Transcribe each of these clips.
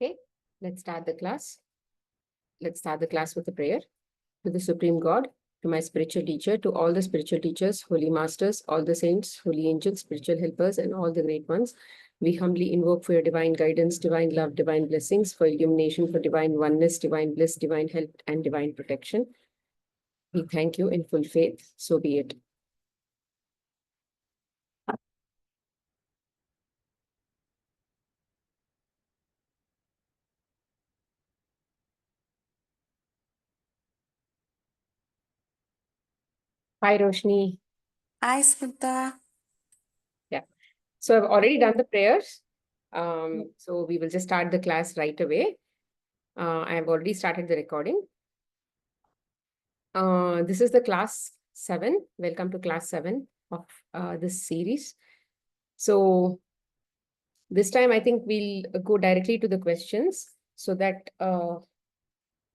Okay, let's start the class. Let's start the class with a prayer. To the Supreme God, to my spiritual teacher, to all the spiritual teachers, holy masters, all the saints, holy angels, spiritual helpers, and all the great ones, we humbly invoke for your divine guidance, divine love, divine blessings, for illumination, for divine oneness, divine bliss, divine help, and divine protection. We thank you in full faith. So be it. Hi, Roshni. Hi, Smita. Yeah. So I've already done the prayers. So we will just start the class right away. I have already started the recording. This is the class 7. Welcome to class 7 of this series. So this time I think we'll go directly to the questions so that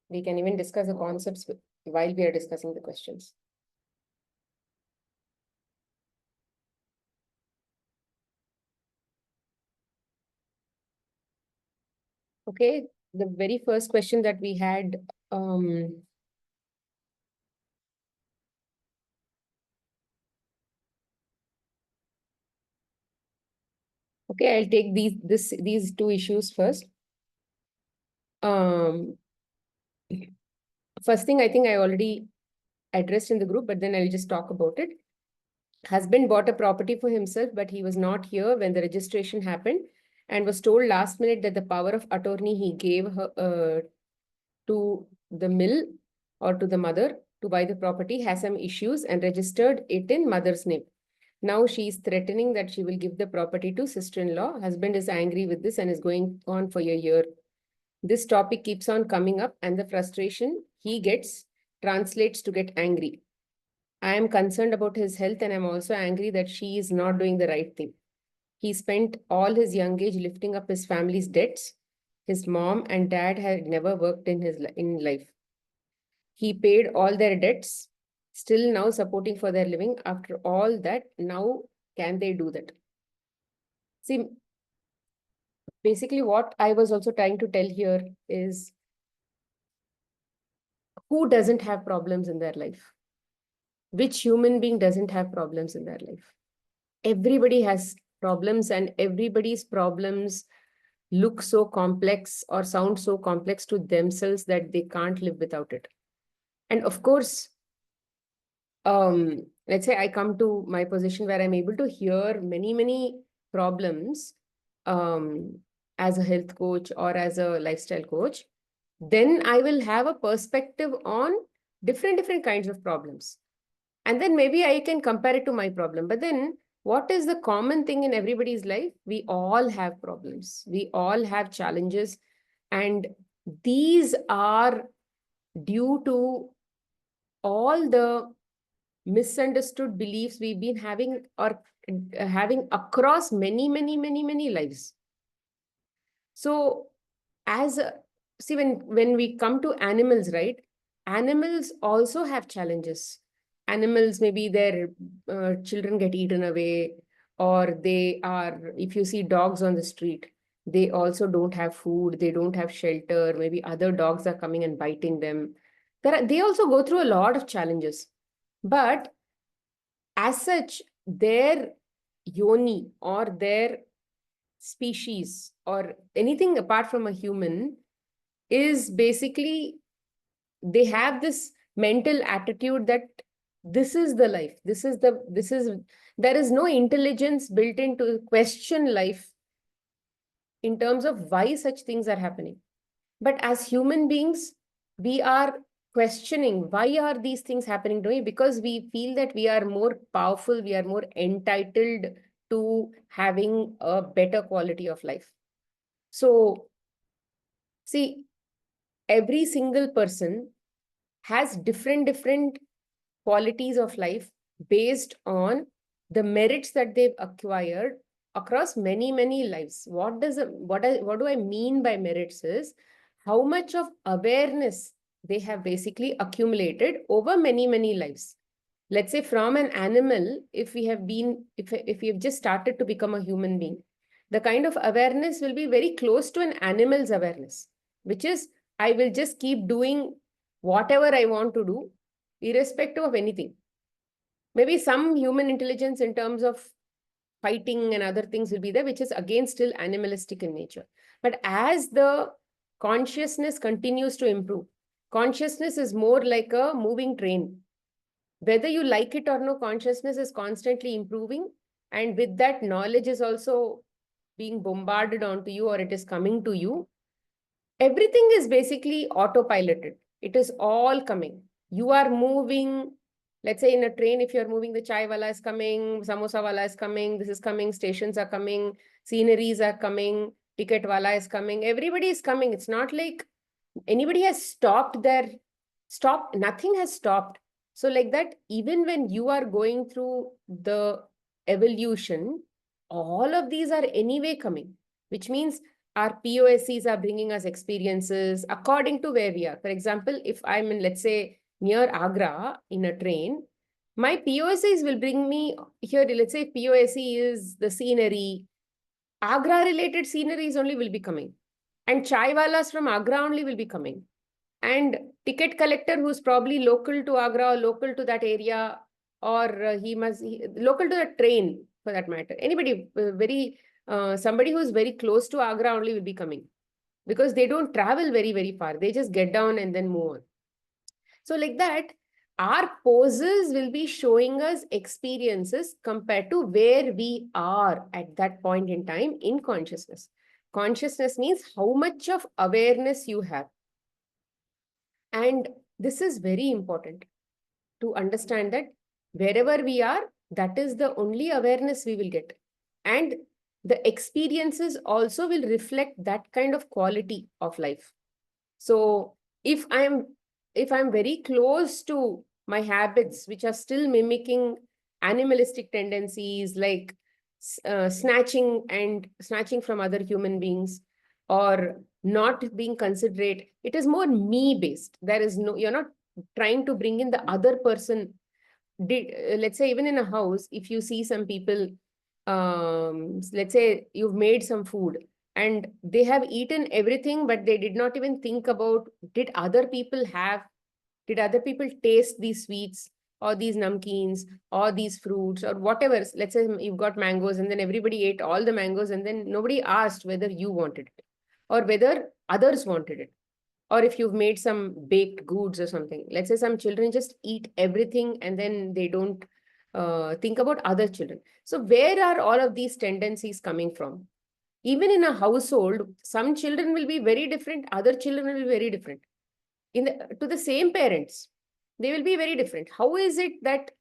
we can even discuss the concepts while we are discussing the questions. Okay, the very first question that we had, okay, I'll take these two issues first. First thing I think I already addressed in the group, but then I'll just talk about it. Husband bought a property for himself, but he was not here when the registration happened and was told last minute that the power of attorney he gave her, to the mill or to the mother to buy the property has some issues and registered it in mother's name. Now she is threatening that she will give the property to sister-in-law. Husband is angry with this and is going on for a year. This topic keeps on coming up and the frustration he gets translates to get angry. I am concerned about his health and I'm also angry that she is not doing the right thing. He spent all his young age lifting up his family's debts. His mom and dad had never worked in life. He paid all their debts, still now supporting for their living. After all that, now can they do that? See, basically what I was also trying to tell here is who doesn't have problems in their life? Which human being doesn't have problems in their life? Everybody has problems and everybody's problems look so complex or sound so complex to themselves that they can't live without it. And of course, let's say I come to my position where I'm able to hear many problems as a health coach or as a lifestyle coach, then I will have a perspective on different kinds of problems. And then maybe I can compare it to my problem. But then what is the common thing in everybody's life? We all have problems. We all have challenges. And these are due to all the misunderstood beliefs we've been having or having across many lives. So see, when we come to animals, right? Animals also have challenges. Animals, maybe their children get eaten away, or they are, if you see dogs on the street, they also don't have food, they don't have shelter, maybe other dogs are coming and biting them. They also go through a lot of challenges. But as such, their yoni or their species or anything apart from a human is basically they have this mental attitude that this is the life, there is no intelligence built in to question life in terms of why such things are happening. But as human beings, we are questioning why are these things happening to me, because we feel that we are more powerful, we are more entitled to having a better quality of life. So see, every single person has different qualities of life based on the merits that they've acquired across many lives. What do I mean by merits is how much of awareness they have basically accumulated over many lives. Let's say from an animal, if we have just started to become a human being, The kind of awareness will be very close to an animal's awareness, which is I will just keep doing whatever I want to do, irrespective of anything. Maybe some human intelligence in terms of fighting and other things will be there, which is again still animalistic in nature. But as the consciousness continues to improve, consciousness is more like a moving train. Whether you like it or no, consciousness is constantly improving. And with that, knowledge is also being bombarded onto you, or it is coming to you. Everything is basically autopiloted. It is all coming. You are moving, let's say in a train, if you're moving, the chai wala is coming, samosa wala is coming, this is coming, stations are coming, sceneries are coming, ticket wala is coming, everybody is coming. It's not like anybody has stopped, nothing has stopped. So like that, even when you are going through the evolution, all of these are anyway coming, which means our POSCs are bringing us experiences according to where we are. For example, if I'm in, let's say, near Agra in a train, my POSCs will bring me here. Let's say POSC is the scenery, Agra related sceneries only will be coming. And chai walas from Agra only will be coming. And ticket collector who's probably local to Agra or local to that area, or local to the train for that matter. Anybody somebody who's very close to Agra only will be coming, because they don't travel very, very far. They just get down and then move on. So like that, our poses will be showing us experiences compared to where we are at that point in time in consciousness. Consciousness means how much of awareness you have. And this is very important to understand that wherever we are, that is the only awareness we will get. And the experiences also will reflect that kind of quality of life. So if I'm very close to my habits, which are still mimicking animalistic tendencies like snatching from other human beings, or not being considerate, it is more me based. You're not trying to bring in the other person. Let's say even in a house, if you see some people, let's say you've made some food and they have eaten everything, but they did not even think about, did other people taste these sweets or these namkeens or these fruits or whatever. Let's say you've got mangoes and then everybody ate all the mangoes and then nobody asked whether you wanted it or whether others wanted it. Or if you've made some baked goods or something, let's say some children just eat everything and then they don't think about other children. So where are all of these tendencies coming from? Even in a household, some children will be very different, other children will be very different. To the same parents, they will be very different. How is it that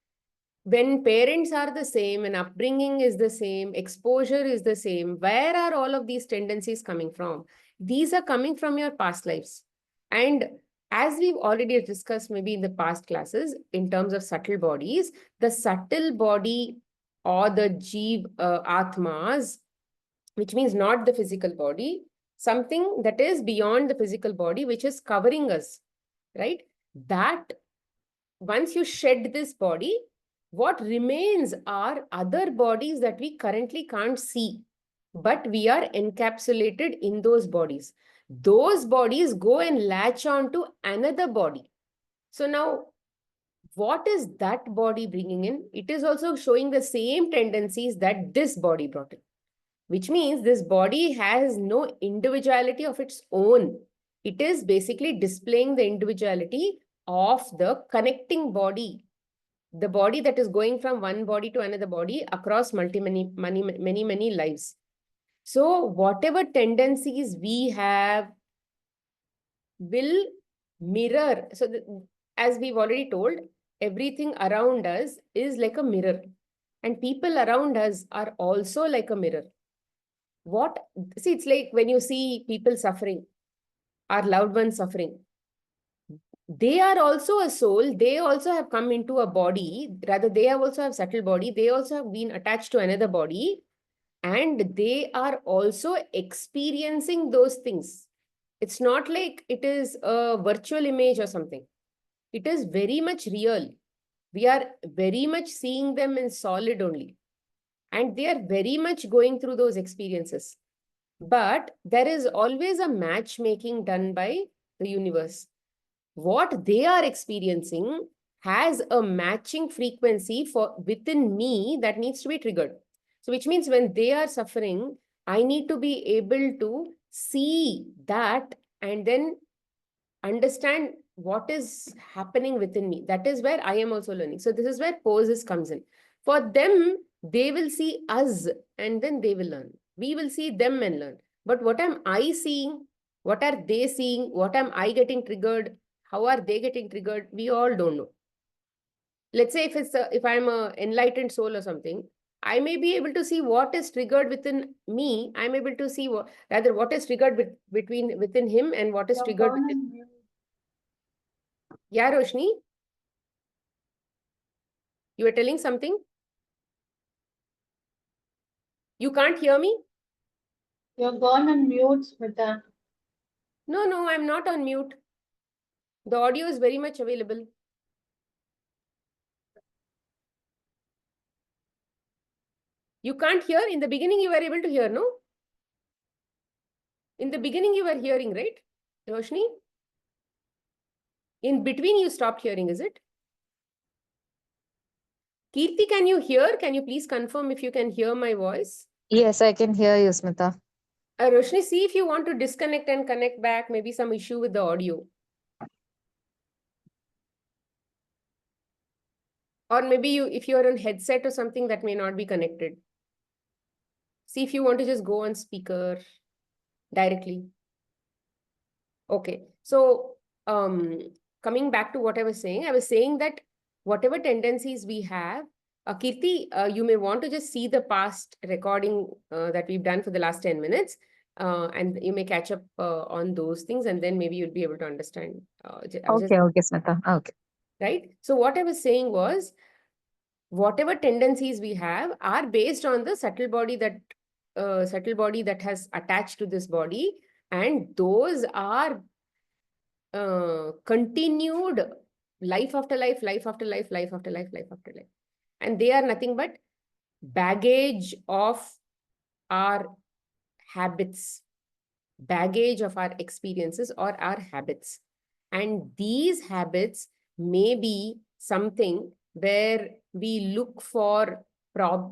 when parents are the same and upbringing is the same, exposure is the same, where are all of these tendencies coming from? These are coming from your past lives. And as we've already discussed maybe in the past classes, in terms of subtle bodies, the subtle body or the Jeev Atmas, which means not the physical body, something that is beyond the physical body, which is covering us, right? That once you shed this body, what remains are other bodies that we currently can't see, but we are encapsulated in those bodies. Those bodies go and latch on to another body. So now, what is that body bringing in? It is also showing the same tendencies that this body brought in, which means this body has no individuality of its own. It is basically displaying the individuality of the connecting body, the body that is going from one body to another body across many lives. So whatever tendencies we have will mirror. So as we've already told, everything around us is like a mirror, and people around us are also like a mirror. It's like when you see people suffering, our loved ones suffering, they are also a soul. They also have come into a body. Rather, they have also have subtle body. They also have been attached to another body, and they are also experiencing those things. It's not like it is a virtual image or something. It is very much real. We are very much seeing them in solid only. and they are very much going through those experiences. But there is always a matchmaking done by the universe. What they are experiencing has a matching frequency for within me that needs to be triggered. So which means when they are suffering, I need to be able to see that and then understand what is happening within me. That is where I am also learning. So this is where poses comes in. For them, they will see us and then they will learn. We will see them and learn. But what am I seeing? What are they seeing? What am I getting triggered? How are they getting triggered? We all don't know. Let's say if I'm a enlightened soul or something, I may be able to see what is triggered within me. I'm able to see what is triggered within him and what is triggered within. Yeah, Roshni, you were telling something? You can't hear me? You're gone on mute, Smita. No, I'm not on mute. The audio is very much available. You can't hear? In the beginning, you were able to hear, no? In the beginning, you were hearing, right, Roshni? In between, you stopped hearing, is it? Kirti, can you hear? Can you please confirm if you can hear my voice? Yes, I can hear you, Smita. Roshni, see if you want to disconnect and connect back. Maybe some issue with the audio. Or maybe if you're on headset or something, that may not be connected. See if you want to just go on speaker directly. Okay. So coming back to what I was saying that whatever tendencies we have, Kirti, you may want to just see the past recording that we've done for the last 10 minutes. And you may catch up on those things, and then maybe you'll be able to understand. Okay, Smita. Okay. Right. So what I was saying was, whatever tendencies we have are based on the subtle body that has attached to this body, and those are continued life after life, life after life, life after life, life after life. And they are nothing but baggage of our habits, baggage of our experiences or our habits. And these habits may be something where we look for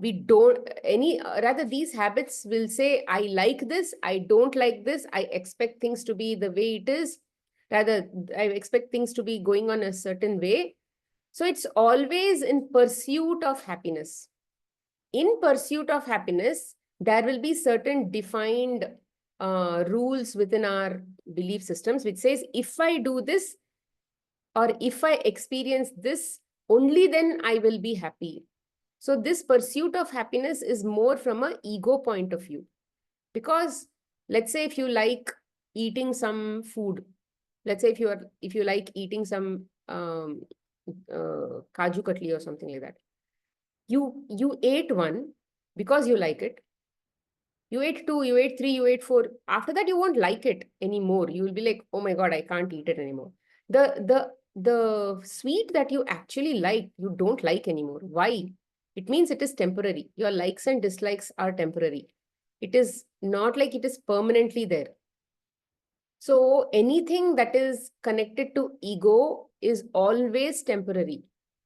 we don't any rather these habits will say, I like this, I don't like this, I expect things to be the way it is, rather I expect things to be going on a certain way. So it's always in pursuit of happiness. In pursuit of happiness, there will be certain defined rules within our belief systems, which says, if I do this or if I experience this, only then I will be happy. So this pursuit of happiness is more from an ego point of view. Because let's say if you like eating some food, let's say if you like eating some kaju katli or something like that, you ate one because you like it. You ate two, you ate three, you ate four. After that, you won't like it anymore. You will be like, oh my God, I can't eat it anymore. The sweet that you actually like, you don't like anymore. Why? It means it is temporary. Your likes and dislikes are temporary. It is not like it is permanently there. So anything that is connected to ego is always temporary.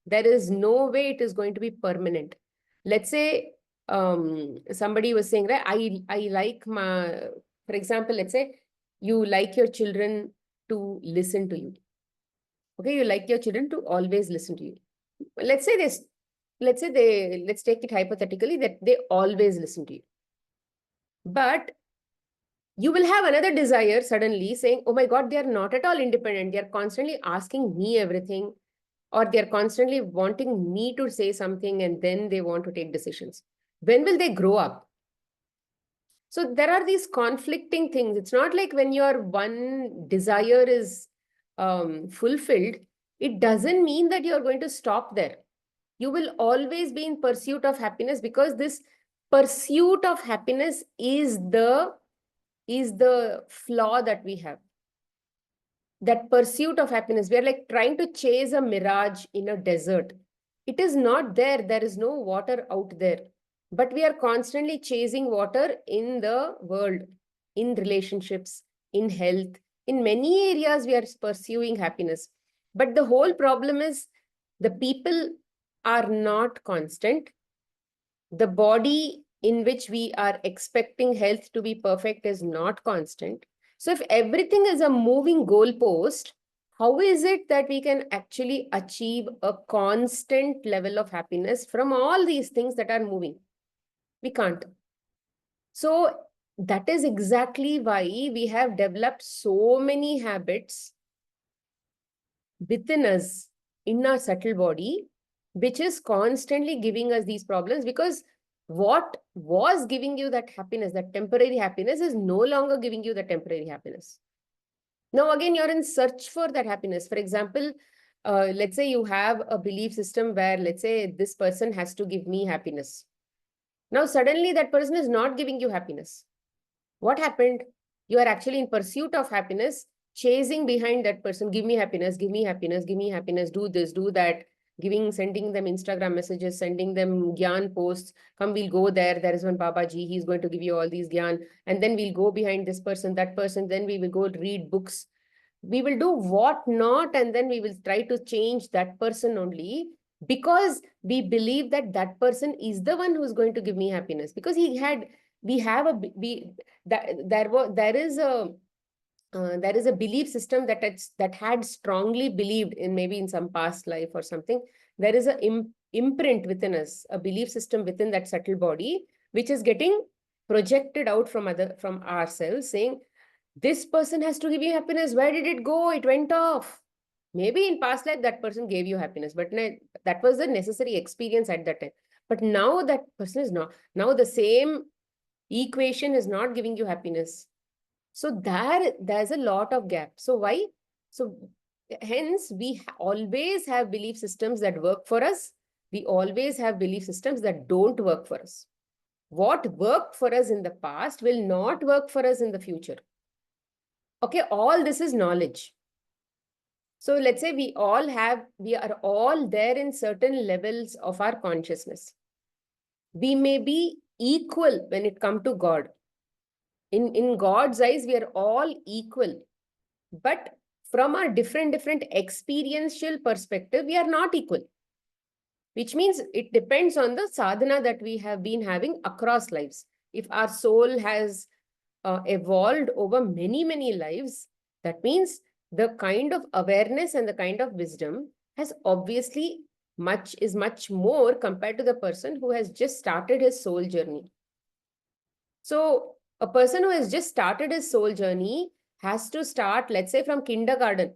There is no way it is going to be permanent. Let's say somebody was saying, right, I like for example, let's say you like your children to listen to you. Okay, you like your children to always listen to you. Let's say this, let's take it hypothetically that they always listen to you. But you will have another desire suddenly saying, oh my God, they are not at all independent. They are constantly asking me everything, or they're constantly wanting me to say something, and then they want to take decisions. When will they grow up? So there are these conflicting things. It's not like when your one desire is fulfilled, it doesn't mean that you're going to stop there. You will always be in pursuit of happiness, because this pursuit of happiness is the flaw that we have. That pursuit of happiness, we are like trying to chase a mirage in a desert. It is not there. There is no water out there. But we are constantly chasing water in the world, in relationships, in health, in many areas we are pursuing happiness. But the whole problem is the people are not constant. The body in which we are expecting health to be perfect is not constant. So if everything is a moving goalpost, how is it that we can actually achieve a constant level of happiness from all these things that are moving? We can't. So that is exactly why we have developed so many habits within us, in our subtle body, which is constantly giving us these problems, because what was giving you that happiness, that temporary happiness, is no longer giving you the temporary happiness. Now again, you're in search for that happiness. For example, let's say you have a belief system where, let's say, this person has to give me happiness. Now suddenly that person is not giving you happiness. What happened? You are actually in pursuit of happiness, chasing behind that person. Give me happiness, give me happiness, give me happiness, do this, do that, sending them Instagram messages, sending them gyan posts. Come, we'll go there. There is one Babaji, he's going to give you all these gyan. And then we'll go behind this person, that person. Then we will go read books. We will do what not, and then we will try to change that person only, because we believe that that person is the one who's going to give me happiness, because we have a we that there is a belief system that had strongly believed in, maybe in some past life or something. There is a imprint within us, a belief system within that subtle body, which is getting projected out from ourselves, saying, this person has to give you happiness. Where did it go? It went off. Maybe in past life that person gave you happiness, but that was the necessary experience at that time. But now that person is not. Now the same equation is not giving you happiness. So there's a lot of gap. So why? So hence we always have belief systems that work for us. We always have belief systems that don't work for us. What worked for us in the past will not work for us in the future. Okay, all this is knowledge. So let's say we are all there in certain levels of our consciousness. We may be equal when it comes to God. In God's eyes, we are all equal. But from our different experiential perspective, we are not equal. Which means it depends on the sadhana that we have been having across lives. If our soul has evolved over many lives, that means the kind of awareness and the kind of wisdom has obviously much more compared to the person who has just started his soul journey. So a person who has just started his soul journey has to start, let's say, from kindergarten.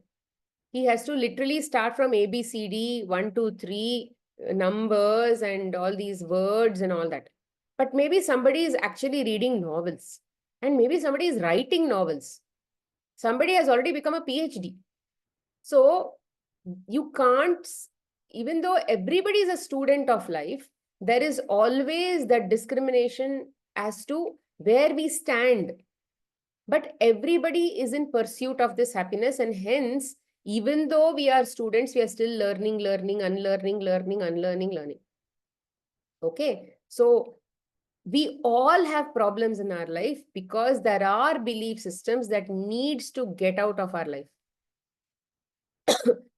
He has to literally start from ABCD, 1, 2, 3, numbers and all these words and all that. But maybe somebody is actually reading novels, and maybe somebody is writing novels. Somebody has already become a PhD. So you can't, even though everybody is a student of life, there is always that discrimination as to where we stand. But everybody is in pursuit of this happiness, and hence, even though we are students, we are still learning, unlearning. Okay, so we all have problems in our life because there are belief systems that needs to get out of our life.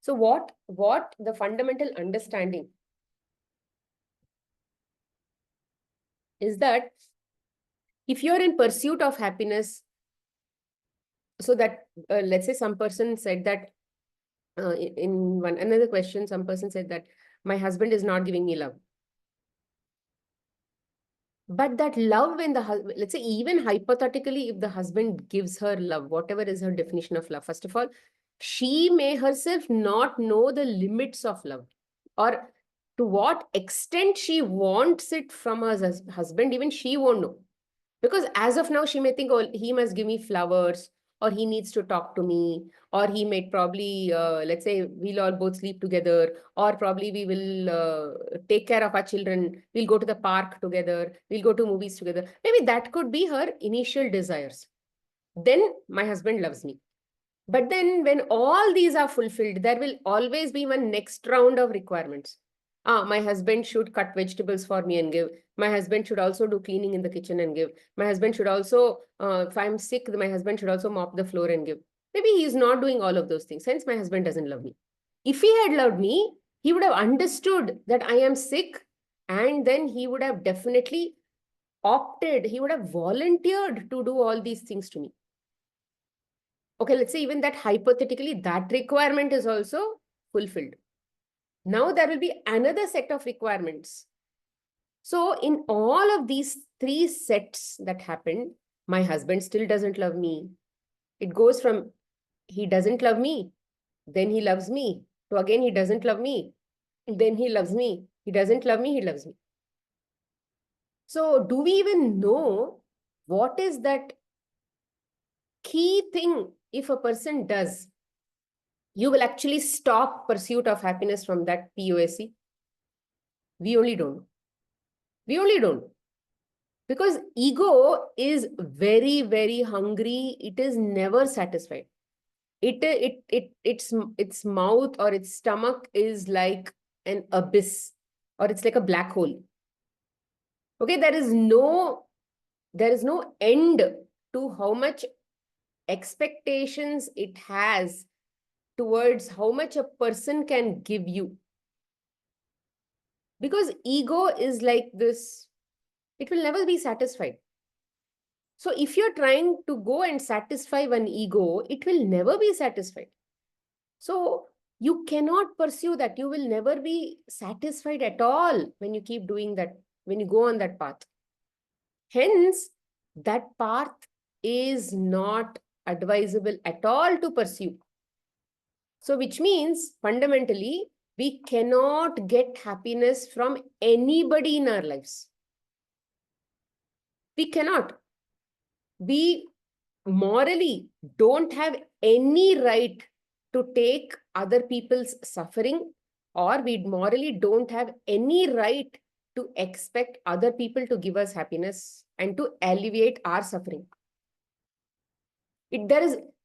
So what the fundamental understanding is that if you're in pursuit of happiness, so that let's say some person said that in another question, some person said that my husband is not giving me love. But that love, when let's say, even hypothetically, if the husband gives her love, whatever is her definition of love, first of all, she may herself not know the limits of love, or to what extent she wants it from her husband, even she won't know. Because as of now, she may think, oh, he must give me flowers, or he needs to talk to me, or he may probably, let's say, we'll all both sleep together, or probably we will take care of our children. We'll go to the park together. We'll go to movies together. Maybe that could be her initial desires. Then my husband loves me. But then when all these are fulfilled, there will always be one next round of requirements. My husband should cut vegetables for me and give. My husband should also do cleaning in the kitchen and give. My husband should also, if I'm sick, my husband should also mop the floor and give. Maybe he's not doing all of those things. Hence, my husband doesn't love me. If he had loved me, he would have understood that I am sick, and then he would have definitely opted, he would have volunteered to do all these things to me. Okay, let's say even that hypothetically, that requirement is also fulfilled. Now there will be another set of requirements. So in all of these three sets that happened, my husband still doesn't love me. It goes from he doesn't love me, then he loves me, to again he doesn't love me, then he loves me. He doesn't love me, he loves me. So do we even know what is that key thing if a person does? You will actually stop pursuit of happiness from that POSC. We only don't. We only don't. Because ego is very, very hungry. It is never satisfied. Its mouth or its stomach is like an abyss, or it's like a black hole. Okay, there is no end to how much expectations it has towards how much a person can give you. Because ego is like this, it will never be satisfied. So if you're trying to go and satisfy one ego, it will never be satisfied. So you cannot pursue that. You will never be satisfied at all when you keep doing that, when you go on that path. Hence, that path is not advisable at all to pursue. So which means fundamentally, we cannot get happiness from anybody in our lives. We cannot. We morally don't have any right to take other people's suffering, or we morally don't have any right to expect other people to give us happiness and to alleviate our suffering.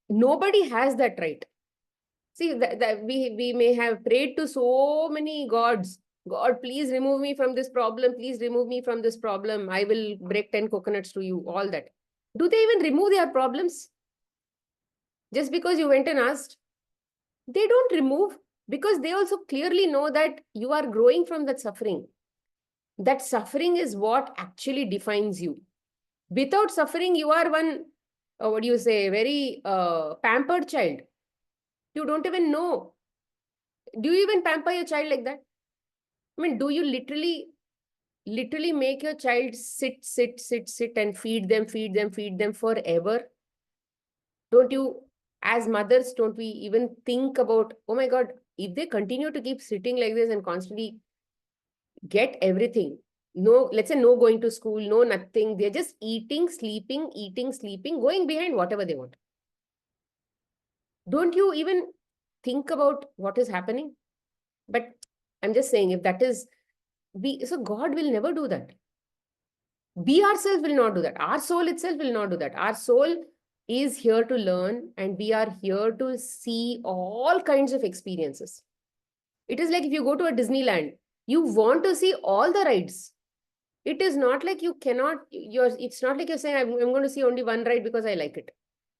Nobody has that right. See, that we may have prayed to so many gods. God, please remove me from this problem. Please remove me from this problem. I will break 10 coconuts to you, all that. Do they even remove their problems? Just because you went and asked? They don't remove, because they also clearly know that you are growing from that suffering. That suffering is what actually defines you. Without suffering, you are one, what do you say, very pampered child. You don't even know. Do you even pamper your child like that? I mean, do you literally make your child sit and feed them forever? Don't you, as mothers, don't we even think about, oh my God, if they continue to keep sitting like this and constantly get everything, no, let's say no going to school, no nothing, they're just eating, sleeping, going behind whatever they want. Don't you even think about what is happening? But I'm just saying, if that is, so God will never do that. We ourselves will not do that. Our soul itself will not do that. Our soul is here to learn, and we are here to see all kinds of experiences. It is like if you go to a Disneyland, you want to see all the rides. It is not like you cannot, it's not like you're saying, I'm going to see only one ride because I like it.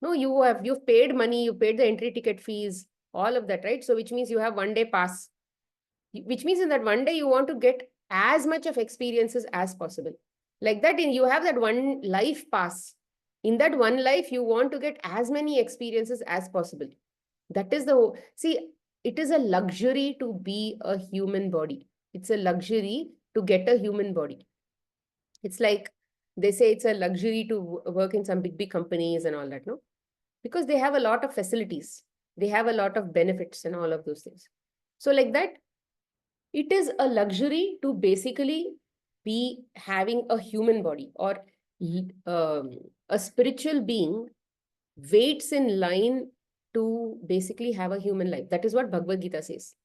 No, you've paid money, you paid the entry ticket fees, all of that, right? So which means you have one day pass, which means in that one day you want to get as much of experiences as possible. Like that, you have that one life pass. In that one life, you want to get as many experiences as possible. That is see, it is a luxury to be a human body. It's a luxury to get a human body. It's like they say it's a luxury to work in some big companies and all that, no? Because they have a lot of facilities. They have a lot of benefits and all of those things. So like that, it is a luxury to basically be having a human body, or a spiritual being waits in line to basically have a human life. That is what Bhagavad Gita says.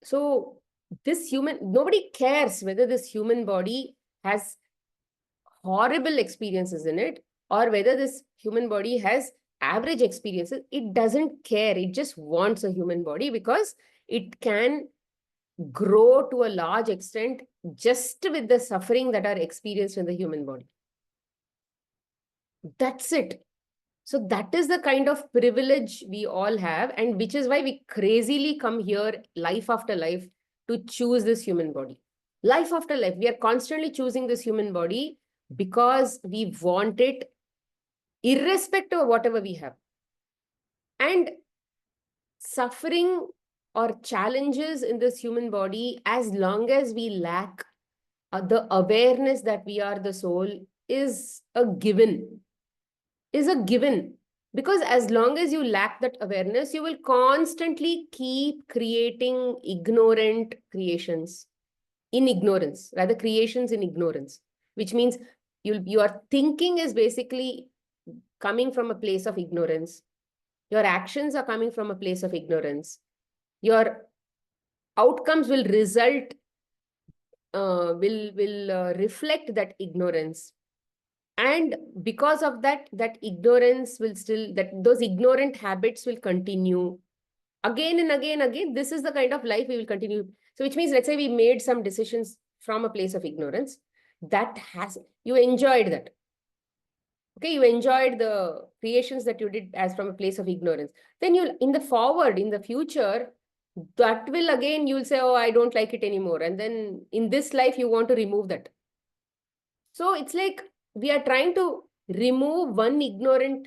So nobody cares whether this human body has horrible experiences in it, or whether this human body has average experiences. It doesn't care. It just wants a human body because it can grow to a large extent just with the suffering that are experienced in the human body. That's it. So that is the kind of privilege we all have, and which is why we crazily come here life after life to choose this human body. Life after life, we are constantly choosing this human body because we want it irrespective of whatever we have. And suffering or challenges in this human body, as long as we lack the awareness that we are the soul, is a given. Because as long as you lack that awareness, you will constantly keep creating ignorant creations in ignorance, rather creations in ignorance, which means your thinking is basically coming from a place of ignorance. Your actions are coming from a place of ignorance. Your outcomes will reflect that ignorance. And because of that, that ignorance will still, that those ignorant habits will continue again and again. This is the kind of life we will continue. So which means, let's say we made some decisions from a place of ignorance. You enjoyed that. Okay, you enjoyed the creations that you did as from a place of ignorance. Then in the future, that will again, you'll say, oh, I don't like it anymore. And then in this life, you want to remove that. So it's like we are trying to remove one ignorant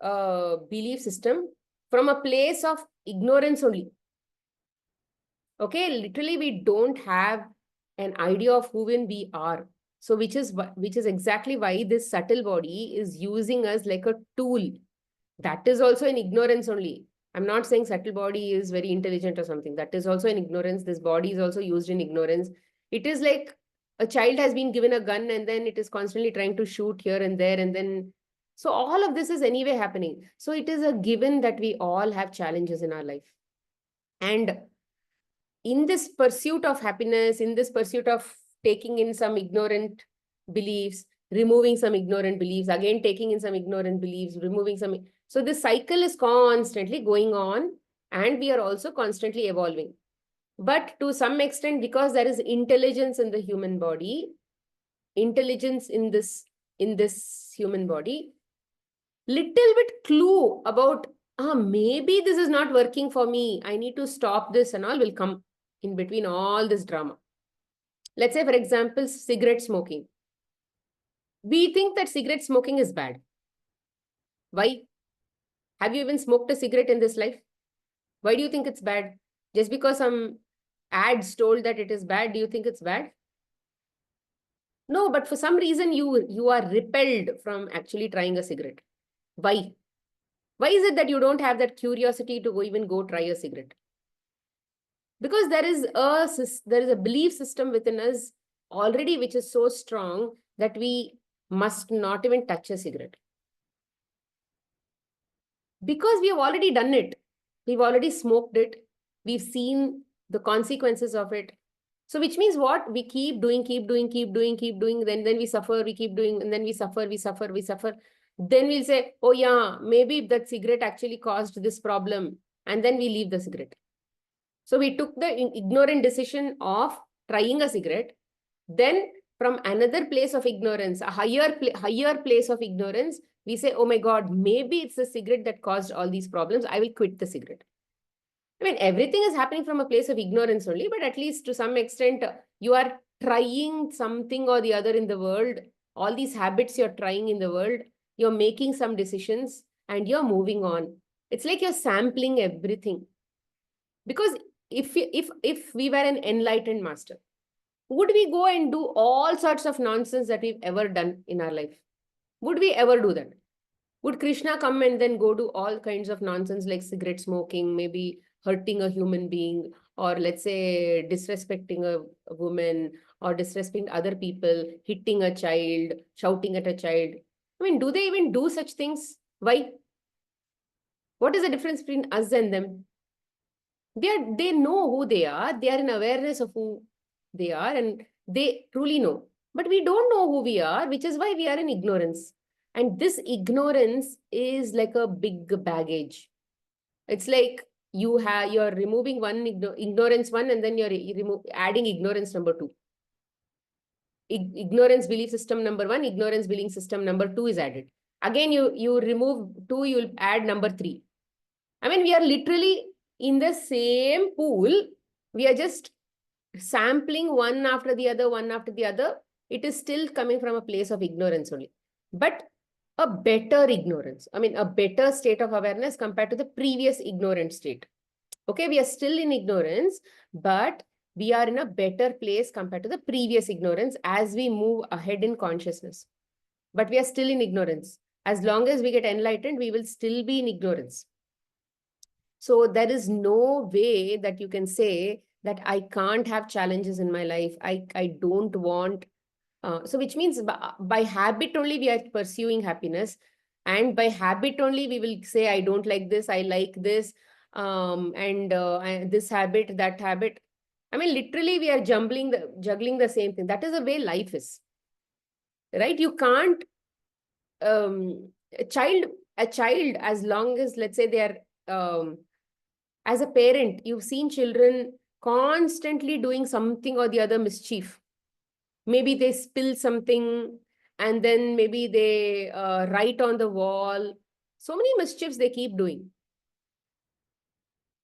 belief system from a place of ignorance only. Okay, literally, we don't have an idea of who we are. So which is exactly why this subtle body is using us like a tool. That is also an ignorance only. I'm not saying subtle body is very intelligent or something. That is also an ignorance. This body is also used in ignorance. It is like a child has been given a gun and then it is constantly trying to shoot here and there, and then so all of this is anyway happening. So it is a given that we all have challenges in our life. And in this pursuit of happiness, in this pursuit of taking in some ignorant beliefs, removing some ignorant beliefs, again taking in some ignorant beliefs, removing some. So this cycle is constantly going on, and we are also constantly evolving. But to some extent, because there is intelligence in the human body, intelligence in this human body, little bit clue about, maybe this is not working for me, I need to stop this and all, will come in between all this drama. Let's say, for example, cigarette smoking. We think that cigarette smoking is bad. Why? Have you even smoked a cigarette in this life? Why do you think it's bad? Just because some ads told that it is bad, do you think it's bad? No, but for some reason you are repelled from actually trying a cigarette. Why? Why is it that you don't have that curiosity to even go try a cigarette? Because there is a belief system within us already which is so strong that we must not even touch a cigarette. Because we have already done it. We've already smoked it. We've seen the consequences of it. So which means what? We keep doing. Then we suffer, we keep doing, and then we suffer. Then we'll say, oh yeah, maybe that cigarette actually caused this problem. And then we leave the cigarette. So we took the ignorant decision of trying a cigarette. Then from another place of ignorance, a higher place of ignorance, we say, oh my God, maybe it's the cigarette that caused all these problems. I will quit the cigarette. I mean, everything is happening from a place of ignorance only, but at least to some extent, you are trying something or the other in the world. All these habits you're trying in the world, you're making some decisions and you're moving on. It's like you're sampling everything. Because if we were an enlightened master, would we go and do all sorts of nonsense that we've ever done in our life? Would we ever do that? Would Krishna come and then go do all kinds of nonsense like cigarette smoking, maybe hurting a human being, or let's say disrespecting a woman, or disrespecting other people, hitting a child, shouting at a child? I mean, do they even do such things? Why? What is the difference between us and them? They know who they are. They are in awareness of who they are, and they truly know. But we don't know who we are, which is why we are in ignorance. And this ignorance is like a big baggage. It's like you're removing one ignorance one, and then you're adding ignorance number two. Ignorance belief system number one, ignorance belief system number two is added. Again, you remove two, you'll add number three. I mean, we are literally in the same pool. We are just sampling one after the other, one after the other. It is still coming from a place of ignorance only. But a better ignorance. I mean, a better state of awareness compared to the previous ignorant state. Okay, we are still in ignorance, but we are in a better place compared to the previous ignorance as we move ahead in consciousness. But we are still in ignorance. As long as we get enlightened, we will still be in ignorance. So there is no way that you can say that I can't have challenges in my life. I don't want. So which means by habit only we are pursuing happiness. And by habit only we will say, I don't like this, I like this. And this habit, that habit. I mean, literally we are juggling the same thing. That is the way life is. Right? You can't, a child, as long as, let's say, they are, as a parent, you've seen children constantly doing something or the other mischief. Maybe they spill something, and then maybe they write on the wall. So many mischiefs they keep doing.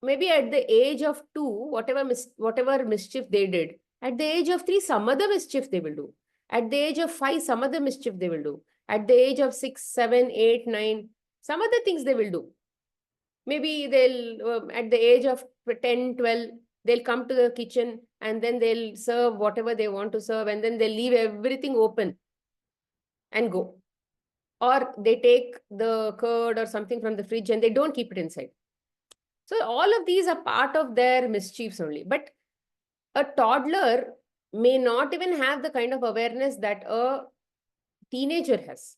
Maybe at the age of 2, whatever mischief they did, at the age of 3, some other mischief they will do. At the age of 5, some other mischief they will do. At the age of 6, 7, 8, 9, some other things they will do. Maybe they'll, at the age of 10, 12, they'll come to the kitchen and then they'll serve whatever they want to serve, and then they'll leave everything open and go. Or they take the curd or something from the fridge and they don't keep it inside. So all of these are part of their mischiefs only. But a toddler may not even have the kind of awareness that a teenager has.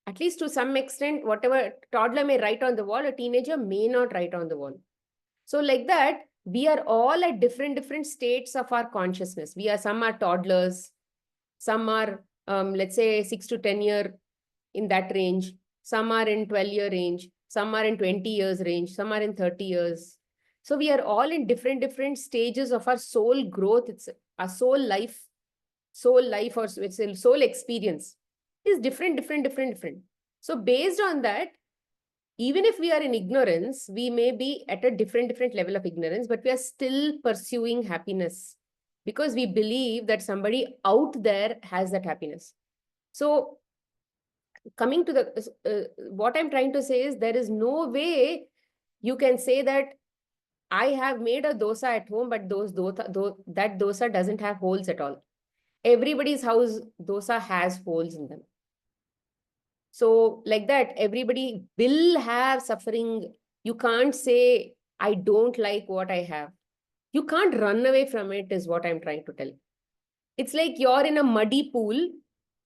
At least to some extent, whatever toddler may write on the wall, a teenager may not write on the wall. So like that, we are all at different states of our consciousness. Some are toddlers, some are, let's say, 6 to 10 year in that range. Some are in 12-year range. Some are in 20 years range. Some are in 30 years. So we are all in different stages of our soul growth. It's our soul life, or it's a soul experience is different. So based on that, even if we are in ignorance, we may be at a different level of ignorance, but we are still pursuing happiness because we believe that somebody out there has that happiness. So coming to what I'm trying to say is, there is no way you can say that I have made a dosa at home, but that dosa doesn't have holes at all. Everybody's house dosa has holes in them. So like that, everybody will have suffering. You can't say, I don't like what I have. You can't run away from it, is what I'm trying to tell. It's like you're in a muddy pool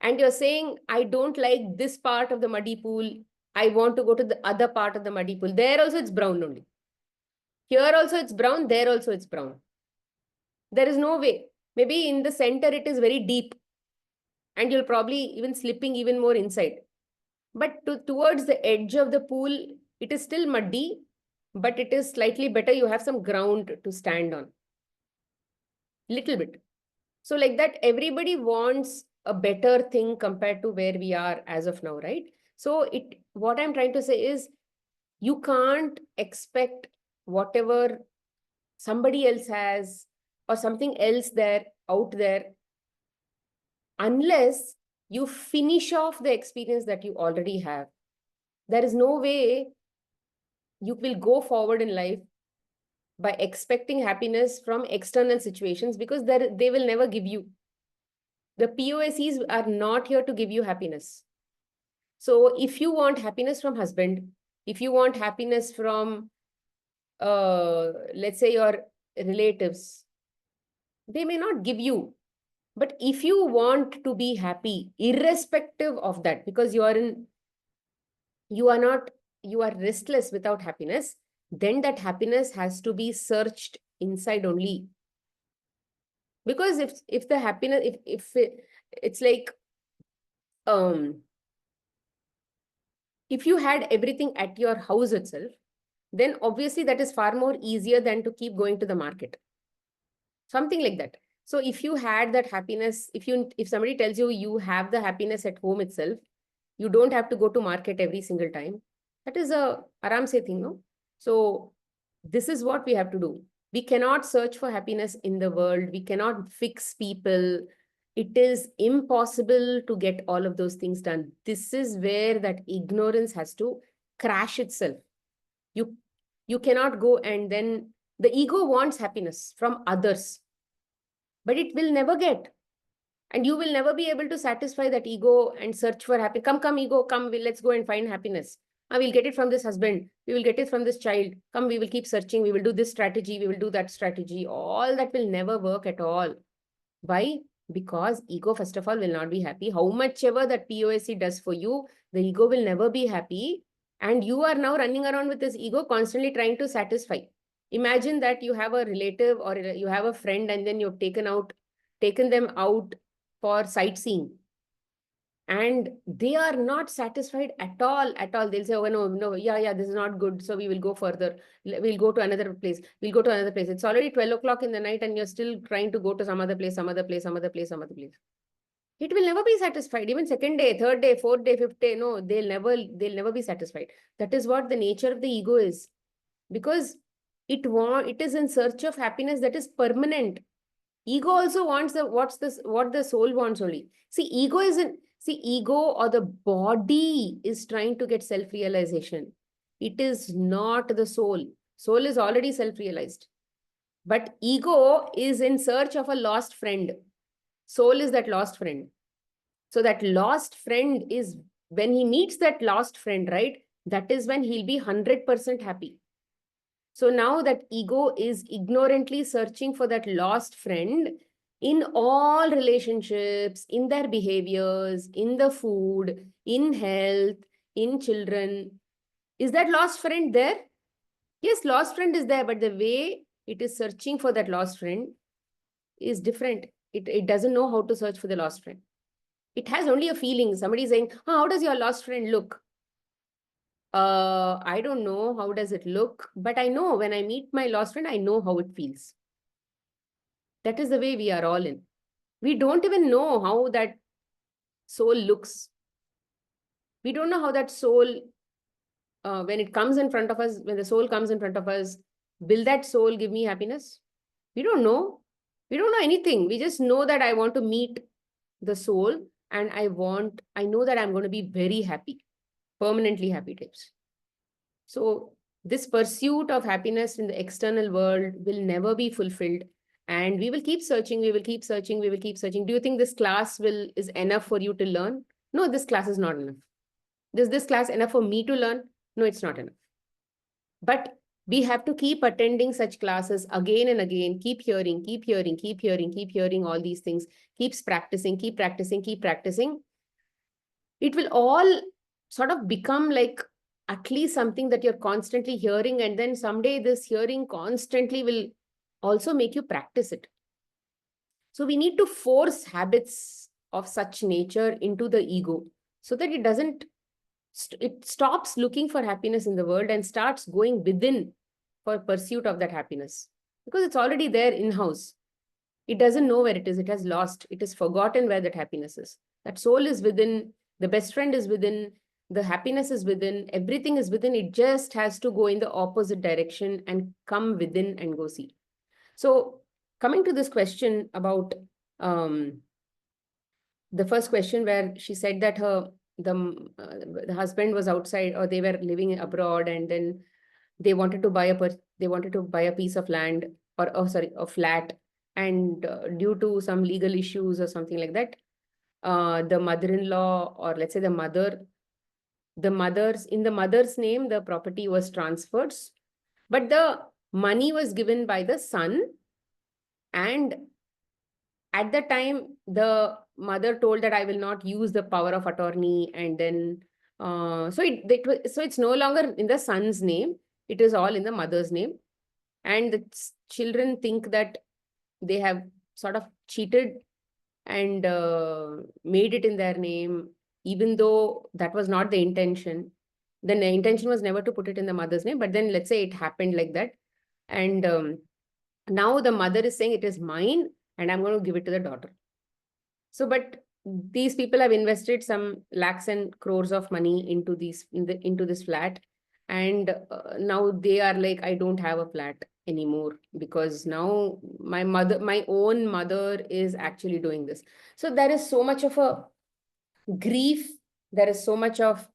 and you're saying, I don't like this part of the muddy pool. I want to go to the other part of the muddy pool. There also it's brown only. Here also it's brown. There also it's brown. There is no way. Maybe in the center it is very deep and you'll probably even slipping even more inside. But towards the edge of the pool, it is still muddy, but it is slightly better. You have some ground to stand on. Little bit. So like that, everybody wants a better thing compared to where we are as of now, right? So what I'm trying to say is, you can't expect whatever somebody else has or something else out there, unless you finish off the experience that you already have. There is no way you will go forward in life by expecting happiness from external situations, because they will never give you. The POSEs are not here to give you happiness. So if you want happiness from husband, if you want happiness from, let's say, your relatives, they may not give you. But if you want to be happy, irrespective of that, because you are restless without happiness, then that happiness has to be searched inside only. Because if the happiness, it's like, if you had everything at your house itself, then obviously that is far more easier than to keep going to the market. Something like that. So if you had that happiness, if somebody tells you you have the happiness at home itself, you don't have to go to market every single time. That is a aram se thing, no? So this is what we have to do. We cannot search for happiness in the world. We cannot fix people. It is impossible to get all of those things done. This is where that ignorance has to crash itself. You, you cannot go and then the ego wants happiness from others, but it will never get. And you will never be able to satisfy that ego and search for happiness. Come, ego, come, let's go and find happiness. We'll get it from this husband. We will get it from this child. Come, we will keep searching. We will do this strategy. We will do that strategy. All that will never work at all. Why? Because ego, first of all, will not be happy. How much ever that POSC does for you, the ego will never be happy. And you are now running around with this ego, constantly trying to satisfy. Imagine that you have a relative or you have a friend and then you've taken them out for sightseeing. And they are not satisfied at all. They'll say, oh, no, yeah, this is not good. So we will go further. We'll go to another place. We'll go to another place. It's already 12 o'clock in the night and you're still trying to go to some other place. It will never be satisfied. Even second day, third day, fourth day, fifth day, no, they'll never be satisfied. That is what the nature of the ego is. Because it is in search of happiness that is permanent. Ego also wants what the soul wants only. Ego or the body is trying to get self-realization. It is not the soul. Soul is already self-realized. But ego is in search of a lost friend. Soul is that lost friend. So that lost friend is, when he meets that lost friend, right? That is when he'll be 100% happy. So now that ego is ignorantly searching for that lost friend in all relationships, in their behaviors, in the food, in health, in children. Is that lost friend there? Yes, lost friend is there, but the way it is searching for that lost friend is different. It doesn't know how to search for the lost friend. It has only a feeling. Somebody is saying, oh, how does your lost friend look? I don't know how does it look, but I know when I meet my lost friend, I know how it feels. That is the way we are all in. We don't even know how that soul looks. We don't know how that soul, when it comes in front of us, when the soul comes in front of us, will that soul give me happiness? We don't know. We don't know anything. We just know that I want to meet the soul and I know that I'm going to be very happy, permanently happy types. So this pursuit of happiness in the external world will never be fulfilled. And we will keep searching, we will keep searching, we will keep searching. Do you think this class is enough for you to learn? No, this class is not enough. Is this class enough for me to learn? No, it's not enough. But we have to keep attending such classes again and again, keep hearing all these things, keep practicing. It will all sort of become like at least something that you're constantly hearing, and then someday this hearing constantly will also make you practice it. So we need to force habits of such nature into the ego so that it stops looking for happiness in the world and starts going within for pursuit of that happiness, because it's already there in-house. It doesn't know where it is. It has lost. It has forgotten where that happiness is. That soul is within. The best friend is within. The happiness is within. Everything is within. It just has to go in the opposite direction and come within and go see. So coming to this question about the first question where she said that the husband was outside, or they were living abroad, and then they wanted to buy a piece of land, or a flat, and due to some legal issues or something like that, the mother-in-law, or let's say in the mother's name, the property was transferred, but the money was given by the son. And at the time, the mother told that I will not use the power of attorney, and then so it's no longer in the son's name. It is all in the mother's name. And the children think that they have sort of cheated and made it in their name, even though that was not the intention. Then the intention was never to put it in the mother's name, but then let's say it happened like that. And now the mother is saying it is mine and I'm going to give it to the daughter. So, but these people have invested some lakhs and crores of money into into this flat. And now they are like, I don't have a flat anymore because now my own mother is actually doing this. So there is so much of a grief. There is so much of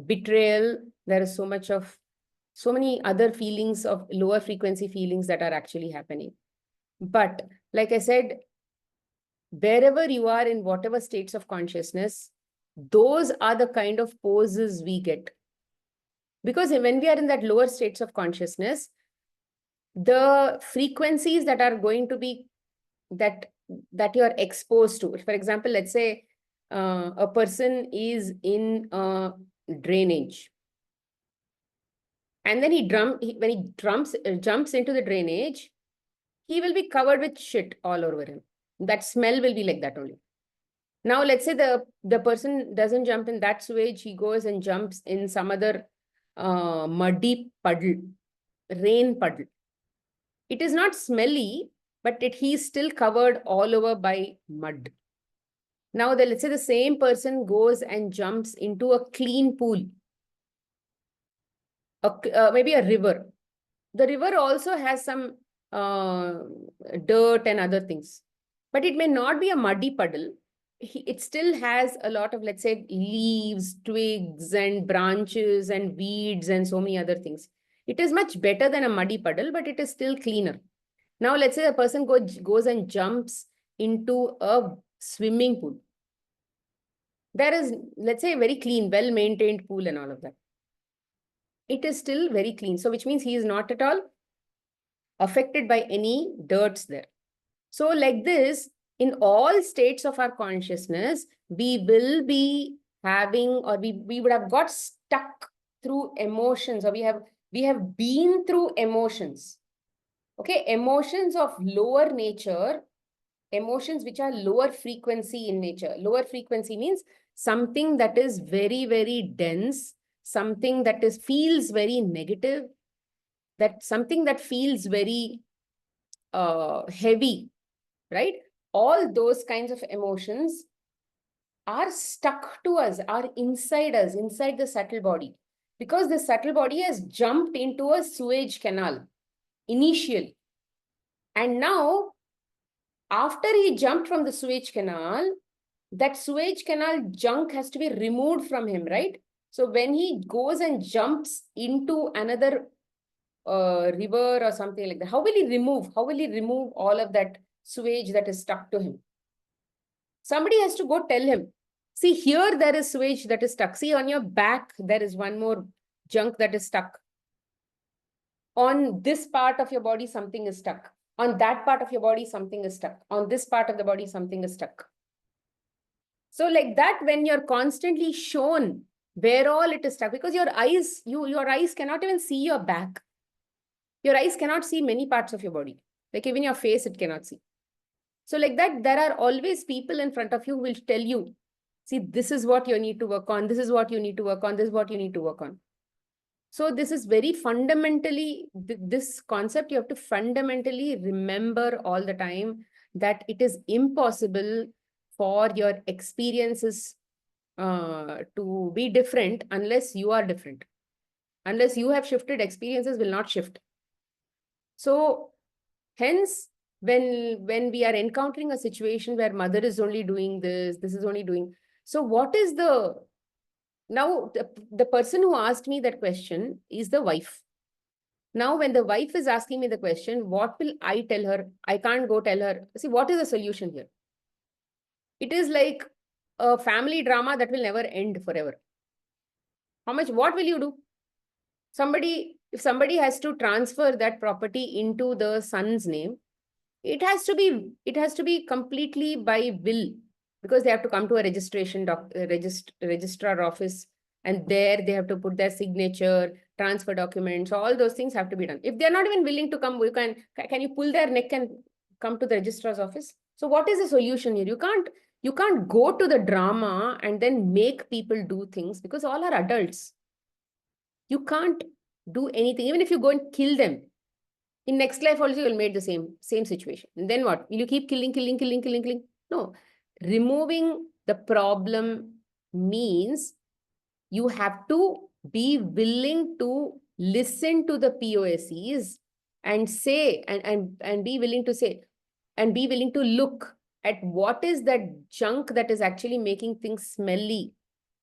betrayal. There is so many other feelings of lower frequency feelings that are actually happening. But like I said, wherever you are in whatever states of consciousness, those are the kind of poses we get. Because when we are in that lower states of consciousness, the frequencies that are going to be that you are exposed to. For example, let's say a person is in a drainage, and then when he jumps into the drainage, he will be covered with shit all over him. That smell will be like that only. Now, let's say the person doesn't jump in that sewage, he goes and jumps in some other muddy puddle, rain puddle. It is not smelly, but he's still covered all over by mud. Now, let's say the same person goes and jumps into a clean pool, maybe a river. The river also has some dirt and other things, but it may not be a muddy puddle. It still has a lot of, let's say, leaves, twigs, and branches, and weeds, and so many other things. It is much better than a muddy puddle, but it is still cleaner. Now, let's say a person goes and jumps into a swimming pool. There is, let's say, a very clean, well-maintained pool and all of that. It is still very clean. So, which means he is not at all affected by any dirts there. So, like this, in all states of our consciousness, we will be having, or we would have got stuck through emotions, or we have been through emotions. Okay, emotions of lower nature, emotions which are lower frequency in nature. Lower frequency means something that is very, very dense, something that feels very negative, that something that feels very heavy, right? All those kinds of emotions are stuck to us, are inside us, inside the subtle body. Because the subtle body has jumped into a sewage canal initially. And now, after he jumped from the sewage canal, that sewage canal junk has to be removed from him, right? So when he goes and jumps into another river or something like that, how will he remove all of that sewage that is stuck to him? Somebody has to go tell him, see, here there is sewage that is stuck. See, on your back, there is one more junk that is stuck. On this part of your body, something is stuck. On that part of your body, something is stuck. On this part of the body, something is stuck. So like that, when you're constantly shown where all it is stuck, because your eyes cannot even see your back. Your eyes cannot see many parts of your body. Like even your face, it cannot see. So like that, there are always people in front of you who will tell you, see, this is what you need to work on. This is what you need to work on. This is what you need to work on. So this is very fundamentally, this concept you have to fundamentally remember all the time, that it is impossible for your experiences to be different unless you are different. Unless you have shifted, experiences will not shift. So hence, when we are encountering a situation where mother is only doing this is only doing, so what is now the person who asked me that question is the wife. Now, when the wife is asking me the question, what will I tell her? I can't go tell her. See, what is the solution here? It is like a family drama that will never end forever. What will you do? If somebody has to transfer that property into the son's name, it has to be completely by will, because they have to come to a registrar office, and there they have to put their signature, transfer documents, all those things have to be done. If they're not even willing to come, can you pull their neck and come to the registrar's office? So what is the solution here? You can't go to the drama and then make people do things, because all are adults. You can't do anything. Even if you go and kill them, in next life also you'll make the same situation. And then what? Will you keep killing? No. Removing the problem means you have to be willing to listen to the POSEs and say, and be willing to say, and be willing to look at what is that junk that is actually making things smelly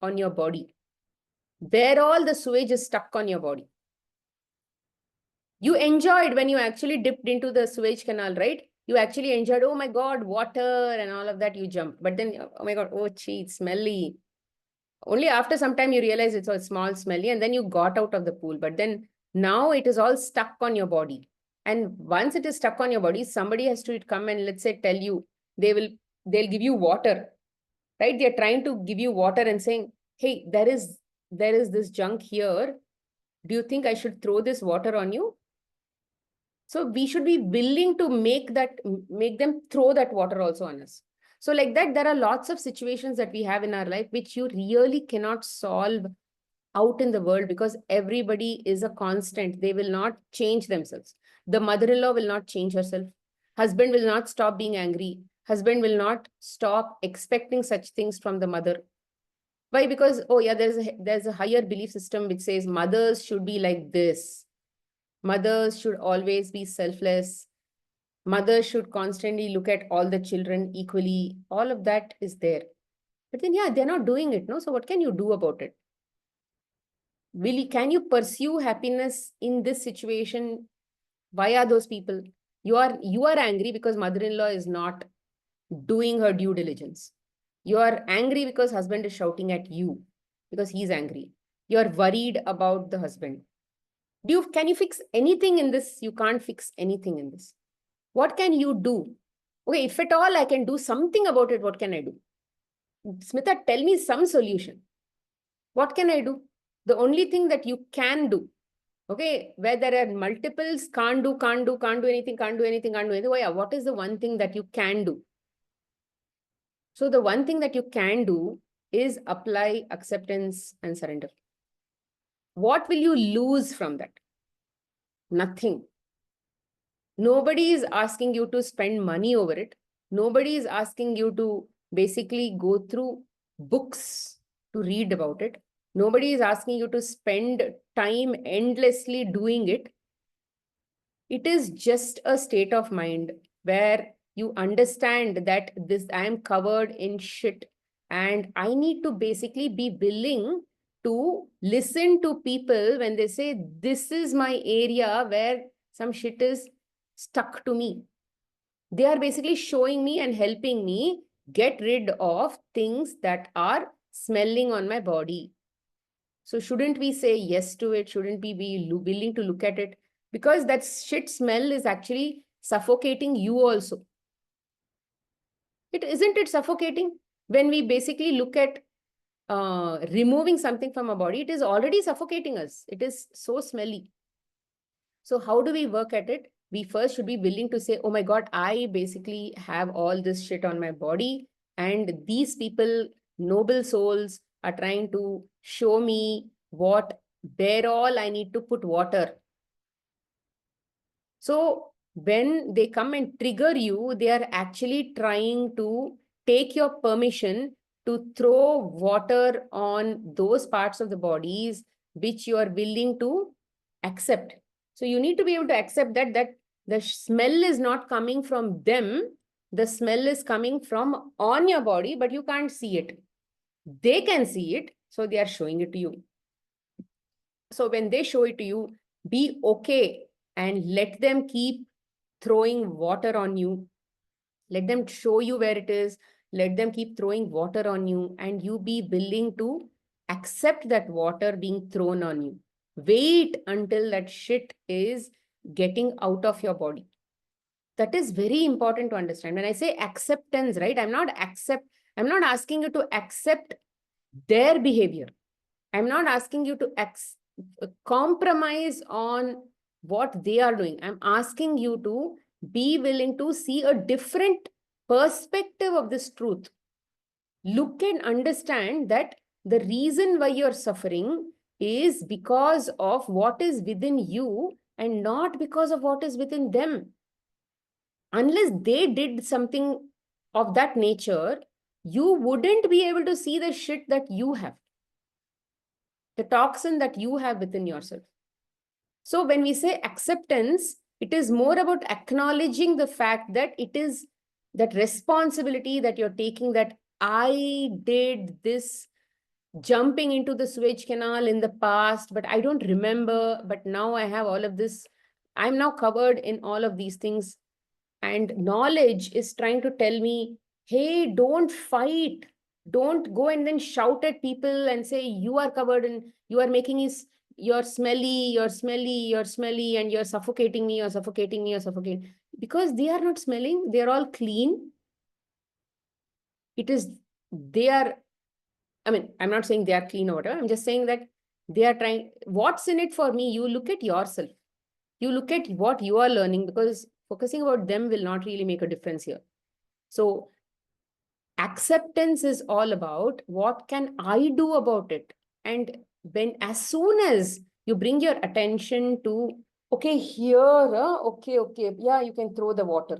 on your body. Where all the sewage is stuck on your body. You enjoyed when you actually dipped into the sewage canal, right? You actually enjoyed, oh my God, water and all of that, you jumped. But then, oh my God, oh gee, it's smelly. Only after some time you realize it's all small, smelly, and then you got out of the pool. But then now it is all stuck on your body. And once it is stuck on your body, somebody has to come and let's say tell you, they'll give you water, right? They're trying to give you water and saying, hey, there is this junk here. Do you think I should throw this water on you? So we should be willing to make them throw that water also on us. So like that, there are lots of situations that we have in our life which you really cannot solve out in the world because everybody is a constant. They will not change themselves. The mother-in-law will not change herself. Husband will not stop being angry. Husband will not stop expecting such things from the mother. Why? Because, oh yeah, there's a higher belief system which says mothers should be like this. Mothers should always be selfless. Mothers should constantly look at all the children equally. All of that is there. But then, yeah, they're not doing it, no? So what can you do about it? Can you pursue happiness in this situation via those people? You are angry because mother-in-law is not doing her due diligence. You are angry because husband is shouting at you because he's angry. You are worried about the husband. Can you fix anything in this? You can't fix anything in this. What can you do? Okay, if at all I can do something about it, what can I do? Smita, tell me some solution. What can I do? The only thing that you can do, okay, where there are multiples, can't do anything. Oh yeah, what is the one thing that you can do? So the one thing that you can do is apply acceptance and surrender. What will you lose from that? Nothing. Nobody is asking you to spend money over it. Nobody is asking you to basically go through books to read about it. Nobody is asking you to spend time endlessly doing it. It is just a state of mind where you understand that I am covered in shit and I need to basically be willing to listen to people when they say, this is my area where some shit is stuck to me. They are basically showing me and helping me get rid of things that are smelling on my body. So shouldn't we say yes to it? Shouldn't we be willing to look at it? Because that shit smell is actually suffocating you also. Isn't it suffocating? When we basically look at removing something from our body, it is already suffocating us. It is so smelly. So how do we work at it? We first should be willing to say, oh my God, I basically have all this shit on my body. And these people, noble souls, are trying to show me where all I need to put water. So when they come and trigger you, they are actually trying to take your permission to throw water on those parts of the bodies which you are willing to accept. So you need to be able to accept that the smell is not coming from them. The smell is coming from on your body, but you can't see it. They can see it, so they are showing it to you. So when they show it to you, be okay and let them keep throwing water on you. Let them show you where it is. Let them keep throwing water on you and you be willing to accept that water being thrown on you. Wait until that shit is getting out of your body. That is very important to understand. When I say acceptance, right? I'm not asking you to accept their behavior. I'm not asking you to compromise on what they are doing. I'm asking you to be willing to see a different perspective of this truth. Look and understand that the reason why you're suffering is because of what is within you and not because of what is within them. Unless they did something of that nature, you wouldn't be able to see the shit that you have, the toxin that you have within yourself. So when we say acceptance, it is more about acknowledging the fact that it is that responsibility that you're taking, that I did this jumping into the Suez Canal in the past, but I don't remember. But now I have all of this. I'm now covered in all of these things. And knowledge is trying to tell me, hey, don't fight. Don't go and then shout at people and say, you are covered and you are making is you're smelly, you're smelly, you're smelly, and you're suffocating me, you're suffocating me, you're suffocating. Because they are not smelling, they're all clean. It is, they are, I mean, I'm not saying they are clean or whatever. I'm just saying that they are trying, what's in it for me? You look at yourself. You look at what you are learning, because focusing about them will not really make a difference here. So acceptance is all about what can I do about it? And when, as soon as you bring your attention to, okay, here, okay, yeah, you can throw the water.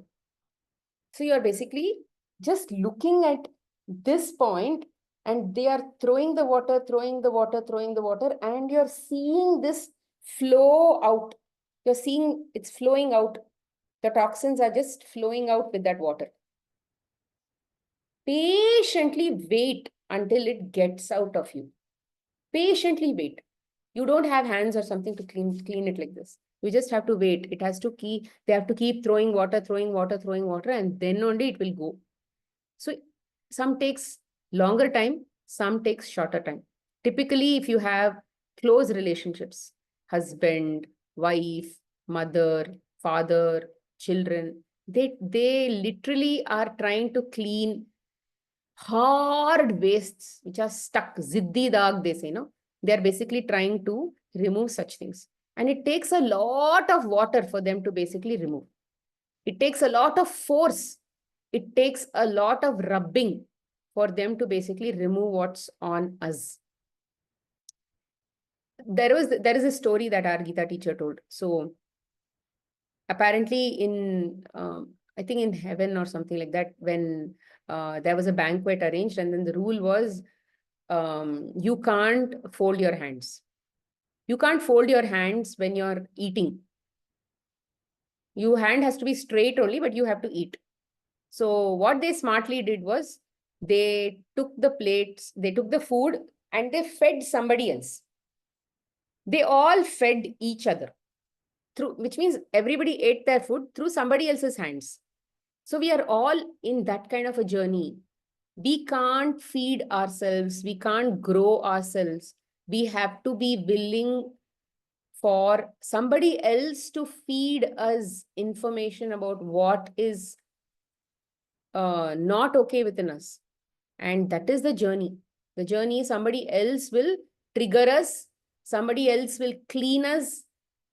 So you're basically just looking at this point and they are throwing the water, throwing the water, throwing the water, and you're seeing this flow out. You're seeing it's flowing out. The toxins are just flowing out with that water. Patiently wait until it gets out of you. Patiently wait. You don't have hands or something to clean it like this. You just have to wait. It has to keep, they have to keep throwing water, throwing water, throwing water, and then only it will go. So some takes longer time, some takes shorter time. Typically, if you have close relationships, husband, wife, mother, father, children, they literally are trying to clean hard wastes which are stuck, ziddi dag, they say, no? They're basically trying to remove such things. And it takes a lot of water for them to basically remove. It takes a lot of force. It takes a lot of rubbing for them to basically remove what's on us. There is a story that our Gita teacher told. So apparently in, I think in heaven or something like that, when there was a banquet arranged, and then the rule was, you can't fold your hands. You can't fold your hands when you're eating. Your hand has to be straight only, but you have to eat. So what they smartly did was they took the plates, they took the food, and they fed somebody else. They all fed each other through, which means everybody ate their food through somebody else's hands. So we are all in that kind of a journey. We can't feed ourselves. We can't grow ourselves. We have to be willing for somebody else to feed us information about what is not okay within us. And that is the journey. The journey, somebody else will trigger us, somebody else will clean us,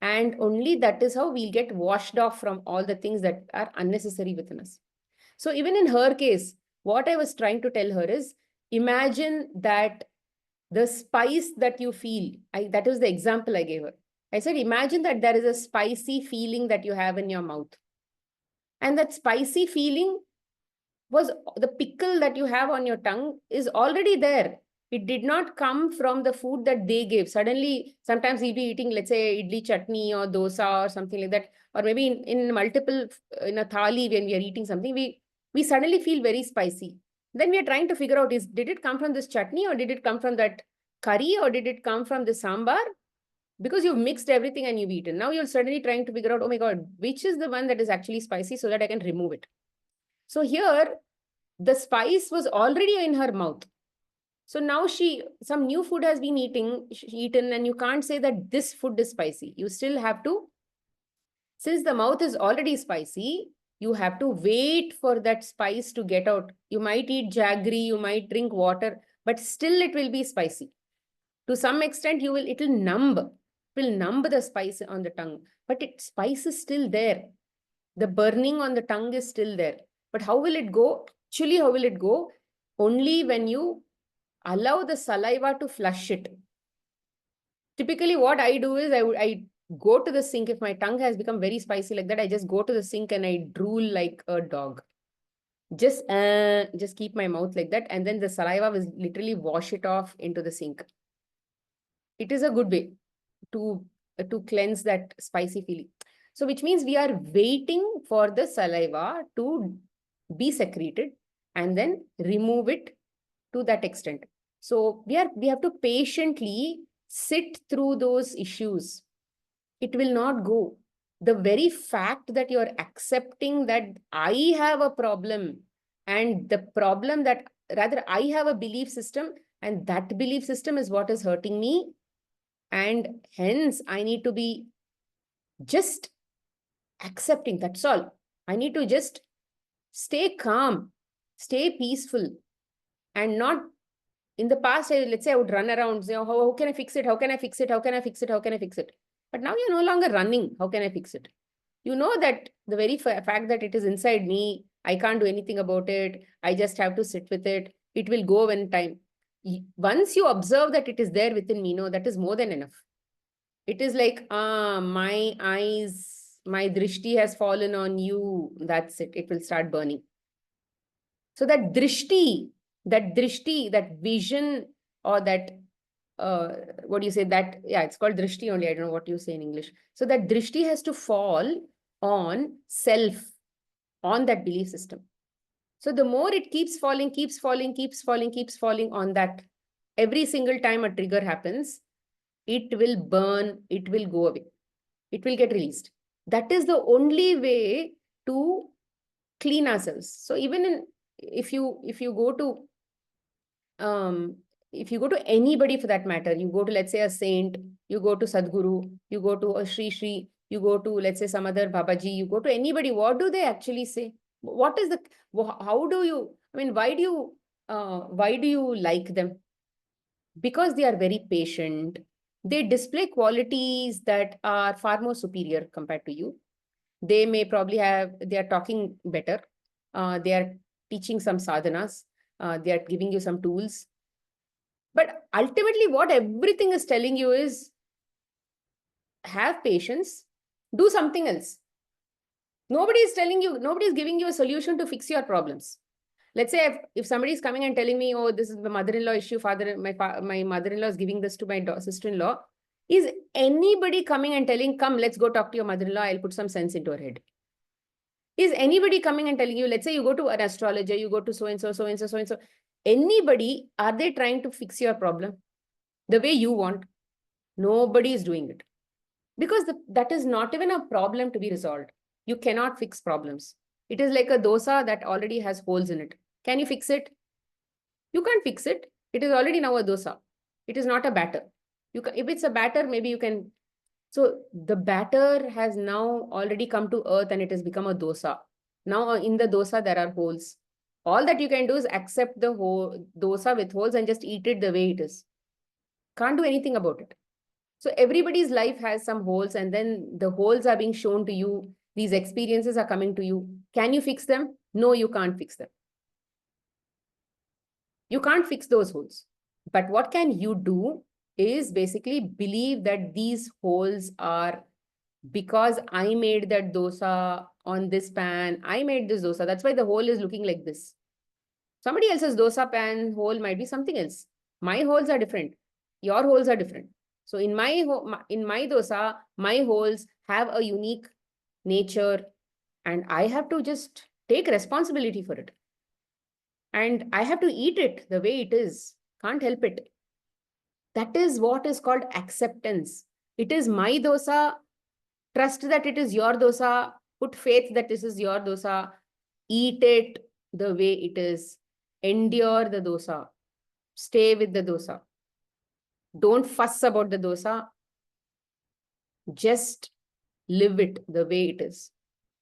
and only that is how we'll get washed off from all the things that are unnecessary within us. So even in her case, what I was trying to tell her is, imagine that the spice that you feel, that was the example I gave her. I said, imagine that there is a spicy feeling that you have in your mouth. And that spicy feeling was the pickle that you have on your tongue is already there. It did not come from the food that they gave. Suddenly, sometimes we'll be eating, let's say, idli chutney or dosa or something like that. Or maybe in multiple, in a thali, when we are eating something, we suddenly feel very spicy. Then we are trying to figure out, did it come from this chutney, or did it come from that curry, or did it come from the sambar? Because you've mixed everything and you've eaten. Now you're suddenly trying to figure out, oh my God, which is the one that is actually spicy so that I can remove it. So here, the spice was already in her mouth. So now some new food has been eaten, and you can't say that this food is spicy. You still have to, since the mouth is already spicy, you have to wait for that spice to get out. You might eat jaggery, you might drink water, but still it will be spicy. To some extent, it will numb the spice on the tongue, but spice is still there. The burning on the tongue is still there. But how will it go? Actually, how will it go? Only when you allow the saliva to flush it. Typically what I do is I go to the sink. If my tongue has become very spicy like that, I just go to the sink and I drool like a dog. Just keep my mouth like that, and then the saliva will literally wash it off into the sink. It is a good way to cleanse that spicy feeling. So which means we are waiting for the saliva to be secreted and then remove it to that extent. So we have to patiently sit through those issues. It will not go. The very fact that you're accepting that I have a problem, and the problem that rather I have a belief system, and that belief system is what is hurting me, and hence I need to be just accepting. That's all. I need to just stay calm, stay peaceful, and not in the past, let's say I would run around, say, oh, how can I fix it? How can I fix it? How can I fix it? How can I fix it? But now you're no longer running. How can I fix it? You know that the very fact that it is inside me, I can't do anything about it. I just have to sit with it. It will go when time. Once you observe that it is there within me, no, that is more than enough. It is like, my eyes, my drishti has fallen on you. That's it. It will start burning. So that drishti, that vision, or that, what do you say, that, yeah, it's called drishti only. I don't know what you say in English. So that drishti has to fall on self, on that belief system. So the more it keeps falling on that, every single time a trigger happens, it will burn, it will go away, it will get released. That is the only way to clean ourselves. So even if you go to anybody for that matter, you go to, let's say, a saint, you go to Sadhguru, you go to a Shri, you go to, let's say, some other Babaji, you go to anybody, what do they actually say? What is how do you, I mean, why do you like them? Because they are very patient. They display qualities that are far more superior compared to you. They are talking better. They are teaching some sadhanas. They are giving you some tools. But ultimately, what everything is telling you is, have patience, do something else. Nobody is giving you a solution to fix your problems. Let's say if somebody is coming and telling me, oh, this is the mother-in-law issue, my mother-in-law is giving this to my sister-in-law. Is anybody coming and telling, come, let's go talk to your mother-in-law, I'll put some sense into her head? Is anybody coming and telling you, let's say you go to an astrologer, you go to so-and-so, so-and-so, so-and-so. Anybody, are they trying to fix your problem the way you want? Nobody is doing it. Because that is not even a problem to be resolved. You cannot fix problems. It is like a dosa that already has holes in it. Can you fix it? You can't fix it. It is already now a dosa. It is not a batter. If it's a batter, maybe you can. So the batter has now already come to earth and it has become a dosa. Now in the dosa, there are holes. All that you can do is accept the whole dosa with holes and just eat it the way it is. Can't do anything about it. So everybody's life has some holes, and then the holes are being shown to you. These experiences are coming to you. Can you fix them? No, you can't fix them. You can't fix those holes. But what can you do is basically believe that these holes are because I made that dosa on this pan. I made this dosa. That's why the hole is looking like this. Somebody else's dosa pan hole might be something else. My holes are different. Your holes are different. So in my dosa, my holes have a unique nature, and I have to just take responsibility for it. And I have to eat it the way it is. Can't help it. That is what is called acceptance. It is my dosa. Trust that it is your dosa. Put faith that this is your dosa. Eat it the way it is. Endure the dosa. Stay with the dosa. Don't fuss about the dosa. Just live it the way it is.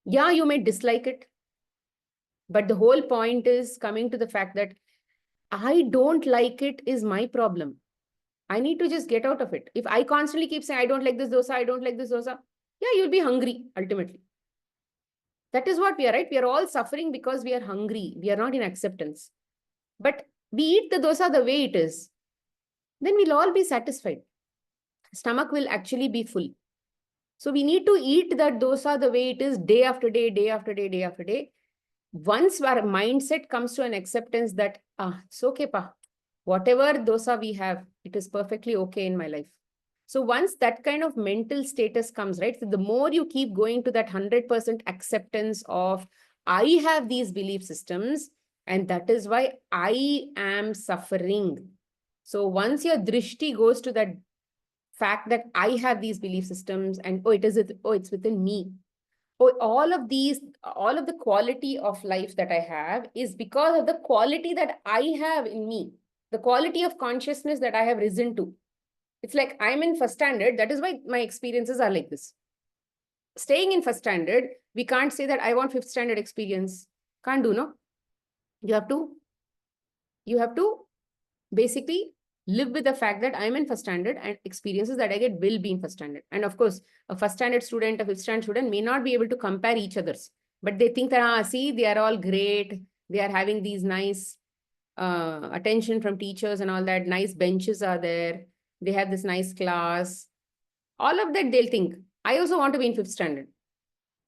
Yeah, you may dislike it. But the whole point is coming to the fact that I don't like it is my problem. I need to just get out of it. If I constantly keep saying, I don't like this dosa, I don't like this dosa, yeah, you'll be hungry ultimately. That is what we are, right? We are all suffering because we are hungry. We are not in acceptance. But we eat the dosa the way it is. Then we'll all be satisfied. stomach will actually be full. So we need to eat that dosa the way it is, day after day, day after day, day after day. Once our mindset comes to an acceptance that, it's okay, pa. Whatever dosa we have, it is perfectly okay in my life. So once that kind of mental status comes, right? So the more you keep going to that 100% acceptance of, I have these belief systems, and that is why I am suffering. So once your drishti goes to that fact that I have these belief systems, and it's within me. Oh, all of the quality of life that I have is because of the quality that I have in me, the quality of consciousness that I have risen to. It's like I'm in first standard. That is why my experiences are like this. Staying in first standard, we can't say that I want fifth standard experience. Can't do, no? You have to basically live with the fact that I'm in first standard, and experiences that I get will be in first standard. And of course, a first standard student, a fifth standard student may not be able to compare each other's, but they think that, see, they are all great. They are having these nice attention from teachers and all that. Nice benches are there. They have this nice class. All of that they'll think. I also want to be in fifth standard.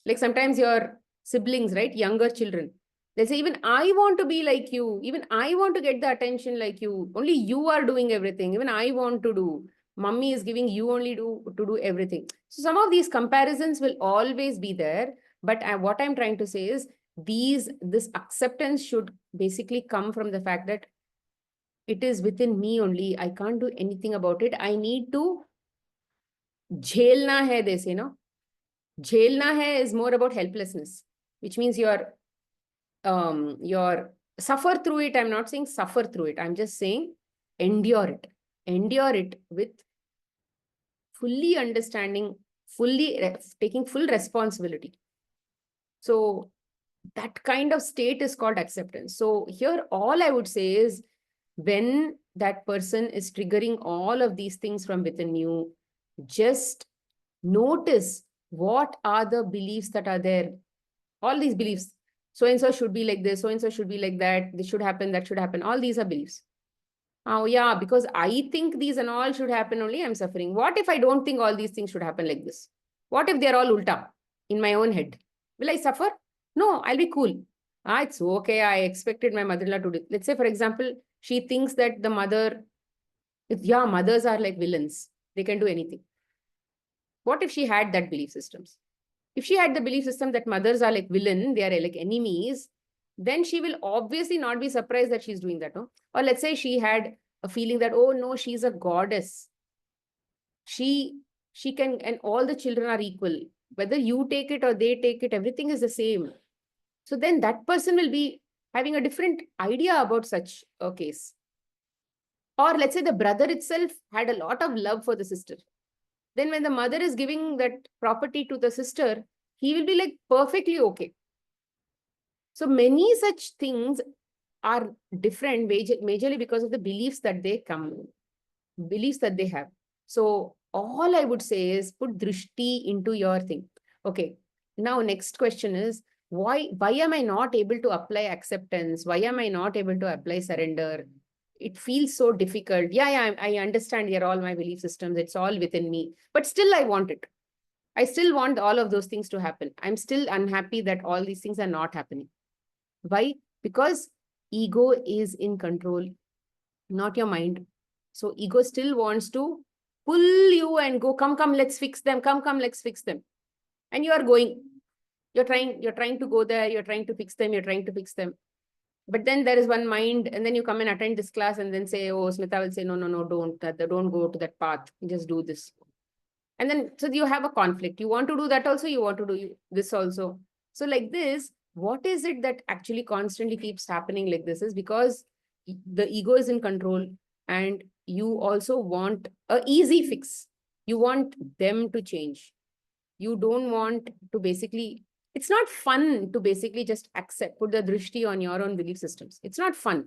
Like sometimes your siblings, right? Younger children. They say, even I want to be like you. Even I want to get the attention like you. Only you are doing everything. Even I want to do. Mummy is giving you only to do everything. So some of these comparisons will always be there. But what I'm trying to say is this acceptance should basically come from the fact that it is within me only. I can't do anything about it. I need to jhelna hai, they say, no? Jhelna hai is more about helplessness, which means you're suffer through it. I'm not saying suffer through it. I'm just saying endure it. Endure it with fully understanding, taking full responsibility. So that kind of state is called acceptance. So here, all I would say is, when that person is triggering all of these things from within you, just notice what are the beliefs that are there. All these beliefs. So-and-so should be like this, so-and-so should be like that, this should happen, that should happen. All these are beliefs. Oh yeah, because I think these and all should happen only, I'm suffering. What if I don't think all these things should happen like this? What if they're all ulta in my own head? Will I suffer? No, I'll be cool. It's okay. I expected my mother-in-law to do. Let's say, for example, she thinks that the mother, mothers are like villains. They can do anything. What if she had that belief systems? If she had the belief system that mothers are like villain, they are like enemies, then she will obviously not be surprised that she's doing that. No? Or let's say she had a feeling that, oh no, she's a goddess. She can, and all the children are equal. Whether you take it or they take it, everything is the same. So then that person will be having a different idea about such a case. Or let's say the brother itself had a lot of love for the sister. Then when the mother is giving that property to the sister, he will be like perfectly okay. So many such things are different majorly because of the beliefs that they have. So all I would say is put drishti into your thing. Okay. Now next question is, why am I not able to apply acceptance? Why am I not able to apply surrender? It feels so difficult. Yeah, I understand here all my belief systems. It's all within me. But still I want it. I still want all of those things to happen. I'm still unhappy that all these things are not happening. Why? Because ego is in control, not your mind. So ego still wants to pull you and go, come, let's fix them. Come, let's fix them. And you are going. You're trying to go there. You're trying to fix them. But then there is one mind, and then you come and attend this class and then say, oh, Smita will say, no, don't go to that path. Just do this. And then, so you have a conflict. You want to do that also, you want to do this also. So like this, what is it that actually constantly keeps happening like this is because the ego is in control, and you also want an easy fix. You want them to change. You don't want to basically, it's not fun to basically just put the drishti on your own belief systems. It's not fun.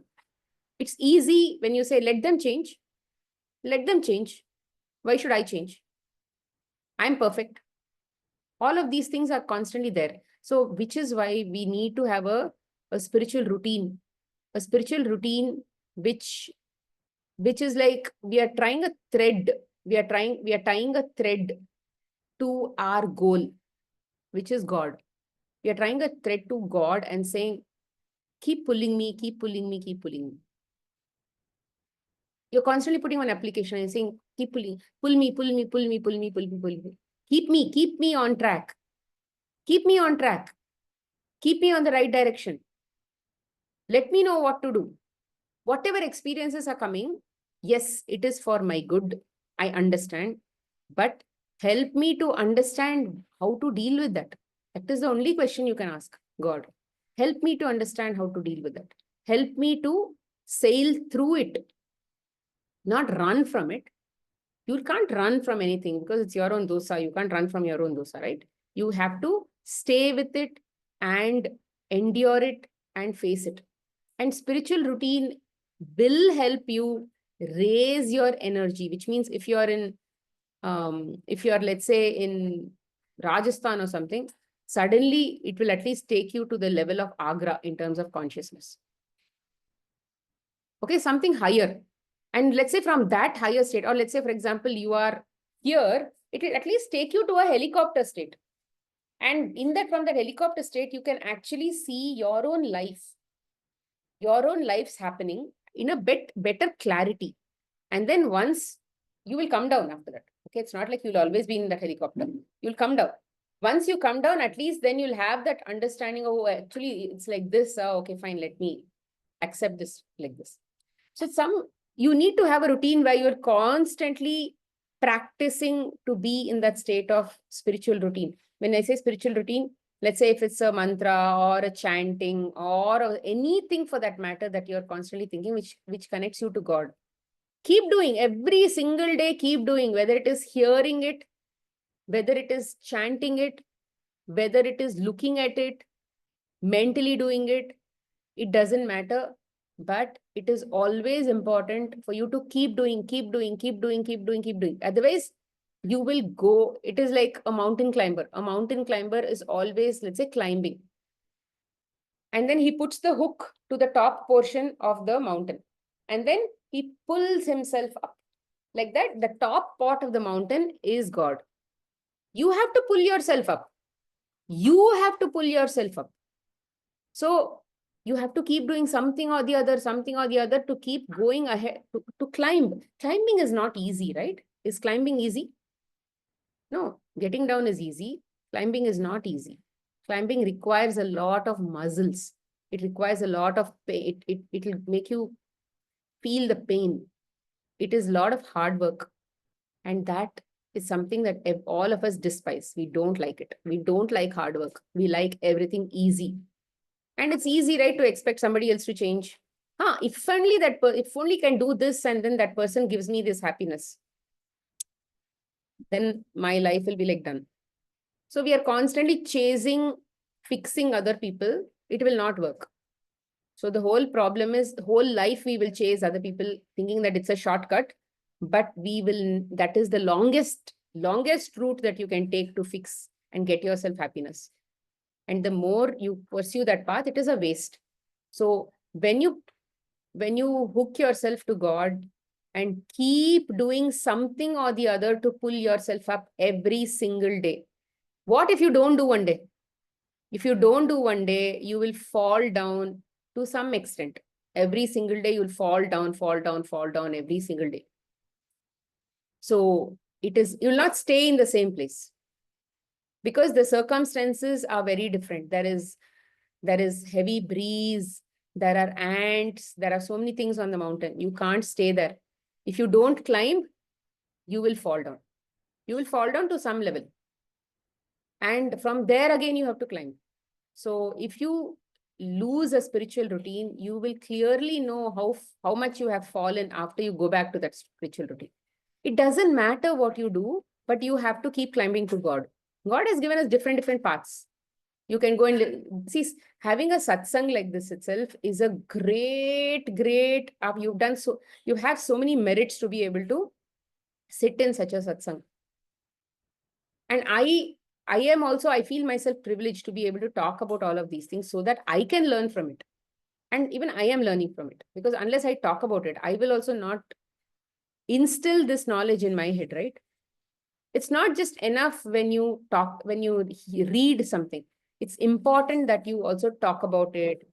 It's easy when you say, let them change. Let them change. Why should I change? I'm perfect. All of these things are constantly there. So, which is why we need to have a spiritual routine. A spiritual routine which is like we are trying a thread. we are tying a thread to our goal, which is God. We are trying a thread to God and saying, keep pulling me, keep pulling me, keep pulling me. You're constantly putting on application and saying, keep pulling, pull me, pull me, pull me, pull me, pull me, pull me. Keep me on track. Keep me on track. Keep me on the right direction. Let me know what to do. Whatever experiences are coming, yes, it is for my good. I understand. But help me to understand how to deal with that. That is the only question you can ask God. Help me to understand how to deal with that. Help me to sail through it, not run from it. You can't run from anything because it's your own dosa. You can't run from your own dosa, right? You have to stay with it and endure it and face it. And spiritual routine will help you raise your energy, which means if you're, let's say, in Rajasthan or something, suddenly it will at least take you to the level of Agra in terms of consciousness. Okay, something higher. And let's say from that higher state, or let's say, for example, you are here, it will at least take you to a helicopter state. And in that, from that helicopter state, you can actually see your own life's happening in a better clarity. And then once you will come down after that. Okay, it's not like you'll always be in that helicopter. You'll come down. Once you come down, at least then you'll have that understanding of, oh, actually, it's like this. Okay, fine, let me accept this like this. So you need to have a routine where you're constantly practicing to be in that state of spiritual routine. When I say spiritual routine, let's say if it's a mantra or a chanting or anything for that matter that you're constantly thinking, which connects you to God. Keep doing every single day, keep doing, whether it is hearing it, whether it is chanting it, whether it is looking at it, mentally doing it, it doesn't matter. But it is always important for you to keep doing. Otherwise, you will go, it is like a mountain climber. A mountain climber is always, let's say, climbing. And then he puts the hook to the top portion of the mountain. And then he pulls himself up. Like that, the top part of the mountain is God. You have to pull yourself up. You have to pull yourself up. So you have to keep doing something or the other to keep going ahead, to climb. Climbing is not easy, right? Is climbing easy? No, getting down is easy. Climbing is not easy. Climbing requires a lot of muscles. It requires a lot of pain. It will make you feel the pain. It is a lot of hard work. And that is something that all of us despise. We don't like it. We don't like hard work. We like everything easy. And it's easy, right, to expect somebody else to change. If only can do this and then that person gives me this happiness, then my life will be like done. So we are constantly fixing other people. It will not work. So the whole problem is, whole life we will chase other people thinking that it's a shortcut, but that is the longest route that you can take to fix and get yourself happiness. And the more you pursue that path, it is a waste. So when you hook yourself to God and keep doing something or the other to pull yourself up every single day. What if you don't do one day? If you don't do one day, you will fall down to some extent. Every single day, you'll fall down every single day. So you'll not stay in the same place because the circumstances are very different. There is heavy breeze, there are ants, there are so many things on the mountain. You can't stay there. If you don't climb, you will fall down. You will fall down to some level. And from there again, you have to climb. So if you lose a spiritual routine, you will clearly know how much you have fallen after you go back to that spiritual routine. It doesn't matter what you do, but you have to keep climbing to God. God has given us different paths. You can go and see, having a satsang like this itself is a great, you have so many merits to be able to sit in such a satsang. And I feel myself privileged to be able to talk about all of these things so that I can learn from it. And even I am learning from it, because unless I talk about it, I will also not instill this knowledge in my head, right? It's not just enough when you talk, when you read something. It's important that you also talk about it,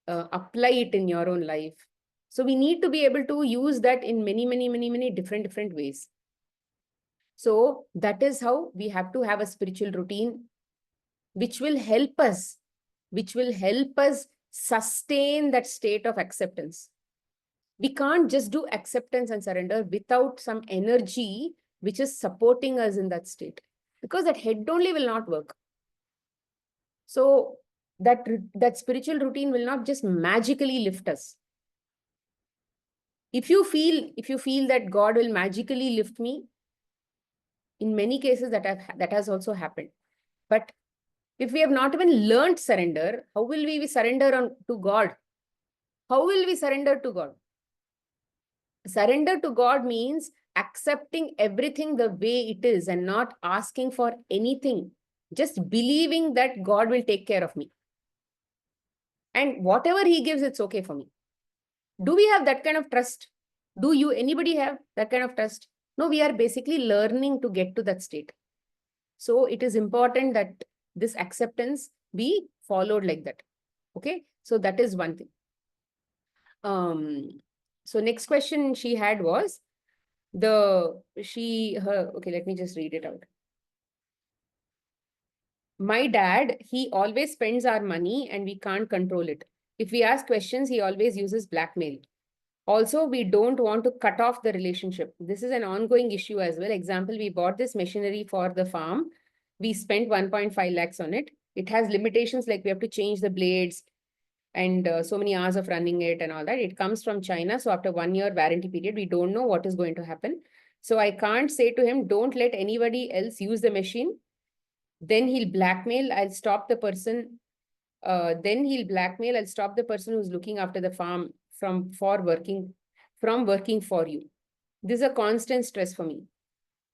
apply it in your own life. So we need to be able to use that in many different ways. So that is how we have to have a spiritual routine, which will help us, sustain that state of acceptance. We can't just do acceptance and surrender without some energy which is supporting us in that state, because that head only will not work. So that spiritual routine will not just magically lift us. If you feel that God will magically lift me, in many cases that has also happened. But if we have not even learned surrender, how will we surrender to God? How will we surrender to God? Surrender to God means accepting everything the way it is and not asking for anything. Just believing that God will take care of me. And whatever He gives, it's okay for me. Do we have that kind of trust? Anybody have that kind of trust? No, we are basically learning to get to that state. So it is important that this acceptance be followed like that. Okay, so that is one thing. So next question she had was okay, let me just read it out. My dad, he always spends our money and we can't control it. If we ask questions, he always uses blackmail. Also, we don't want to cut off the relationship. This is an ongoing issue as well. Example, we bought this machinery for the farm. We spent 1.5 lakhs on it. It has limitations like we have to change the blades and so many hours of running it and all that. It comes from China. So after 1 year warranty period, we don't know what is going to happen. So I can't say to him, don't let anybody else use the machine. Then he'll blackmail. I'll stop the person. I'll stop the person who's looking after the farm from working for you. This is a constant stress for me.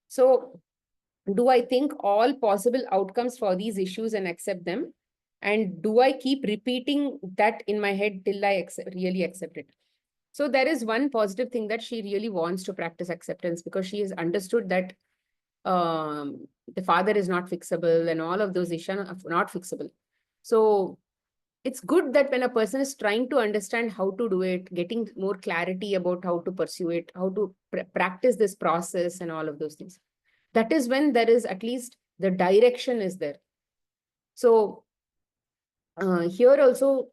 So do I think all possible outcomes for these issues and accept them? And do I keep repeating that in my head till I really accept it? So there is one positive thing, that she really wants to practice acceptance, because she has understood that the father is not fixable and all of those issues are not fixable. So it's good that when a person is trying to understand how to do it, getting more clarity about how to pursue it, how to practice this process and all of those things. That is when there is at least the direction is there. So here also,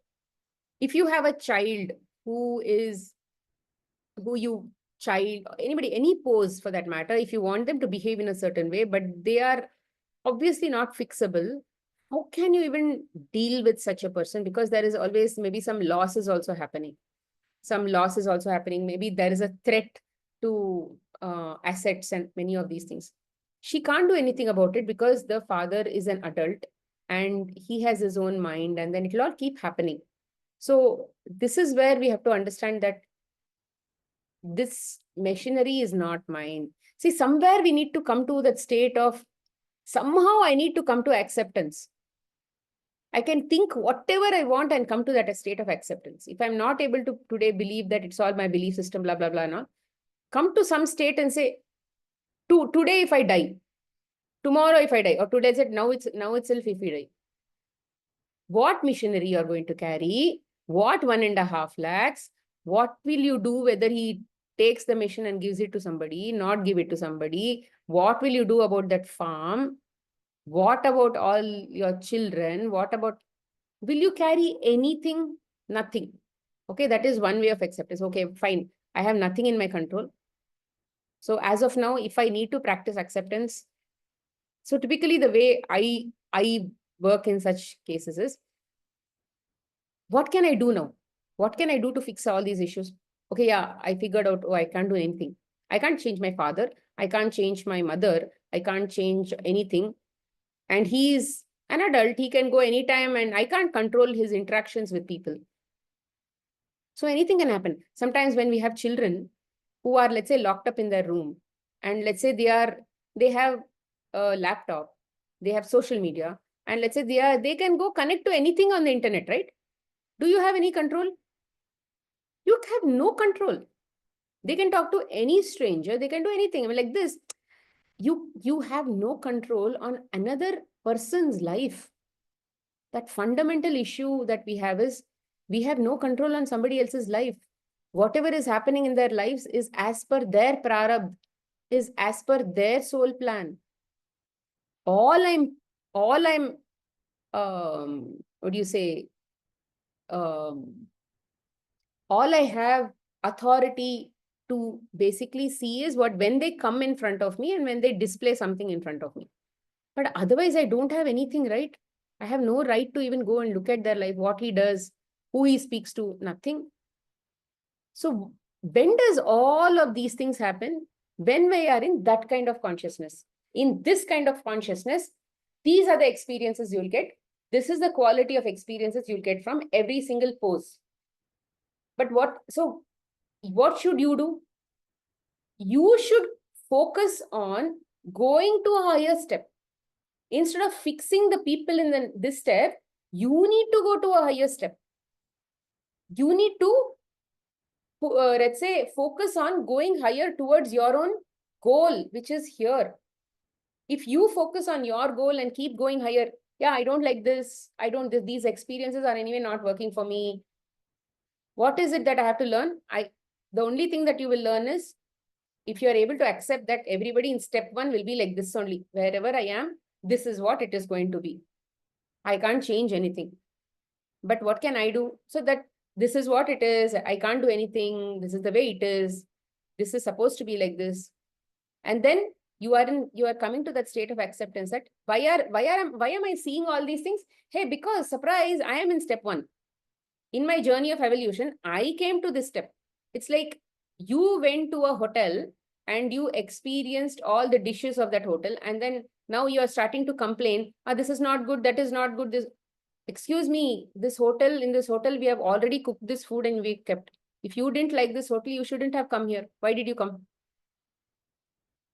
if you have a child anybody, any pose for that matter, if you want them to behave in a certain way, but they are obviously not fixable, how can you even deal with such a person? Because there is always maybe some loss is also happening. Maybe there is a threat to assets and many of these things. She can't do anything about it because the father is an adult and he has his own mind, and then it will all keep happening. So this is where we have to understand that this machinery is not mine. See, somewhere we need to come to that state of, somehow I need to come to acceptance. I can think whatever I want and come to that state of acceptance. If I'm not able to today believe that it's all my belief system, blah, blah, blah, no, come to some state and say, today if I die, tomorrow if I die, or today said now itself if we die, what machinery you're going to carry, what 1.5 lakhs, what will you do, whether he takes the machine and gives it to somebody, not give it to somebody, what will you do about that farm, what about all your children, will you carry anything? Nothing. Okay, that is one way of acceptance. Okay, fine, I have nothing in my control. So as of now, if I need to practice acceptance, so typically the way I work in such cases is, what can I do now? What can I do to fix all these issues? Okay, yeah, I figured out, I can't do anything. I can't change my father. I can't change my mother. I can't change anything. And he is an adult. He can go anytime and I can't control his interactions with people. So anything can happen. Sometimes when we have children who are, let's say, locked up in their room, and let's say they have a laptop, they have social media, and let's say they can go connect to anything on the internet, right? Do you have any control? You have no control. They can talk to any stranger. They can do anything. I mean, like this, you have no control on another person's life. That fundamental issue that we have is we have no control on somebody else's life. Whatever is happening in their lives is as per their prarabdha, is as per their soul plan. All I'm, what do you say? Um, all I have authority to basically see is what when they come in front of me and when they display something in front of me. But otherwise, I don't have anything, right? I have no right to even go and look at their life, what he does, who he speaks to, nothing. So when does all of these things happen? When we are in that kind of consciousness. In this kind of consciousness, these are the experiences you'll get. This is the quality of experiences you'll get from every single pose. But what should you do? You should focus on going to a higher step. Instead of fixing the people in this step, you need to go to a higher step. You need to, let's say, focus on going higher towards your own goal, which is here. If you focus on your goal and keep going higher, yeah, I don't like this. These experiences are anyway not working for me. What is it that I have to learn? The only thing that you will learn is if you are able to accept that everybody in step 1 will be like this only. Wherever I am, this is what it is going to be. I can't change anything. But what can I do? So that this is what it is. I can't do anything. This is the way it is. This is supposed to be like this. And then you are coming to that state of acceptance that why am I seeing all these things? Hey, because surprise, I am in step 1. In my journey of evolution, I came to this step. It's like you went to a hotel and you experienced all the dishes of that hotel, and then now you are starting to complain, this is not good, that is not good. This, excuse me, in this hotel, we have already cooked this food and we kept. If you didn't like this hotel, you shouldn't have come here. Why did you come?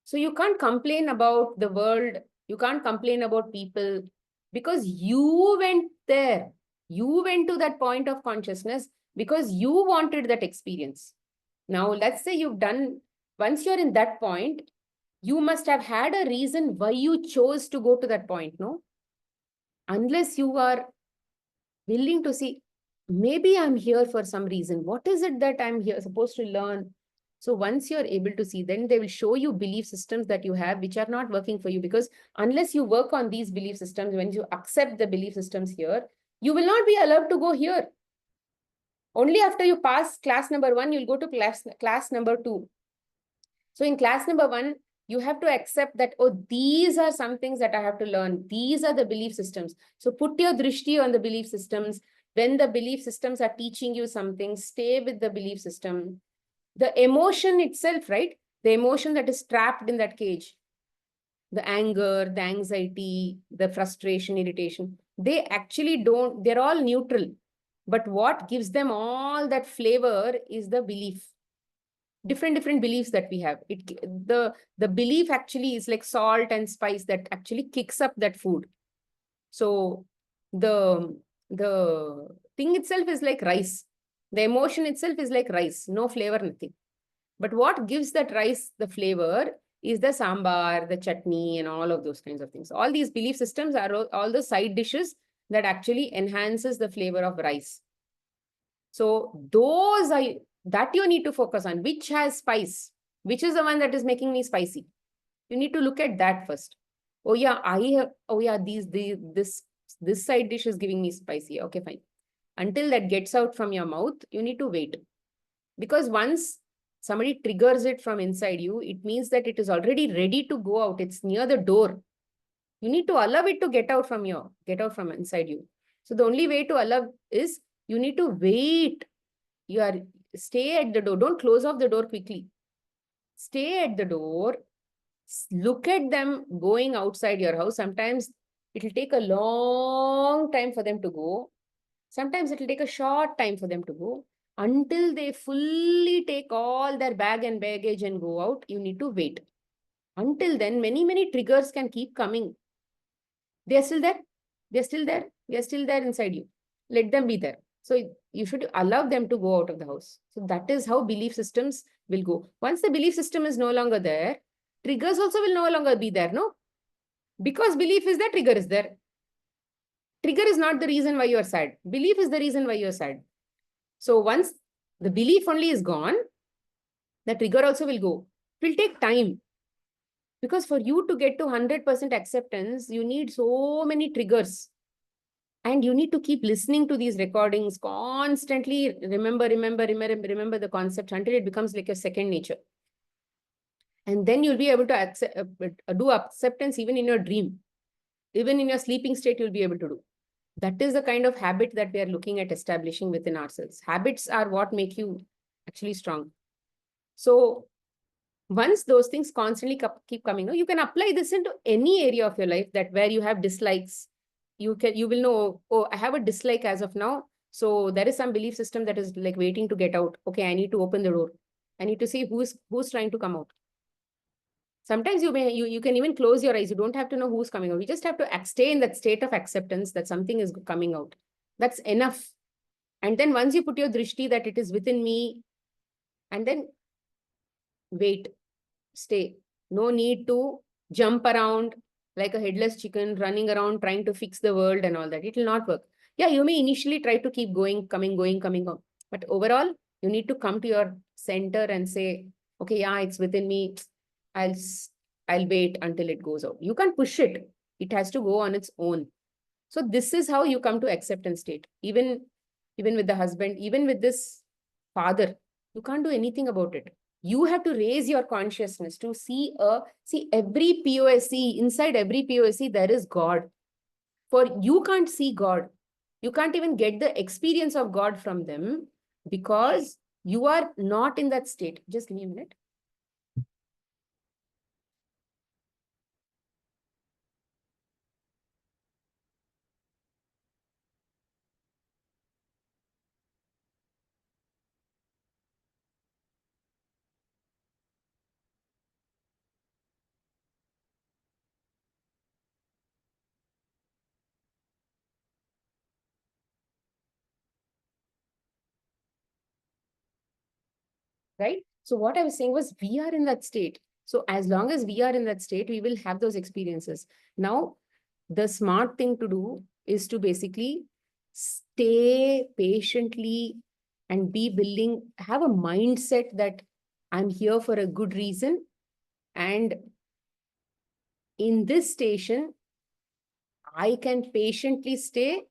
So you can't complain about the world. You can't complain about people because you went there. You went to that point of consciousness because you wanted that experience. Now, let's say once you're in that point, you must have had a reason why you chose to go to that point, no? Unless you are willing to see, maybe I'm here for some reason. What is it that I'm here supposed to learn? So once you're able to see, then they will show you belief systems that you have, which are not working for you. Because unless you work on these belief systems, when you accept the belief systems here, you will not be allowed to go here. Only after you pass class number 1, you'll go to class number 2. So in class number 1, you have to accept that, oh, these are some things that I have to learn. These are the belief systems. So put your drishti on the belief systems. When the belief systems are teaching you something, stay with the belief system. The emotion itself, right? The emotion that is trapped in that cage, the anger, the anxiety, the frustration, irritation, they actually they're all neutral. But what gives them all that flavor is the belief. Different beliefs that we have. The belief actually is like salt and spice that actually kicks up that food. So the thing itself is like rice. The emotion itself is like rice, no flavor, nothing. But what gives that rice the flavor is the sambar, the chutney, and all of those kinds of things. All these belief systems are all the side dishes that actually enhances the flavor of rice. So those are that you need to focus on. Which has spice? Which is the one that is making me spicy? You need to look at that first. Oh yeah, this side dish is giving me spicy. Okay, fine. Until that gets out from your mouth, you need to wait. Because once somebody triggers it from inside you, it means that it is already ready to go out. It's near the door. You need to allow it to get out from inside you. So the only way to allow is you need to wait. Stay at the door. Don't close off the door quickly. Stay at the door. Look at them going outside your house. Sometimes it will take a long time for them to go. Sometimes it will take a short time for them to go. Until they fully take all their bag and baggage and go out, you need to wait. Until then, many triggers can keep coming. They're still there. They're still there. They're still there inside you. Let them be there. So you should allow them to go out of the house. So that is how belief systems will go. Once the belief system is no longer there, triggers also will no longer be there, no? Because belief is there, trigger is there. Trigger is not the reason why you are sad. Belief is the reason why you are sad. So once the belief only is gone, the trigger also will go. It will take time. Because for you to get to 100% acceptance, you need so many triggers. And you need to keep listening to these recordings constantly. Remember the concept until it becomes like a second nature. And then you'll be able to do acceptance even in your dream. Even in your sleeping state, you'll be able to do. That is the kind of habit that we are looking at establishing within ourselves. Habits are what make you actually strong. So once those things constantly keep coming, you can apply this into any area of your life that where you have dislikes. You will know, oh, I have a dislike as of now. So there is some belief system that is like waiting to get out. Okay, I need to open the door. I need to see who's trying to come out. Sometimes you can even close your eyes. You don't have to know who's coming out. You just have to stay in that state of acceptance that something is coming out. That's enough. And then once you put your drishti that it is within me, and then wait, stay. No need to jump around like a headless chicken, running around trying to fix the world and all that. It will not work. Yeah, you may initially try to keep going, coming, on. But overall, you need to come to your center and say, okay, yeah, it's within me. I'll wait until it goes out. You can't push it. It has to go on its own. So this is how you come to acceptance state. Even with the husband, even with this father, you can't do anything about it. You have to raise your consciousness to see every POSC, inside every POSC, there is God. For you can't see God. You can't even get the experience of God from them because you are not in that state. Just give me a minute. Right? So what I was saying was we are in that state. So as long as we are in that state, we will have those experiences. Now, the smart thing to do is to basically stay patiently and be willing, have a mindset that I'm here for a good reason. And in this station, I can patiently stay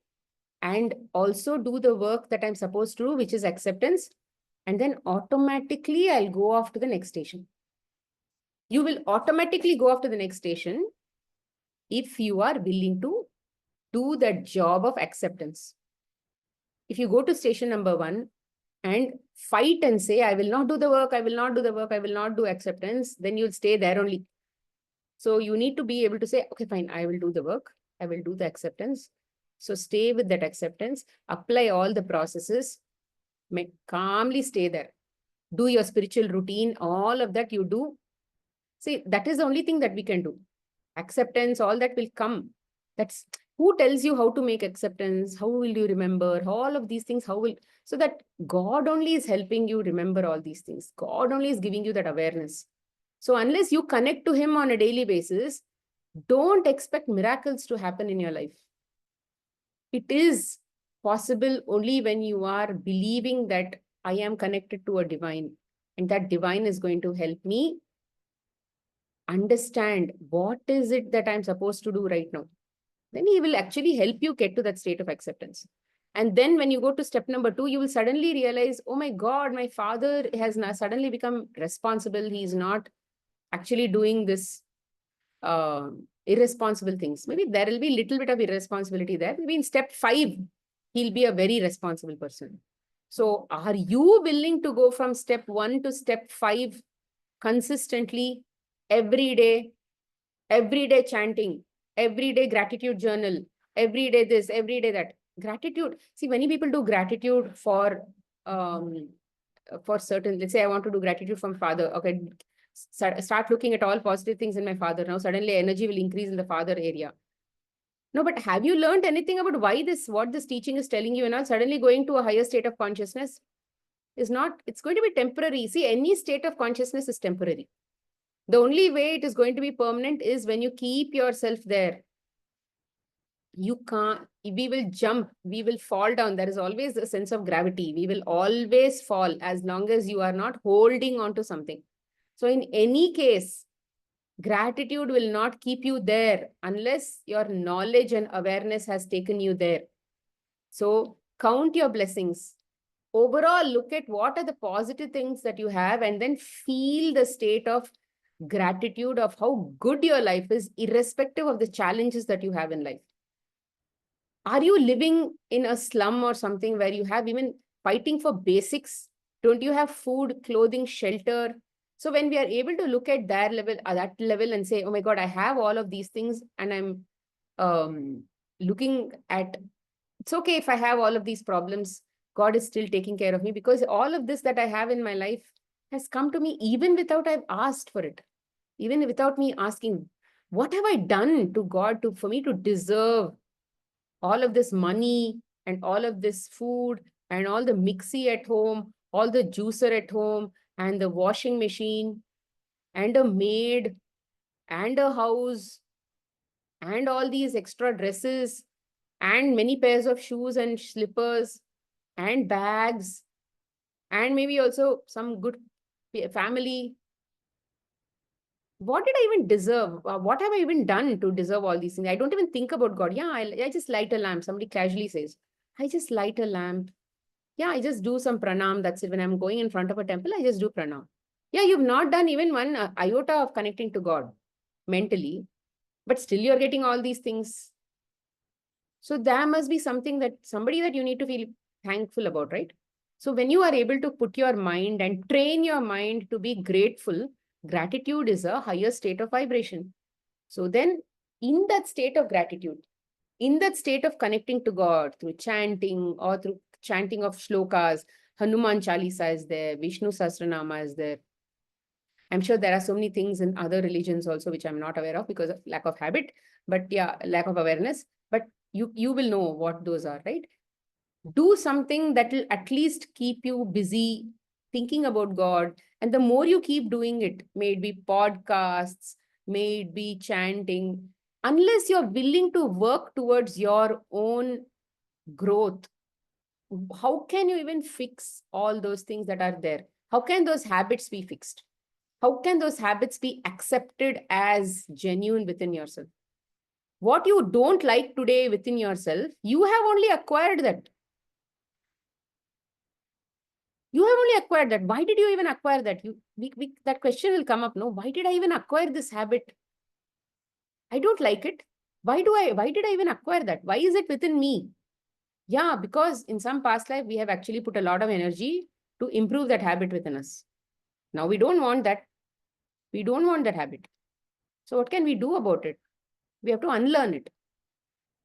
and also do the work that I'm supposed to do, which is acceptance. And then automatically I'll go off to the next station. You will automatically go off to the next station if you are willing to do that job of acceptance. If you go to station number 1 and fight and say, I will not do the work, I will not do the work, I will not do acceptance, then you'll stay there only. So you need to be able to say, okay, fine, I will do the work, I will do the acceptance. So stay with that acceptance, apply all the processes, calmly stay there. Do your spiritual routine, all of that you do. See, that is the only thing that we can do. Acceptance, all that will come. That's who tells you how to make acceptance, how will you remember, all of these things, so that God only is helping you remember all these things. God only is giving you that awareness. So unless you connect to him on a daily basis, don't expect miracles to happen in your life. It is possible only when you are believing that I am connected to a divine, and that divine is going to help me understand what is it that I'm supposed to do right now. Then he will actually help you get to that state of acceptance. And then when you go to step number 2, you will suddenly realize, oh my God, my father has now suddenly become responsible. He's not actually doing this irresponsible things. Maybe there will be a little bit of irresponsibility there. Maybe in step 5, he'll be a very responsible person. So are you willing to go from step 1 to step 5 consistently, every day chanting, every day gratitude journal, every day this, every day that? Gratitude. See, many people do gratitude for certain, let's say I want to do gratitude from father. Okay, start looking at all positive things in my father. Now suddenly energy will increase in the father area. No, but have you learned anything about what this teaching is telling you? And now suddenly going to a higher state of consciousness? is not, it's going to be temporary. See, any state of consciousness is temporary. The only way it is going to be permanent is when you keep yourself there. You can't, we will jump, we will fall down. There is always a sense of gravity. We will always fall as long as you are not holding on to something. So in any case, gratitude will not keep you there unless your knowledge and awareness has taken you there. So count your blessings. Overall, look at what are the positive things that you have and then feel the state of gratitude of how good your life is, irrespective of the challenges that you have in life. Are you living in a slum or something where you have even fighting for basics? Don't you have food, clothing, shelter? So when we are able to look at that level and say, oh my God, I have all of these things and I'm looking at, it's okay if I have all of these problems. God is still taking care of me because all of this that I have in my life has come to me even without I've asked for it, even without me asking, what have I done to God for me to deserve all of this money and all of this food and all the mixie at home, all the juicer at home and the washing machine and a maid and a house and all these extra dresses and many pairs of shoes and slippers and bags and maybe also some good family. What did I even deserve? What have I even done to deserve all these things? I don't even think about God. Yeah, I just light a lamp. Somebody casually says, I just light a lamp. Yeah, I just do some pranam. That's it. When I'm going in front of a temple, I just do pranam. Yeah, you've not done even one iota of connecting to God mentally, but still you're getting all these things. So there must be something that somebody that you need to feel thankful about, right? So when you are able to put your mind and train your mind to be grateful, gratitude is a higher state of vibration. So then in that state of gratitude, in that state of connecting to God through chanting or through chanting of shlokas, Hanuman Chalisa is there, Vishnu Sahasranama is there. I'm sure there are so many things in other religions also, which I'm not aware of because of lack of habit, but yeah, lack of awareness. But you will know what those are, right? Do something that will at least keep you busy thinking about God. And the more you keep doing it, may it be podcasts, may it be chanting, unless you're willing to work towards your own growth, how can you even fix all those things that are there? How can those habits be fixed? How can those habits be accepted as genuine within yourself? What you don't like today within yourself, you have only acquired that. You have only acquired that. Why did you even acquire that? That question will come up. No, why did I even acquire this habit? I don't like it. Why did I even acquire that? Why is it within me? Yeah, because in some past life, we have actually put a lot of energy to improve that habit within us. Now we don't want that. We don't want that habit. So what can we do about it? We have to unlearn it.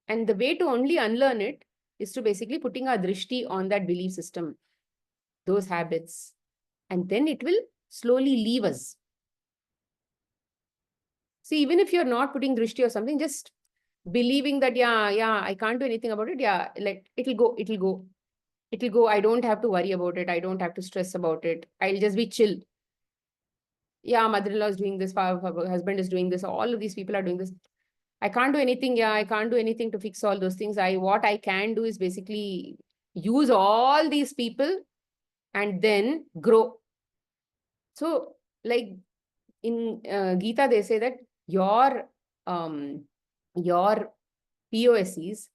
And the way to only unlearn it is to basically putting our drishti on that belief system, those habits, and then it will slowly leave us. See, even if you're not putting drishti or something, just believing that, yeah, I can't do anything about it. Yeah, like it'll go. It'll go. I don't have to worry about it. I don't have to stress about it. I'll just be chill. Yeah, mother-in-law is doing this, husband is doing this. All of these people are doing this. I can't do anything. Yeah, I can't do anything to fix all those things. What I can do is basically use all these people and then grow. So like in Gita, they say that um, your POSEs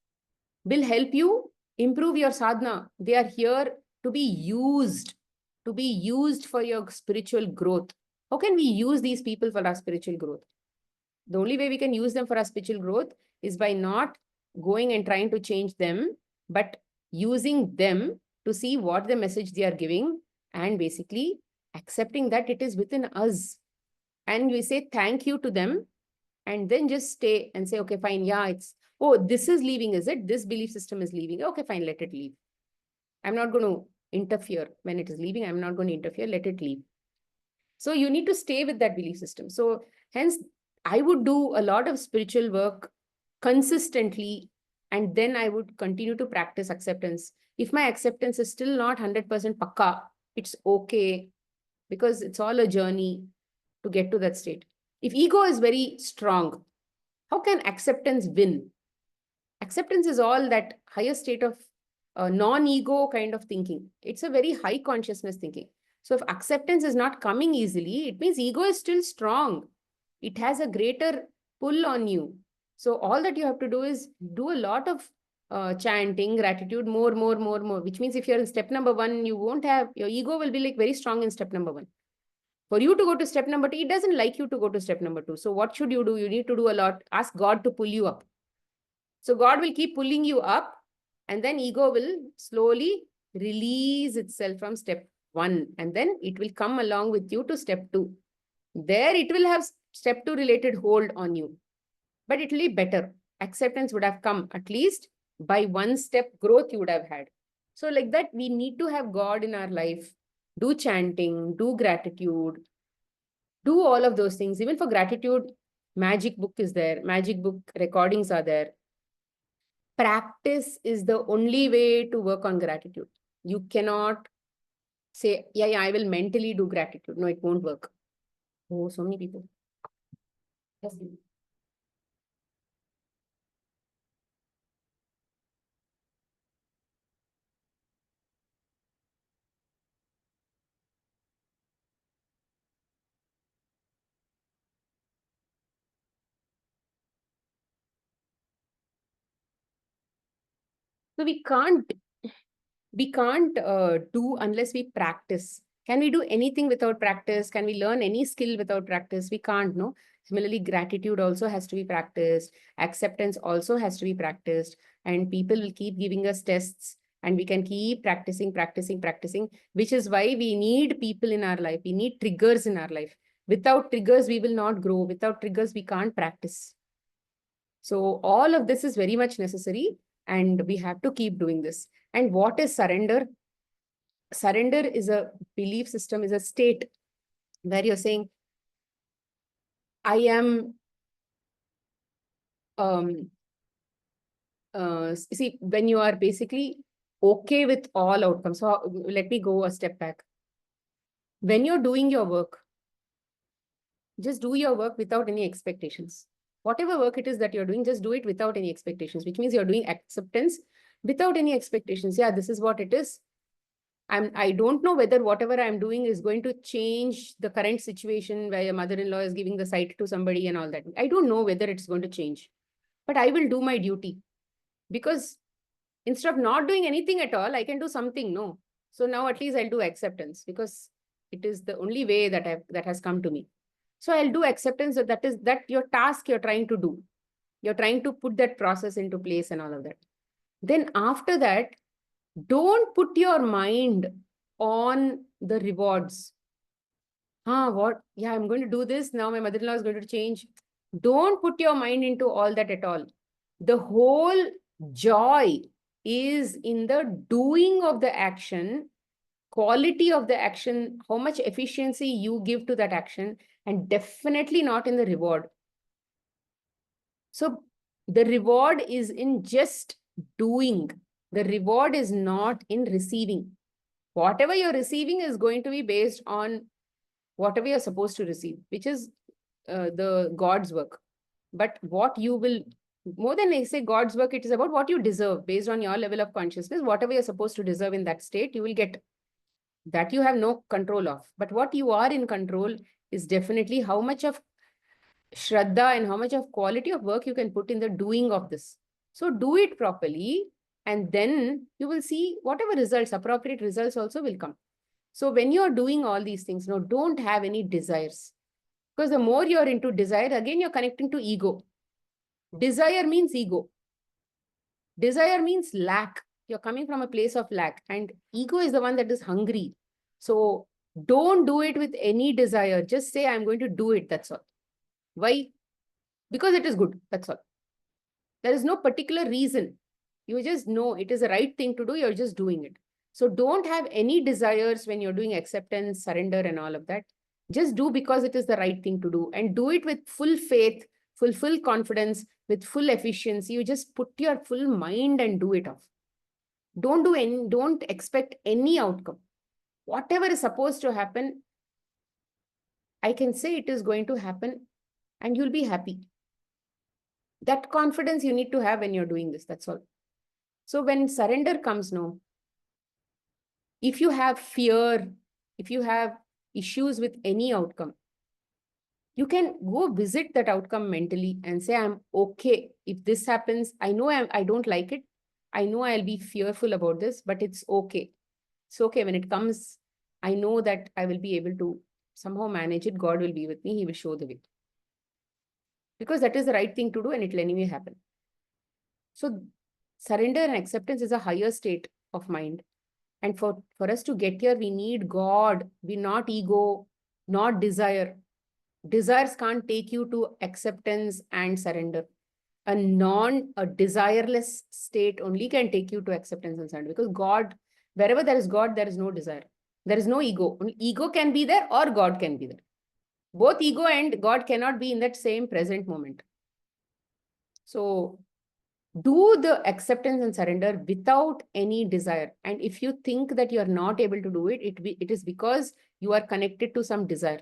will help you improve your sadhana. They are here to be used for your spiritual growth. How can we use these people for our spiritual growth? The only way we can use them for our spiritual growth is by not going and trying to change them, but using them to see what the message they are giving and basically accepting that it is within us. And we say thank you to them and then just stay and say, okay, fine. Yeah, oh, this is leaving, is it? This belief system is leaving. Okay, fine, let it leave. I'm not going to interfere when it is leaving. I'm not going to interfere. Let it leave. So you need to stay with that belief system. So hence, I would do a lot of spiritual work consistently, and then I would continue to practice acceptance. If my acceptance is still not 100% pakka, it's okay, because it's all a journey to get to that state. If ego is very strong, how can acceptance win? Acceptance is all that higher state of non-ego kind of thinking. It's a very high consciousness thinking. So if acceptance is not coming easily, it means ego is still strong. It has a greater pull on you. So all that you have to do is do a lot of chanting, gratitude, more, which means if you're in step number 1, you won't have, your ego will be like very strong in step number 1. For you to go to step number 2, it doesn't like you to go to step number 2. So what should you do? You need to do a lot. Ask God to pull you up. So God will keep pulling you up, and then ego will slowly release itself from step 1, and then it will come along with you to step 2. There it will have step 2 related hold on you, but it will be better. Acceptance would have come at least by 1 step growth you would have had. So like that, we need to have God in our life. Do chanting, do gratitude, do all of those things. Even for gratitude, magic book is there. Magic book recordings are there. Practice is the only way to work on gratitude. You cannot say, yeah, I will mentally do gratitude. No, it won't work. Oh, so many people. Yes. So we can't do unless we practice. Can we do anything without practice? Can we learn any skill without practice? We can't, no? Similarly, gratitude also has to be practiced. Acceptance also has to be practiced. And people will keep giving us tests, and we can keep practicing, which is why we need people in our life. We need triggers in our life. Without triggers, we will not grow. Without triggers, we can't practice. So all of this is very much necessary, and we have to keep doing this. And what is surrender? Surrender is a belief system, is a state where you're saying, I am, see, when you are basically okay with all outcomes. So let me go a step back. When you're doing your work, just do your work without any expectations. Whatever work it is that you're doing, just do it without any expectations, which means you're doing acceptance without any expectations. Yeah, this is what it is. I don't know whether whatever I'm doing is going to change the current situation where your mother-in-law is giving the site to somebody and all that. I don't know whether it's going to change, but I will do my duty, because instead of not doing anything at all, I can do something. No. So now at least I'll do acceptance, because it is the only way that has come to me. So I'll do acceptance. That is that your task you're trying to do. You're trying to put that process into place and all of that. Then after that, don't put your mind on the rewards. What? Yeah, I'm going to do this. Now my mother-in-law is going to change. Don't put your mind into all that at all. The whole joy is in the doing of the action, quality of the action, how much efficiency you give to that action, and definitely not in the reward. So the reward is in just doing. The reward is not in receiving. Whatever you're receiving is going to be based on whatever you're supposed to receive, which is the God's work. But what you will, more than I say God's work, it is about what you deserve based on your level of consciousness. Whatever you're supposed to deserve in that state, you will get. That you have no control of. But what you are in control is definitely how much of Shraddha and how much of quality of work you can put in the doing of this. So do it properly, and then you will see whatever results, appropriate results also will come. So when you're doing all these things, no, don't have any desires. Because the more you're into desire, again, you're connecting to ego. Desire means ego. Desire means lack. You're coming from a place of lack, and ego is the one that is hungry. So don't do it with any desire. Just say, I'm going to do it. That's all. Why? Because it is good. That's all. There is no particular reason. You just know it is the right thing to do. You're just doing it. So don't have any desires when you're doing acceptance, surrender, and all of that. Just do because it is the right thing to do, and do it with full faith, full confidence, with full efficiency. You just put your full mind and do it off. Don't expect any outcome. whatever is supposed to happen, I can say it is going to happen and you'll be happy. That confidence you need to have when you're doing this, that's all. So when surrender comes, no, if you have fear, if you have issues with any outcome, you can go visit that outcome mentally and say, I'm okay. If this happens, I know I don't like it. I know I'll be fearful about this, but it's okay. It's okay. When it comes, I know that I will be able to somehow manage it. God will be with me. He will show the way. Because that is the right thing to do and it will anyway happen. So surrender and acceptance is a higher state of mind. And for us to get here, we need God. We not ego, not desire. Desires can't take you to acceptance and surrender. A desireless state only can take you to acceptance and surrender. Because God, wherever there is God, there is no desire. There is no ego. Only ego can be there or God can be there. Both ego and God cannot be in that same present moment. So do the acceptance and surrender without any desire. And if you think that you are not able to do it, it is because you are connected to some desire.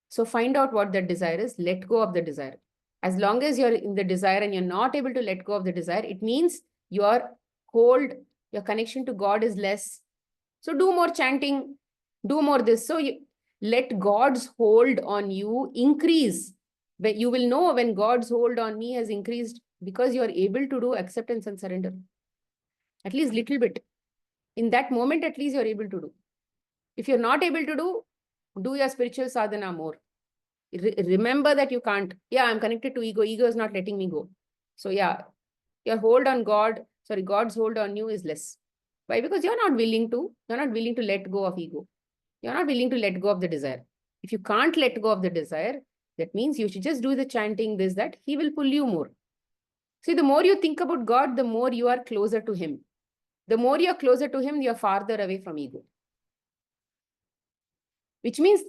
So find out what that desire is, let go of the desire. As long as you're in the desire and you're not able to let go of the desire, it means your connection to God is less. So do more chanting, do more this. So let God's hold on you increase. But you will know when God's hold on me has increased because you are able to do acceptance and surrender. At least little bit. In that moment, at least you're able to do. If you're not able to do your spiritual sadhana more. Remember that you can't. Yeah, I'm connected to ego. Ego is not letting me go. So yeah, your hold on God's hold on you is less. Why? Because you're not willing to let go of ego. You're not willing to let go of the desire. If you can't let go of the desire, that means you should just do the chanting, this, that. He will pull you more. See, the more you think about God, the more you are closer to Him. The more you're closer to Him, you're farther away from ego. Which means,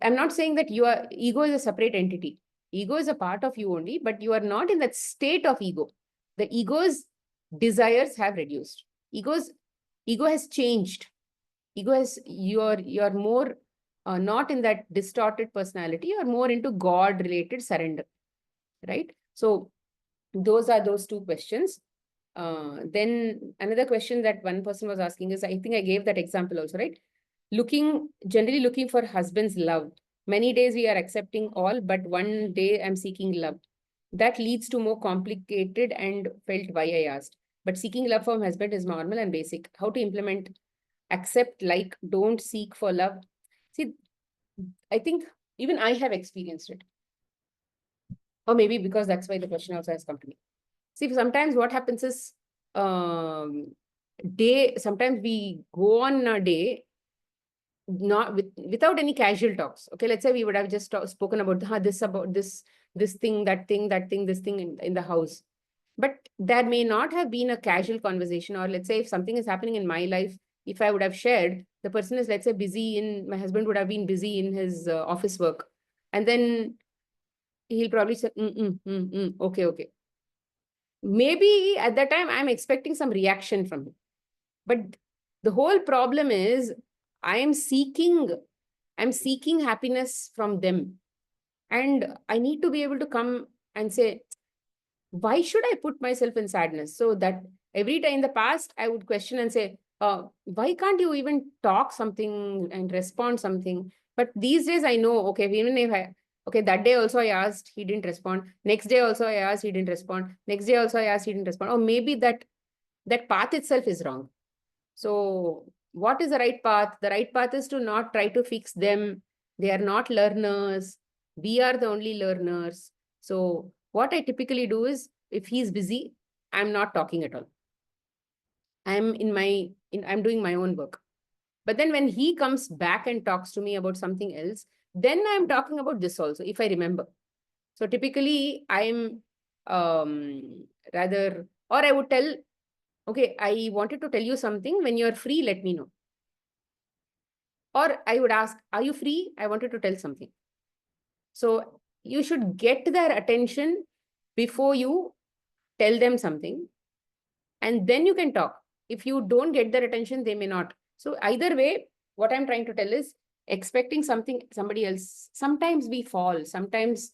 I'm not saying that ego is a separate entity. Ego is a part of you only, but you are not in that state of ego. The ego's desires have reduced. Ego has changed. You're more not in that distorted personality. You're more into God-related surrender, right? So those are those two questions. Then another question that one person was asking is, I think I gave that example also, right? Generally looking for husband's love. Many days we are accepting all, but one day I'm seeking love. That leads to more complicated and felt why I asked. But seeking love from husband is normal and basic. How to implement accept, like, don't seek for love? See, I think even I have experienced it. Or maybe because that's why the question also has come to me. See, sometimes what happens is, sometimes we go on a day without any casual talks. Okay, let's say we would have just spoken about this thing, that thing, this thing in the house. But there may not have been a casual conversation, or let's say if something is happening in my life, if I would have shared, the person is, let's say, my husband would have been busy in his office work. And then he'll probably say, okay. Maybe at that time, I'm expecting some reaction from him. But the whole problem is, I'm seeking happiness from them. And I need to be able to come and say, why should I put myself in sadness? So that every time in the past, I would question and say, why can't you even talk something and respond something? But these days I know, okay, even if that day also I asked, he didn't respond. Next day also I asked, he didn't respond. Next day also I asked, he didn't respond. Or maybe that path itself is wrong. So what is the right path? The right path is to not try to fix them. They are not learners. We are the only learners. So what I typically do is, if he's busy, I'm not talking at all. I'm doing my own work. But then when he comes back and talks to me about something else, then I'm talking about this also, if I remember. So typically I'm rather, or I would tell, okay, I wanted to tell you something. When you're free, let me know. Or I would ask, are you free? I wanted to tell something. So you should get their attention before you tell them something. And then you can talk. If you don't get their attention, they may not. So either way, what I'm trying to tell is expecting somebody else. Sometimes we fall. Sometimes,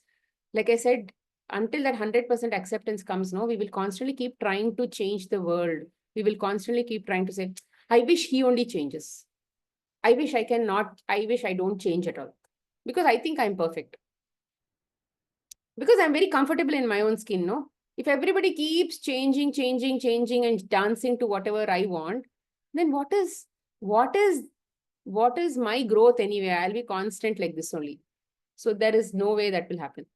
like I said, until that 100% acceptance comes, no, we will constantly keep trying to change the world. We will constantly keep trying to say, I wish he only changes. I wish I don't change at all. Because I think I'm perfect. Because I'm very comfortable in my own skin, no? If everybody keeps changing and dancing to whatever I want, then what is my growth anyway? I'll be constant like this only. So there is no way that will happen.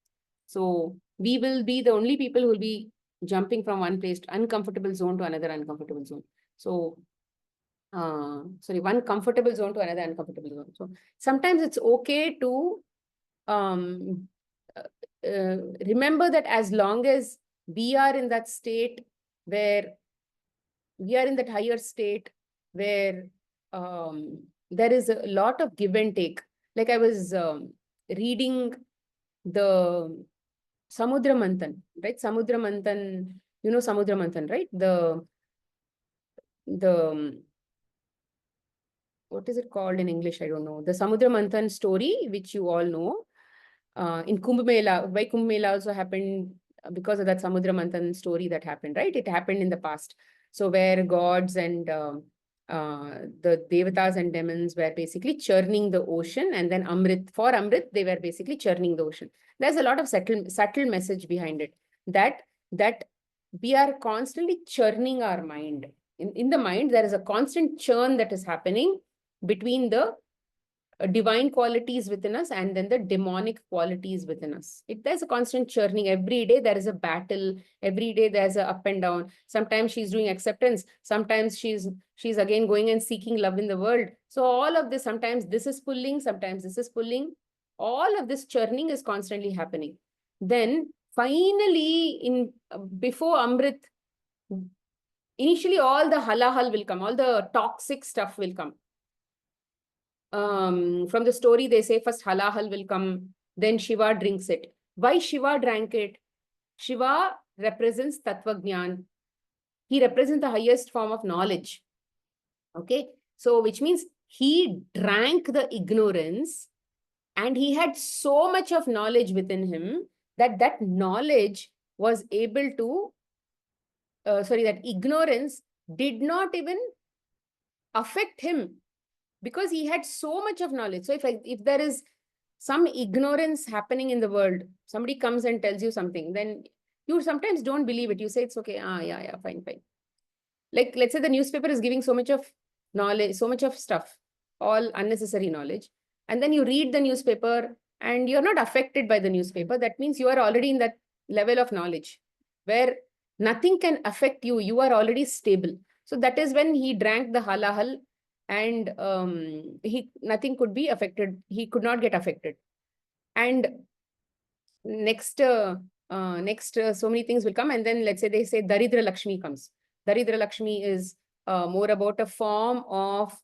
So we will be the only people who will be jumping from one place, uncomfortable zone to another uncomfortable zone. So, one comfortable zone to another uncomfortable zone. So sometimes it's okay to um, remember that as long as we are in that state where we are in that higher state where there is a lot of give and take. Like I was reading the Samudra Manthan, right? Samudra Manthan, you know Samudra Manthan, right? The what is it called in English? I don't know. The Samudra Manthan story, which you all know. In Kumbh Mela, why Kumbh Mela also happened because of that Samudra Manthan story that happened, right? It happened in the past. So where gods and the devatas and demons were basically churning the ocean, and then for Amrit, they were basically churning the ocean. There's a lot of subtle message behind it, that we are constantly churning our mind. In the mind, there is a constant churn that is happening between the divine qualities within us and then the demonic qualities within us. There's a constant churning. Every day there is a battle. Every day there's a up and down. Sometimes she's doing acceptance. Sometimes she's again going and seeking love in the world. So all of this, sometimes this is pulling, sometimes this is pulling. All of this churning is constantly happening. Then finally, before Amrit, initially all the halahal will come, all the toxic stuff will come. From the story, they say first halahal will come, then Shiva drinks it. Why Shiva drank it? Shiva represents Tattva Jnana. He represents the highest form of knowledge. Okay, so which means he drank the ignorance, and he had so much of knowledge within him that knowledge was able to, that ignorance did not even affect him, because he had so much of knowledge. So if there is some ignorance happening in the world, somebody comes and tells you something, then you sometimes don't believe it. You say it's okay. Yeah, fine. Like, let's say the newspaper is giving so much of knowledge, so much of stuff, all unnecessary knowledge. And then you read the newspaper and you're not affected by the newspaper. That means you are already in that level of knowledge where nothing can affect you. You are already stable. So that is when he drank the halahal, and nothing could be affected. He could not get affected. And next, so many things will come. And then let's say they say Daridra Lakshmi comes. Daridra Lakshmi is more about a form of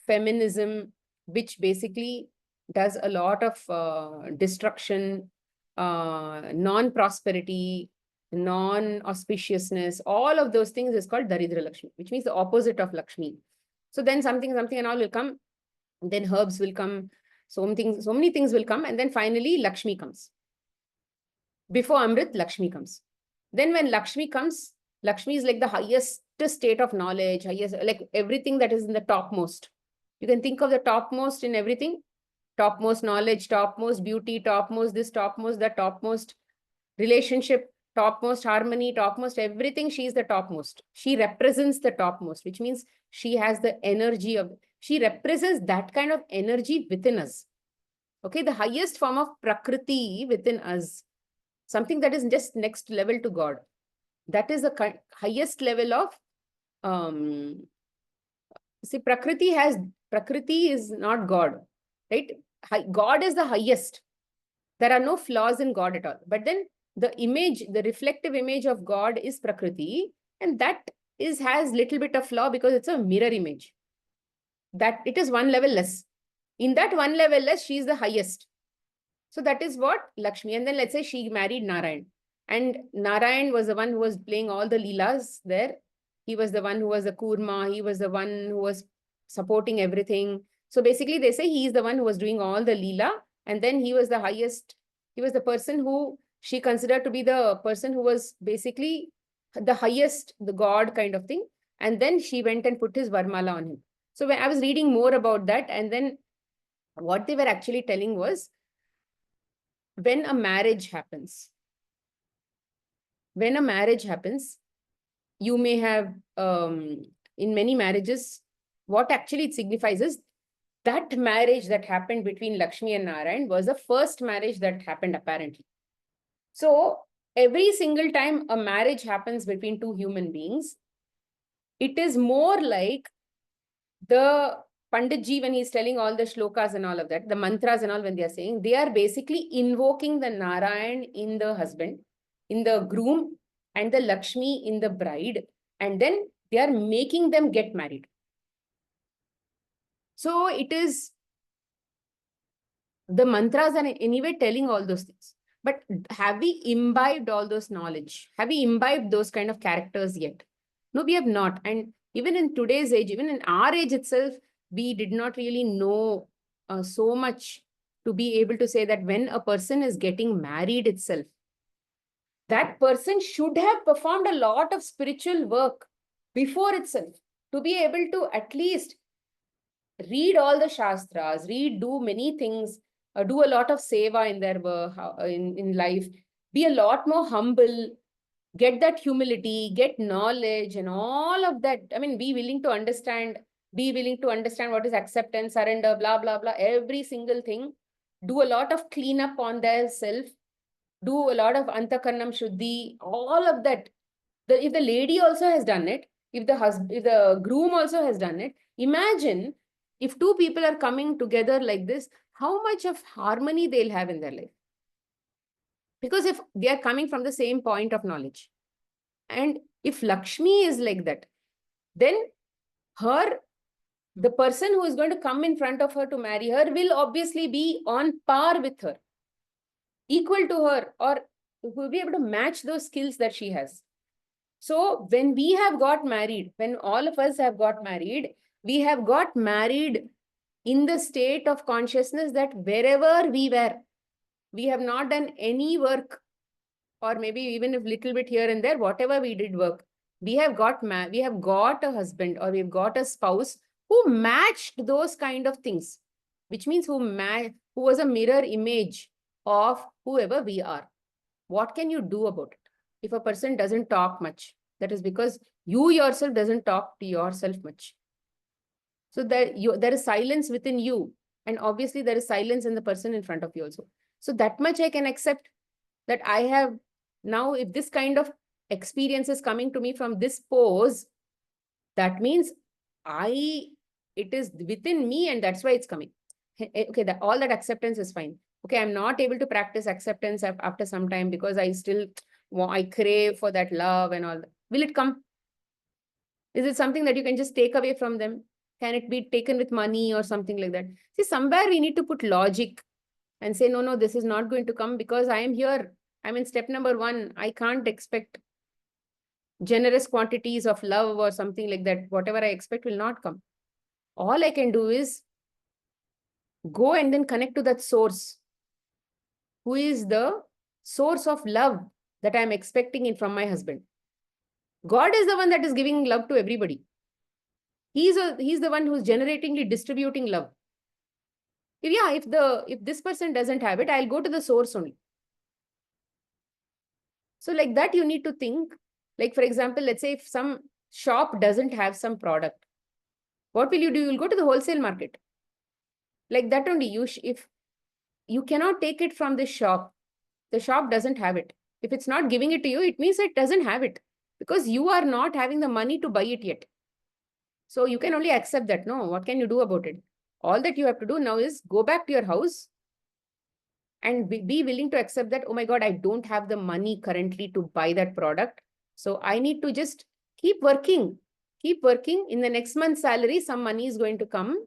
feminism, which basically does a lot of destruction, non-prosperity, non-auspiciousness. All of those things is called Daridra Lakshmi, which means the opposite of Lakshmi. So then something and all will come. Then herbs will come. So many things will come. And then finally Lakshmi comes. Before Amrit, Lakshmi comes. Then when Lakshmi comes, Lakshmi is like the highest state of knowledge, like everything that is in the topmost. You can think of the topmost in everything. Topmost knowledge, topmost beauty, topmost this, topmost that, topmost relationship, topmost harmony, topmost everything. She is the topmost. She represents the topmost, which means she has the energy she represents that kind of energy within us. Okay, the highest form of Prakriti within us. Something that is just next level to God. That is the highest level of, see, Prakriti is not God, right? God is the highest. There are no flaws in God at all. But then the reflective image of God is Prakriti, and that has little bit of flaw because it's a mirror image. That it is one level less. In that one level less, she is the highest. So that is what Lakshmi. And then let's say she married Narayan. And Narayan was the one who was playing all the leelas there. He was the one who was the kurma. He was the one who was supporting everything. So basically they say he is the one who was doing all the Leela, and then he was the highest, he was the person who she considered to be the person who was basically the highest, the god kind of thing. And then she went and put his Varmala on him. So when I was reading more about that, and then what they were actually telling was, when a marriage happens, you may have, in many marriages, what actually it signifies is that marriage that happened between Lakshmi and Narayan was the first marriage that happened apparently. So every single time a marriage happens between two human beings, it is more like the Panditji, when he's telling all the shlokas and all of that, the mantras and all, when they are saying, they are basically invoking the Narayan in the husband, in the groom, and the Lakshmi in the bride, and then they are making them get married. So it is, the mantras are anyway telling all those things. But have we imbibed all those knowledge? Have we imbibed those kind of characters yet? No, we have not. And even in today's age, even in our age itself, we did not really know so much to be able to say that when a person is getting married itself, that person should have performed a lot of spiritual work before itself to be able to at least read all the shastras, do many things, do a lot of seva in their in life, be a lot more humble, get that humility, get knowledge and all of that. I mean, be willing to understand what is acceptance, surrender, blah, blah, blah, every single thing. Do a lot of cleanup on their self, do a lot of antakarnam shuddhi, all of that. If the lady also has done it, if the groom also has done it, imagine if two people are coming together like this, how much of harmony they'll have in their life. Because if they are coming from the same point of knowledge, and if Lakshmi is like that, then the person who is going to come in front of her to marry her will obviously be on par with her, equal to her, or will be able to match those skills that she has. So when we have got married, when all of us have got married, we have got married in the state of consciousness that wherever we were, we have not done any work, or maybe even a little bit here and there, whatever we did work, we have got a husband, or we've got a spouse who matched those kind of things, which means who was a mirror image of whoever we are. What can you do about it? If a person doesn't talk much, that is because you yourself doesn't talk to yourself much. So there is silence within you. And obviously there is silence in the person in front of you also. So that much I can accept, that I have now, if this kind of experience is coming to me from this pose, that means it is within me, and that's why it's coming. Okay, all that acceptance is fine. Okay, I'm not able to practice acceptance after some time because I crave for that love and all that. Will it come? Is it something that you can just take away from them? Can it be taken with money or something like that? See, somewhere we need to put logic and say, no, this is not going to come because I am here. I'm in step number 1. I can't expect generous quantities of love or something like that. Whatever I expect will not come. All I can do is go and then connect to that source, who is the source of love that I'm expecting from my husband. God is the one that is giving love to everybody. He's the one who's generatingly distributing love. If this person doesn't have it, I'll go to the source only. So like that, you need to think. Like, for example, let's say if some shop doesn't have some product, what will you do? You'll go to the wholesale market. Like that only. If you cannot take it from the shop doesn't have it. If it's not giving it to you, it means it doesn't have it, because you are not having the money to buy it yet. So you can only accept that. No, what can you do about it? All that you have to do now is go back to your house and be willing to accept that, oh my God, I don't have the money currently to buy that product. So I need to just keep working. In the next month's salary, some money is going to come.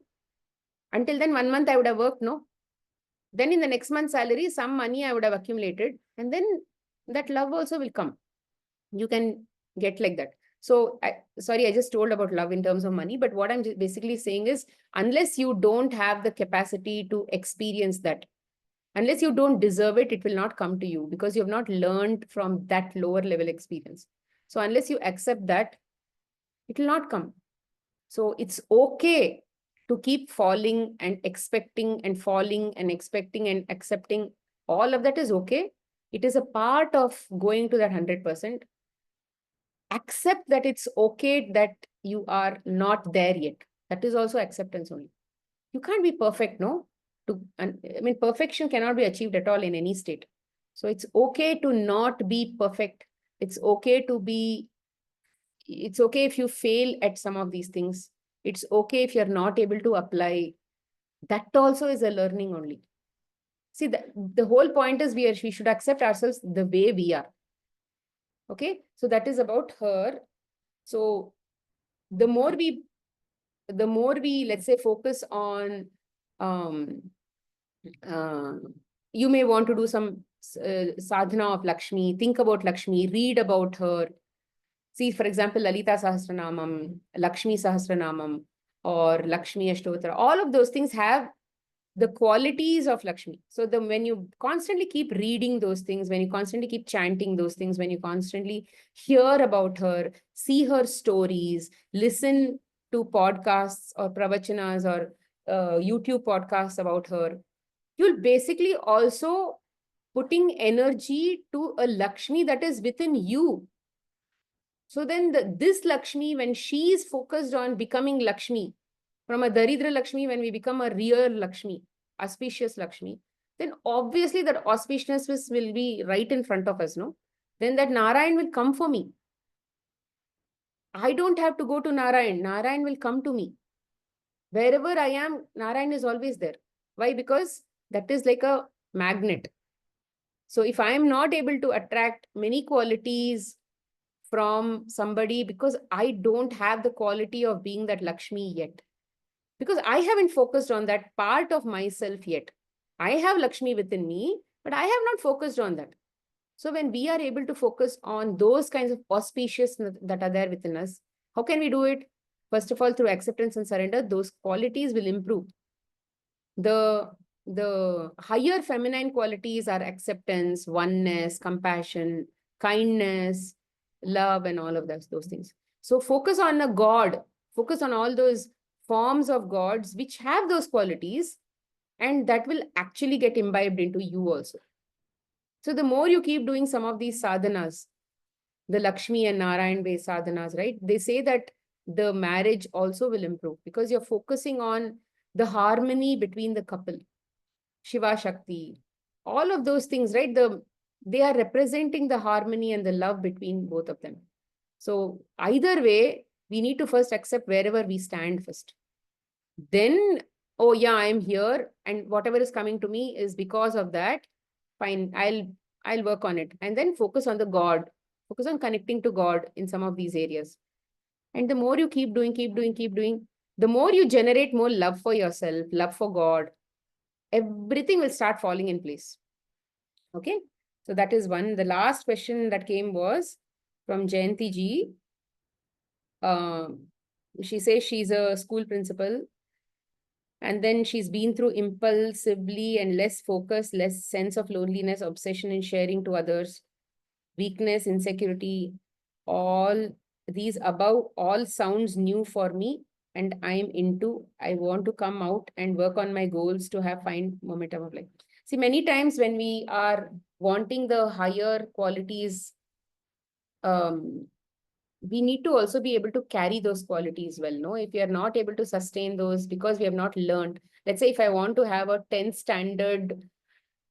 Until then, 1 month I would have worked, no? Then in the next month's salary, some money I would have accumulated. And then that love also will come. You can get like that. So, sorry, I just told about love in terms of money, but what I'm basically saying is, unless you don't have the capacity to experience that, unless you don't deserve it, it will not come to you because you have not learned from that lower level experience. So unless you accept that, it will not come. So it's okay to keep falling and expecting and falling and expecting and accepting. All of that is okay. It is a part of going to that 100%. Accept that it's okay that you are not there yet. That is also acceptance only. You can't be perfect, no? I mean, perfection cannot be achieved at all in any state. So it's okay to not be perfect. It's okay to be, it's okay if you fail at some of these things. It's okay if you're not able to apply. That also is a learning only. See, the whole point is we should accept ourselves the way we are. Okay, so that is about her. So the more we, let's say, focus on, uh, you may want to do some sadhana of Lakshmi, think about Lakshmi, read about her. See, for example, Lalita Sahasranamam, Lakshmi Sahasranamam, or Lakshmi Ashtotra. All of those things have the qualities of Lakshmi. So when you constantly keep reading those things, when you constantly keep chanting those things, when you constantly hear about her, see her stories, listen to podcasts or pravachanas or YouTube podcasts about her, you'll basically also putting energy to a Lakshmi that is within you. So then this Lakshmi, when she is focused on becoming Lakshmi, from a Daridra Lakshmi, when we become a real Lakshmi, auspicious Lakshmi, then obviously that auspiciousness will be right in front of us, no? Then that Narayan will come for me. I don't have to go to Narayan. Narayan will come to me. Wherever I am, Narayan is always there. Why? Because that is like a magnet. So if I am not able to attract many qualities from somebody because I don't have the quality of being that Lakshmi yet, because I haven't focused on that part of myself yet. I have Lakshmi within me, but I have not focused on that. So when we are able to focus on those kinds of auspicious that are there within us, how can we do it? First of all, through acceptance and surrender, those qualities will improve. The higher feminine qualities are acceptance, oneness, compassion, kindness, love, and all of those things. So focus on a God, focus on all those forms of gods which have those qualities, and that will actually get imbibed into you also. So the more you keep doing some of these sadhanas, the Lakshmi and Narayan based sadhanas, right? They say that the marriage also will improve because you're focusing on the harmony between the couple. Shiva Shakti, all of those things, right? They are representing the harmony and the love between both of them. So either way, we need to first accept wherever we stand first. Then, oh yeah, I'm here, and whatever is coming to me is because of that. Fine, I'll work on it, and then focus on the God. Focus on connecting to God in some of these areas. And the more you keep doing, the more you generate more love for yourself, love for God, everything will start falling in place. Okay. So that is one. The last question that came was from Jayanti ji. She says she's a school principal. And then she's been through impulsively and less focus, less sense of loneliness, obsession in sharing to others, weakness, insecurity, all these above all sounds new for me. And I want to come out and work on my goals to find momentum of life. See, many times when we are wanting the higher qualities, we need to also be able to carry those qualities well, no? If we are not able to sustain those because we have not learned, let's say if I want to have a 10th standard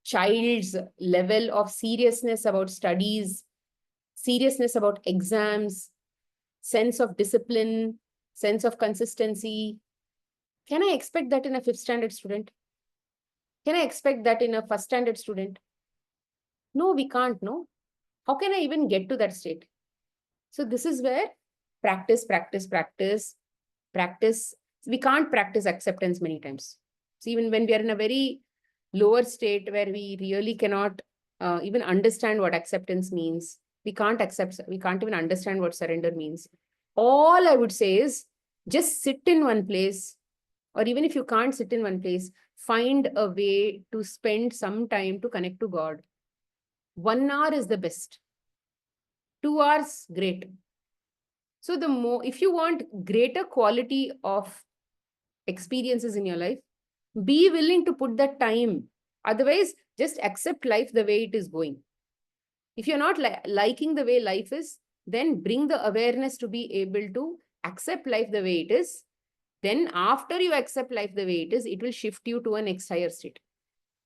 child's level of seriousness about studies, seriousness about exams, sense of discipline, sense of consistency, can I expect that in a 5th standard student? Can I expect that in a 1st standard student? No, we can't, no? How can I even get to that state? So this is where practice. We can't practice acceptance many times. So even when we are in a very lower state where we really cannot even understand what acceptance means, we can't even understand what surrender means. all I would say is just sit in one place, or even if you can't sit in one place, find a way to spend some time to connect to God. 1 hour is the best. 2 hours, great. So the more, if you want greater quality of experiences in your life, be willing to put that time. Otherwise, just accept life the way it is going. If you're not liking the way life is, then bring the awareness to be able to accept life the way it is. Then after you accept life the way it is, it will shift you to a next higher state.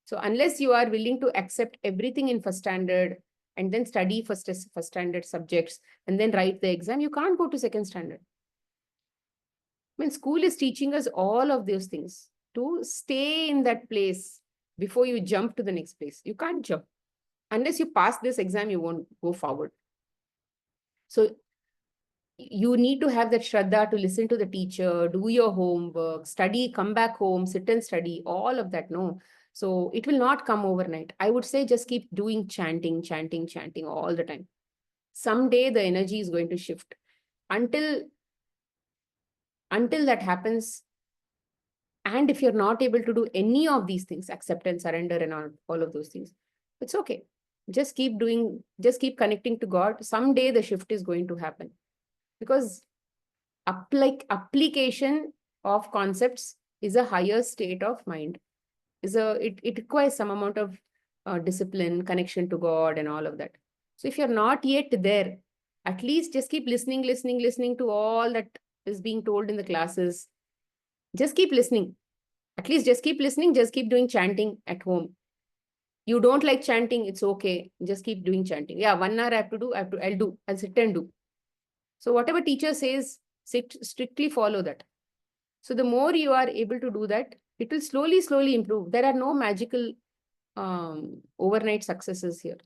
So unless you are willing to accept everything in first standard and then study first standard subjects and then write the exam, you can't go to second standard. I mean, school is teaching us all of those things to stay in that place before you jump to the next place. You can't jump. Unless you pass this exam, you won't go forward. So you need to have that shraddha to listen to the teacher, do your homework, study, come back home, sit and study, all of that. No. So it will not come overnight. I would say just keep doing chanting, chanting, chanting all the time. Someday the energy is going to shift. Until that happens, and if you're not able to do any of these things, acceptance, surrender, and all of those things, it's okay. Just keep doing, just keep connecting to God. Someday the shift is going to happen. Because application of concepts is a higher state of mind. It requires some amount of discipline, connection to God, and all of that. So if you're not yet there, at least just keep listening to all that is being told in the classes. Just keep listening. At least just keep listening. Just keep doing chanting at home. You don't like chanting, it's okay. Just keep doing chanting. Yeah, 1 hour I have to do. I'll sit and do. So whatever teacher says, strictly follow that. So the more you are able to do that, it will slowly improve. There are no magical overnight successes here.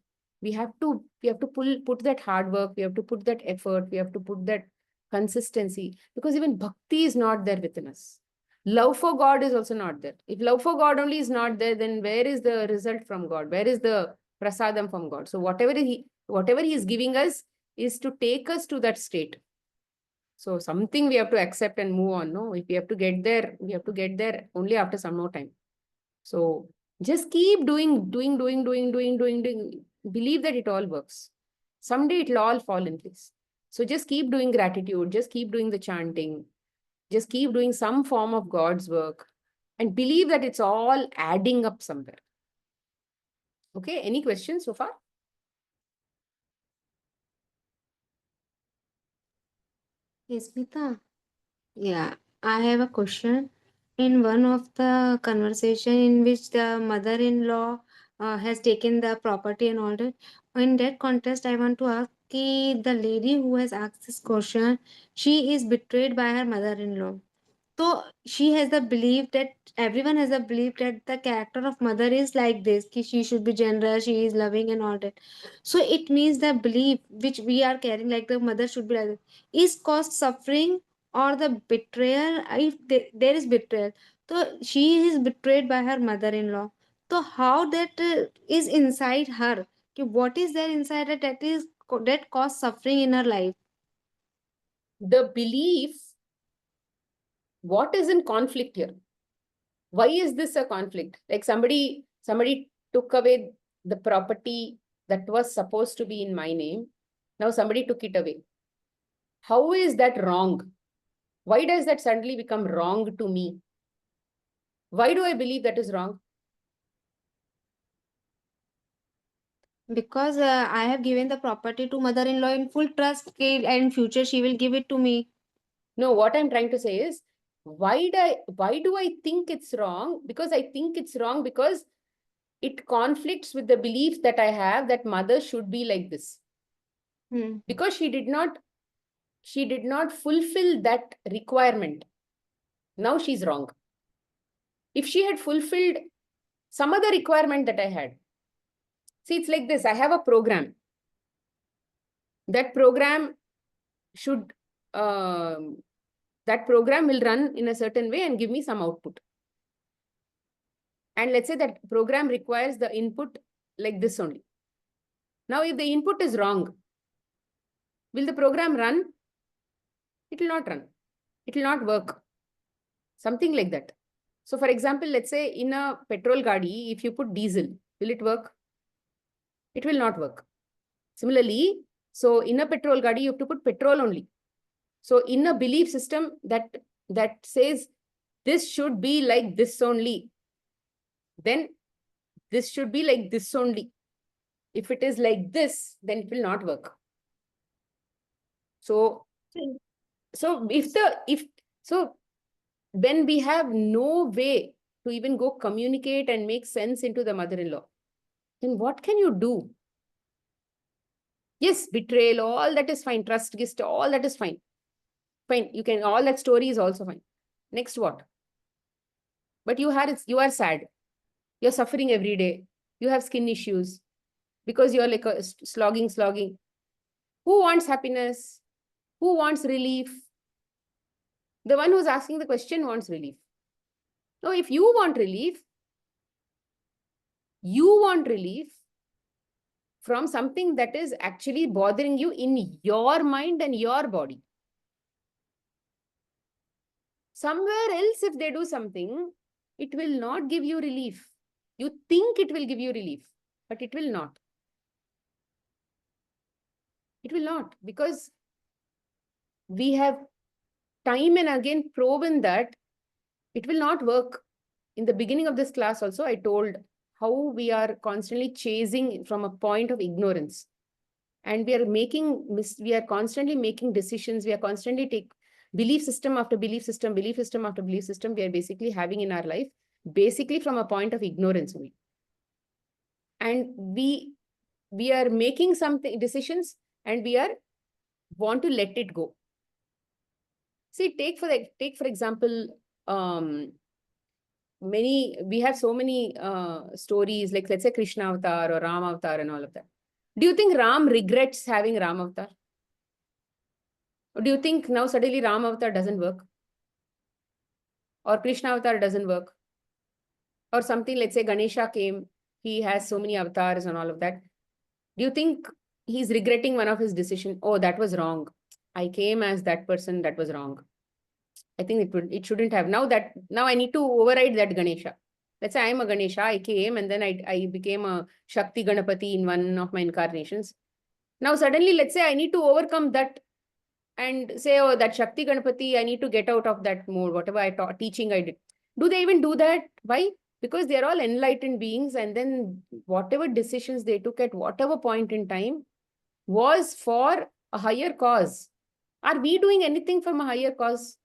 We have to put that hard work. We have to put that effort. We have to put that consistency, because even bhakti is not there within us. Love for God is also not there. If love for God only is not there, then where is the result from God? Where is the prasadam from God? So whatever he is giving us is to take us to that state. So something we have to accept and move on. No, if we have to get there, we have to get there only after some more time. So just keep doing. Believe that it all works. Someday it will all fall in place. So just keep doing gratitude. Just keep doing the chanting. Just keep doing some form of God's work. And believe that it's all adding up somewhere. Okay, any questions so far? Yes, Smita. Yeah, I have a question. In one of the conversation in which the mother-in-law has taken the property and all that, in that context, I want to ask ki the lady who has asked this question, she is betrayed by her mother-in-law. So she has the belief that everyone has a belief that the character of mother is like this, ki she should be generous, she is loving and all that. So it means the belief which we are carrying, like the mother should be like this, is caused suffering or the betrayal. If there is betrayal, so she is betrayed by her mother-in-law. So how that is inside her? Ki what is there inside her that cause suffering in her life? The belief, what is in conflict here? Why is this a conflict? Like somebody took away the property that was supposed to be in my name. Now somebody took it away. How is that wrong? Why does that suddenly become wrong to me? Why do I believe that is wrong? Because I have given the property to mother-in-law in full trust, and future she will give it to me. No, what I'm trying to say is, why do I think it's wrong? Because I think it's wrong because it conflicts with the belief that I have that mother should be like this. Because she did not fulfill that requirement. Now she's wrong. If she had fulfilled some other requirement that I had, see, it's like this. I have a program. That program should, that program will run in a certain way and give me some output. And let's say that program requires the input like this only. Now, if the input is wrong, will the program run? It will not run. It will not work. Something like that. So for example, let's say in a petrol gadi, if you put diesel, will it work? It will not work. Similarly, so in a petrol gadi, you have to put petrol only. So in a belief system that says this should be like this only, then this should be like this only. If it is like this, then it will not work. So when we have no way to even go communicate and make sense into the mother-in-law, then what can you do? Yes, betrayal, all that is fine. Trust, gist, all that is fine. Fine, you can, all that story is also fine. Next what? But you are sad. You're suffering every day. You have skin issues because you're like slogging. Who wants happiness? Who wants relief? The one who's asking the question wants relief. No, if you want relief from something that is actually bothering you in your mind and your body. Somewhere else, if they do something, it will not give you relief. You think it will give you relief, but it will not. It will not, because we have time and again proven that it will not work. In the beginning of this class also, I told how we are constantly chasing from a point of ignorance. And we are constantly making decisions. We are constantly taking belief system after belief system, we are basically having in our life, basically from a point of ignorance only. And we are making something decisions and we want to let it go. See, take for example, we have so many stories, like let's say Krishna Avatar or Ram Avatar and all of that. Do you think Ram regrets having Ram Avatar? Or do you think now suddenly Ram Avatar doesn't work? Or Krishna Avatar doesn't work? Or something, let's say Ganesha came, he has so many avatars and all of that. Do you think he's regretting one of his decisions? Oh, that was wrong. I came as that person, that was wrong. I think it shouldn't have. Now I need to override that Ganesha. Let's say I'm a Ganesha, I came and then I became a Shakti Ganapati in one of my incarnations. Now suddenly, let's say I need to overcome that and say, oh, that Shakti Ganapati, I need to get out of that mode, whatever teaching I did. Do they even do that? Why? Because they're all enlightened beings, and then whatever decisions they took at whatever point in time was for a higher cause. Are we doing anything from a higher cause?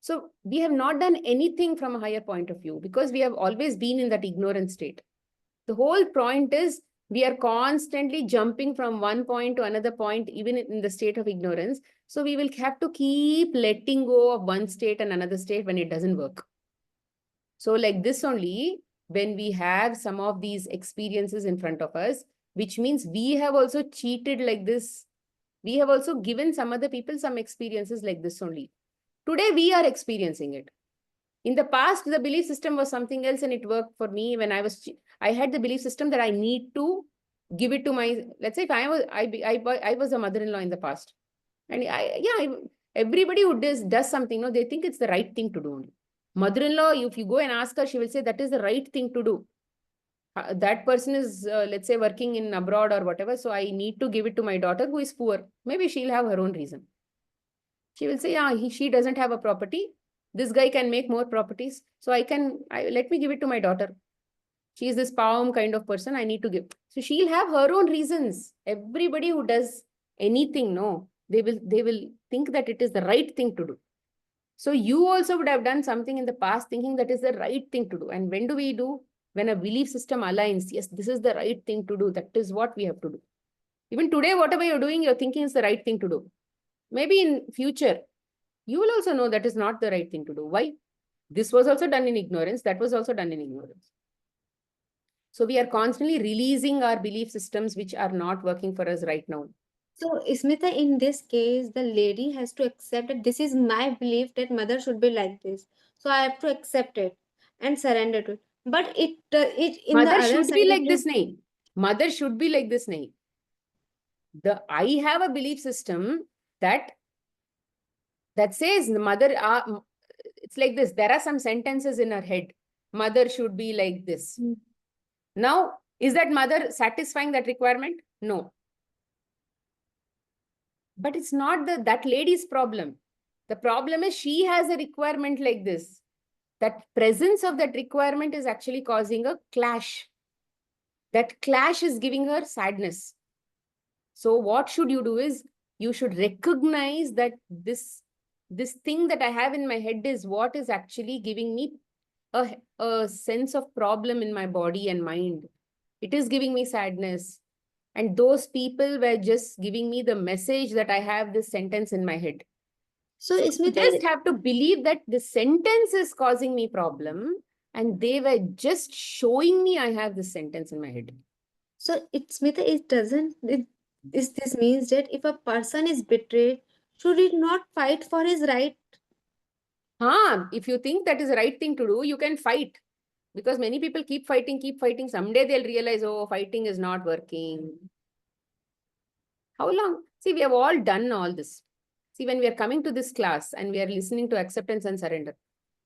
So we have not done anything from a higher point of view because we have always been in that ignorant state. The whole point is we are constantly jumping from one point to another point, even in the state of ignorance. So we will have to keep letting go of one state and another state when it doesn't work. So like this only, when we have some of these experiences in front of us, which means we have also cheated like this. We have also given some other people some experiences like this only. Today, we are experiencing it. In the past, the belief system was something else and it worked for me when I had the belief system that I need to give it to my, let's say if I was a mother-in-law in the past. And everybody who does something, no, they think it's the right thing to do. Mother-in-law, if you go and ask her, she will say that is the right thing to do. That person is, let's say, working in abroad or whatever. So I need to give it to my daughter who is poor. Maybe she'll have her own reason. She will say, yeah, she doesn't have a property. This guy can make more properties. So let me give it to my daughter. She is this Paum kind of person. I need to give. So she'll have her own reasons. Everybody who does anything, no, they will think that it is the right thing to do. So you also would have done something in the past thinking that is the right thing to do. And when do we do? When a belief system aligns, yes, this is the right thing to do. That is what we have to do. Even today, whatever you're doing, you're thinking is the right thing to do. Maybe in future, you will also know that is not the right thing to do. Why? This was also done in ignorance. That was also done in ignorance. So we are constantly releasing our belief systems which are not working for us right now. So, Smita, in this case, the lady has to accept that this is my belief that mother should be like this. So I have to accept it and surrender to it. But it in Mother the other should side, be like this, nahi. Mother should be like this, nahi. I have a belief system that that says the mother, it's like this. There are some sentences in her head. Mother should be like this. Hmm. Now, is that mother satisfying that requirement? No. But it's not that lady's problem. The problem is she has a requirement like this. That presence of that requirement is actually causing a clash. That clash is giving her sadness. So what should you do is, you should recognize that this thing that I have in my head is what is actually giving me a sense of problem in my body and mind. It is giving me sadness. And those people were just giving me the message that I have this sentence in my head. So You Smita, just have to believe that the sentence is causing me problem, and they were just showing me I have this sentence in my head. so Smita, this means that if a person is betrayed, should he not fight for his right? If you think that is the right thing to do, you can fight. Because many people keep fighting. Someday they'll realize, oh, fighting is not working. How long? See, we have all done all this. See, when we are coming to this class and we are listening to acceptance and surrender,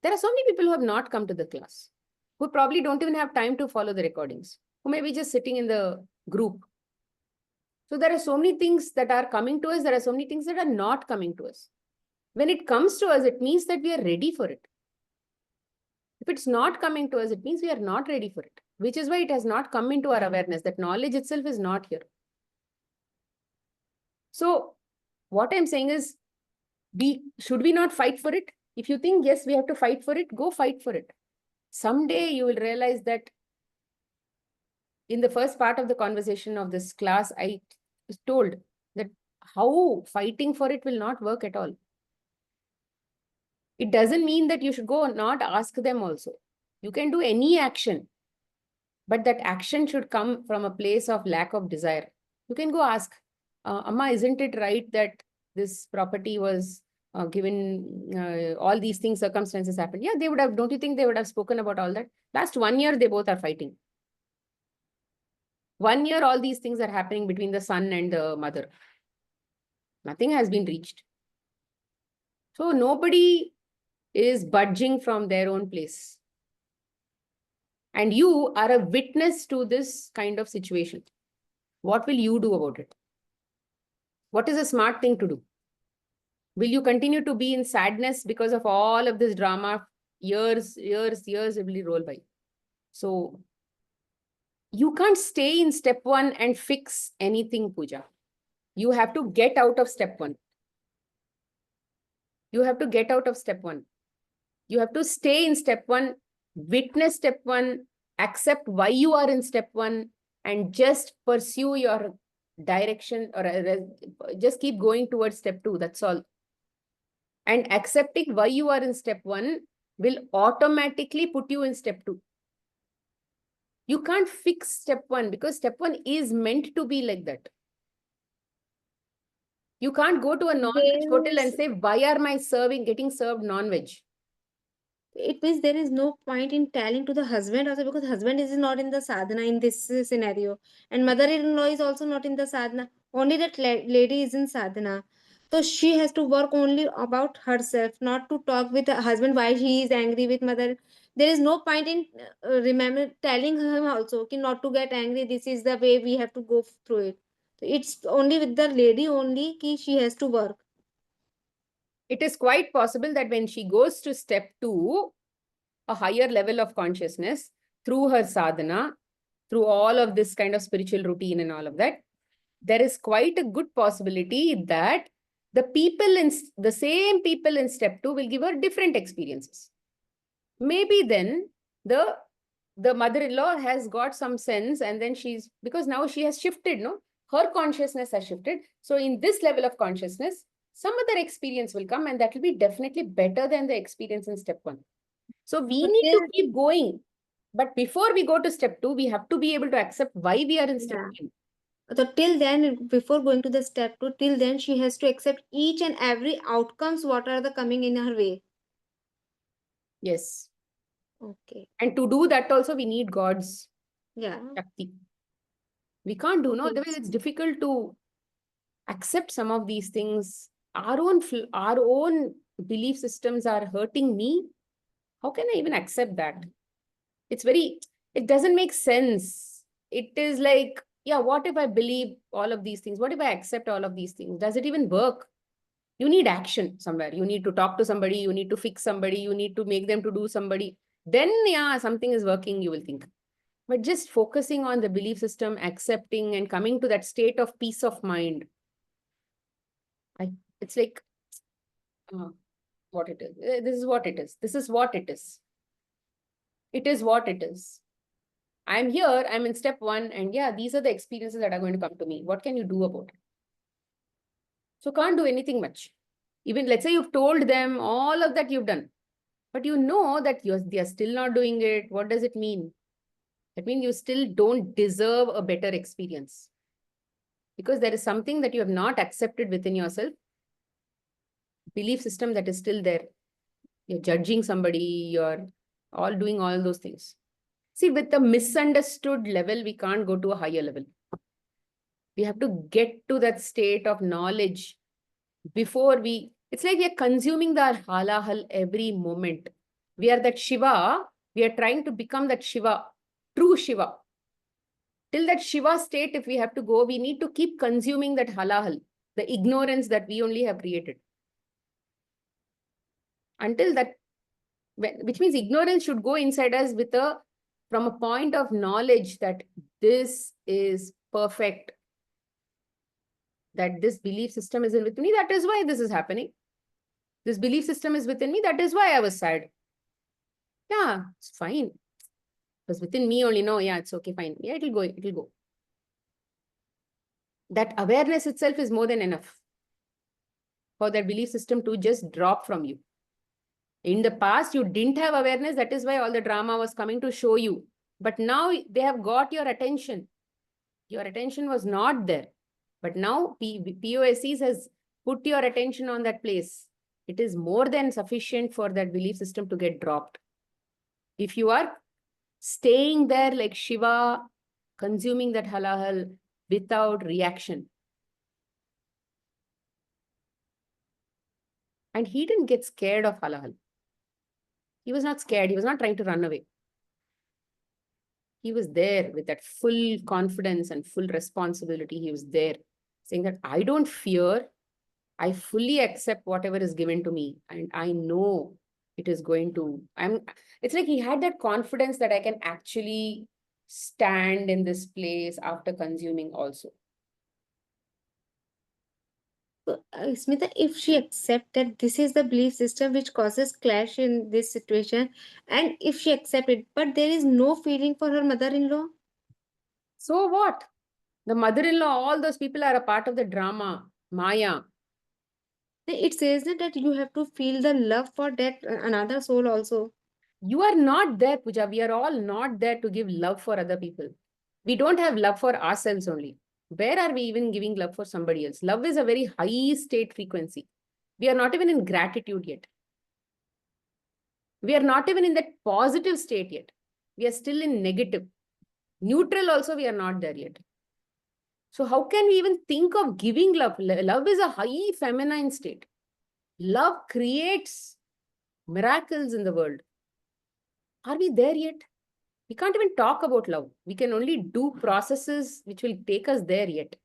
there are so many people who have not come to the class, who probably don't even have time to follow the recordings, who may be just sitting in the group. So there are so many things that are coming to us. There are so many things that are not coming to us. When it comes to us, it means that we are ready for it. If it's not coming to us, it means we are not ready for it, which is why it has not come into our awareness. That knowledge itself is not here. So what I'm saying is, should we not fight for it? If you think, yes, we have to fight for it, go fight for it. Someday you will realize that in the first part of the conversation of this class, I was told that how fighting for it will not work at all. It doesn't mean that you should go not ask them also. You can do any action, but that action should come from a place of lack of desire. You can go ask, Amma, isn't it right that this property was given, all these things, circumstances happened? Yeah, they would have, don't you think they would have spoken about all that? Last 1 year, they both are fighting. 1 year, all these things are happening between the son and the mother. Nothing has been reached. So nobody is budging from their own place. And you are a witness to this kind of situation. What will you do about it? What is a smart thing to do? Will you continue to be in sadness because of all of this drama? Years will roll by. So you can't stay in step 1 and fix anything, Pooja. You have to get out of step 1. You have to get out of step 1. You have to stay in step 1, witness step 1, accept why you are in step 1, and just pursue your direction, or just keep going towards step 2. That's all. And accepting why you are in step 1 will automatically put you in step 2. You can't fix step 1 because step 1 is meant to be like that. You can't go to a non-veg hotel and say, why are my getting served non-veg? It means there is no point in telling to the husband also, because husband is not in the sadhana in this scenario, and mother-in-law is also not in the sadhana. Only that lady is in sadhana. So she has to work only about herself, not to talk with the husband why he is angry with mother. There is no point in remember telling him also ki not to get angry. This is the way we have to go through it. So it's only with the lady only ki she has to work. It is quite possible that when she goes to step 2, a higher level of consciousness, through her sadhana, through all of this kind of spiritual routine and all of that, there is quite a good possibility that the same people in step 2 will give her different experiences. Maybe then the mother-in-law has got some sense, and then because now she has shifted, no? Her consciousness has shifted. So in this level of consciousness, some other experience will come, and that will be definitely better than the experience in step 1. So we need to keep going. But before we go to step 2, we have to be able to accept why we are in step 1. So till then, before going to the step 2, till then she has to accept each and every outcomes what are the coming in her way. Yes. Okay. And to do that also, we need God's Shakti. We can't do, no? Otherwise, it's difficult to accept some of these things our own belief systems are hurting me, how can I even accept that? It doesn't make sense. It is like, yeah, what if I believe all of these things? What if I accept all of these things? Does it even work? You need action somewhere. You need to talk to somebody. You need to fix somebody. You need to make them to do somebody. Then, yeah, something is working, you will think. But just focusing on the belief system, accepting and coming to that state of peace of mind. It's like, what it is. This is what it is. This is what it is. It is what it is. I'm here, I'm in step 1, and yeah, these are the experiences that are going to come to me. What can you do about it? So can't do anything much. Even let's say you've told them all of that you've done, but you know that they are still not doing it. What does it mean? That means you still don't deserve a better experience. Because there is something that you have not accepted within yourself, belief system that is still there. You're judging somebody, you're all doing all those things. See, with the misunderstood level, we can't go to a higher level. We have to get to that state of knowledge before it's like we are consuming the halahal every moment. We are that Shiva, we are trying to become that Shiva, true Shiva. Till that Shiva state, if we have to go, we need to keep consuming that halahal, the ignorance that we only have created. Until that, which means ignorance should go inside us from a point of knowledge that this is perfect, that this belief system is within me. That is why this is happening. This belief system is within me. That is why I was sad. Yeah, it's fine. It was within me only. No, yeah, it's okay, fine. Yeah, it'll go. It'll go. That awareness itself is more than enough for that belief system to just drop from you. In the past, you didn't have awareness. That is why all the drama was coming to show you. But now they have got your attention. Your attention was not there. But now POSCs has put your attention on that place. It is more than sufficient for that belief system to get dropped. If you are staying there like Shiva, consuming that halahal without reaction. And he didn't get scared of halahal. He was not scared. He was not trying to run away. He was there with that full confidence and full responsibility. He was there saying that I don't fear. I fully accept whatever is given to me. And I know it is going to, it's like he had that confidence that I can actually stand in this place after consuming also. Smita, if she accepts that this is the belief system which causes clash in this situation, and if she accepts it, but there is no feeling for her mother-in-law. So what? The mother-in-law, all those people are a part of the drama, Maya. It says that you have to feel the love for that another soul also. You are not there, Pooja. We are all not there to give love for other people. We don't have love for ourselves only. Where are we even giving love for somebody else? Love is a very high state frequency. We are not even in gratitude yet. We are not even in that positive state yet. We are still in negative. Neutral also, we are not there yet. So how can we even think of giving love? Love is a high feminine state. Love creates miracles in the world. Are we there yet? We can't even talk about love. We can only do processes which will take us there yet.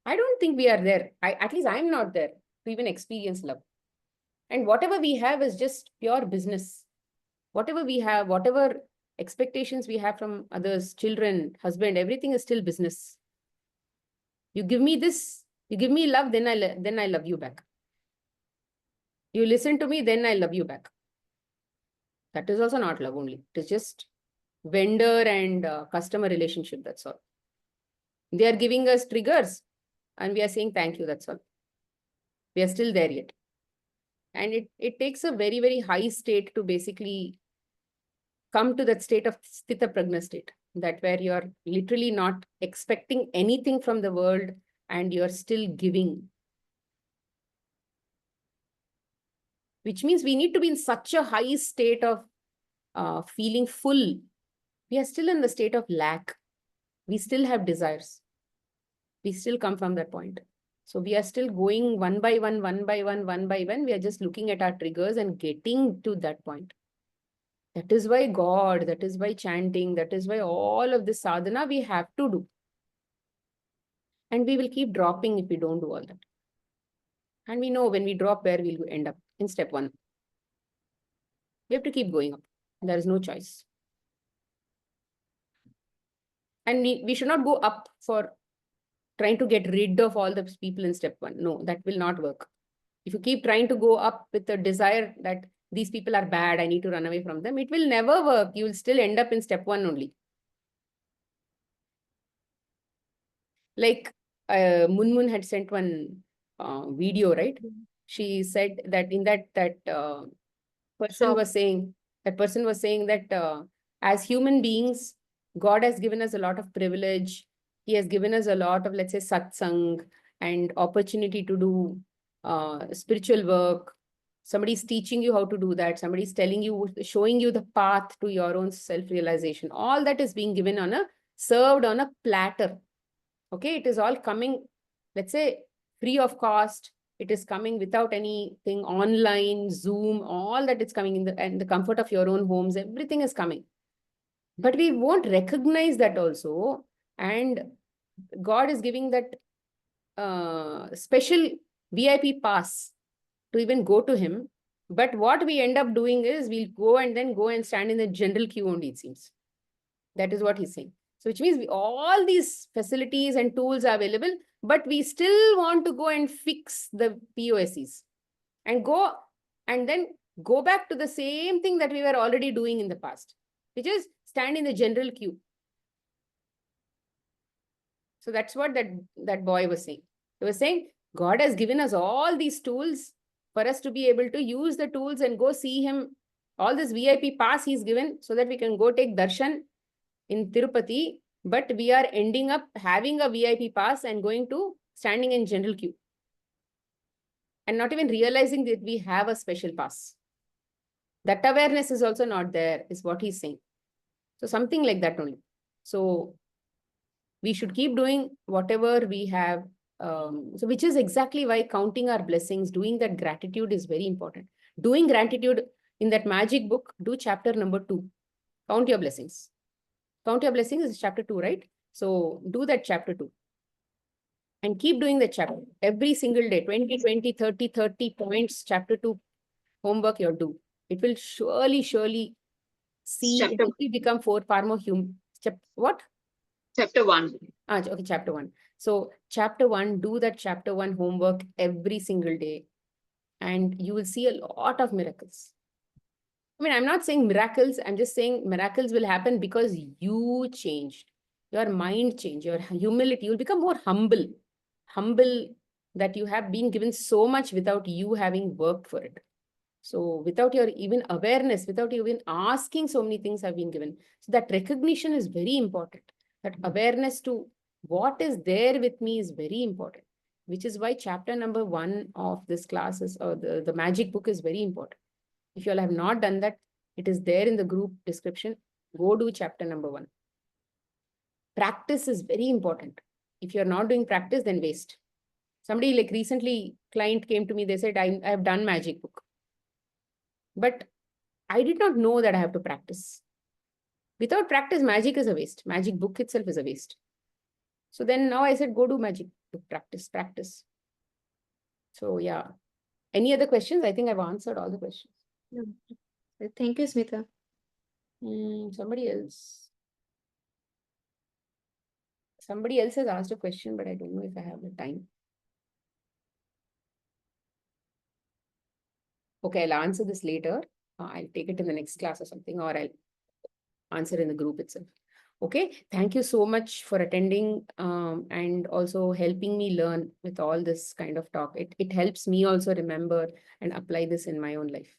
I don't think we are there. At least I'm not there to even experience love. And whatever we have is just pure business. Whatever we have, whatever expectations we have from others, children, husband, everything is still business. You give me this, you give me love, then I love you back. You listen to me, then I love you back. That is also not love only. It is just vendor and customer relationship, that's all. They are giving us triggers and we are saying thank you, that's all. We are still there yet. And it takes a very, very high state to basically come to that state of Sthita Prajna state, that where you're literally not expecting anything from the world and you're still giving. Which means we need to be in such a high state of feeling full. We are still in the state of lack. We still have desires. We still come from that point. So we are still going one by one, one by one, one by one. We are just looking at our triggers and getting to that point. That is why God, that is why chanting, that is why all of this sadhana we have to do. And we will keep dropping if we don't do all that. And we know when we drop where we'll end up in step 1. We have to keep going up. There is no choice. And we should not go up for trying to get rid of all the people in step 1. No, that will not work. If you keep trying to go up with the desire that these people are bad, I need to run away from them, it will never work. You will still end up in step 1 only. Like Munmun had sent one video, right? She said that in that person was saying that as human beings, God has given us a lot of privilege. He has given us a lot of, let's say, satsang and opportunity to do spiritual work. Somebody's teaching you how to do that. Somebody's telling you, showing you the path to your own self-realization. All that is being given served on a platter. Okay, it is all coming, let's say, free of cost. It is coming without anything online, Zoom, all that is coming in the comfort of your own homes. Everything is coming. But we won't recognize that also. And God is giving that special VIP pass to even go to him. But what we end up doing is we'll go and stand in the general queue only, it seems. That is what he's saying. So which means all these facilities and tools are available, but we still want to go and fix the POSs and then go back to the same thing that we were already doing in the past, which is stand in the general queue. So that's what that boy was saying. He was saying, God has given us all these tools for us to be able to use the tools and go see him. All this VIP pass he's given so that we can go take darshan in Tirupati, but we are ending up having a VIP pass and standing in general queue. And not even realizing that we have a special pass. That awareness is also not there, is what he's saying. So something like that only. So we should keep doing whatever we have. So which is exactly why counting our blessings, doing that gratitude is very important. Doing gratitude in that magic book, do chapter number 2. Count your blessings. Count your blessings is chapter 2, right? So do that chapter 2. And keep doing that chapter. Every single day, 20, 20, 30, 30 points, chapter 2 homework you'll do. It will surely see it will become far more human. What? Chapter 1. Okay, chapter 1. So chapter 1, do that chapter 1 homework every single day. And you will see a lot of miracles. I mean, I'm not saying miracles. I'm just saying miracles will happen because you changed. Your mind changed, your humility. You'll become more humble. Humble that you have been given so much without you having worked for it. So without your even awareness, without you even asking, so many things have been given. So that recognition is very important. That awareness to what is there with me is very important. Which is why chapter number 1 of this class is, or the magic book is very important. If you all have not done that, it is there in the group description. Go do chapter number 1. Practice is very important. If you're not doing practice, then waste. Somebody like recently, client came to me, they said, I have done magic book. But I did not know that I have to practice. Without practice, magic is a waste. Magic book itself is a waste. So then now I said, go do magic book practice. So yeah. Any other questions? I think I've answered all the questions. No. Thank you, Smita. Somebody else. Somebody else has asked a question, but I don't know if I have the time. Okay, I'll answer this later. I'll take it in the next class or something, or I'll answer in the group itself. Okay, thank you so much for attending and also helping me learn with all this kind of talk. It helps me also remember and apply this in my own life.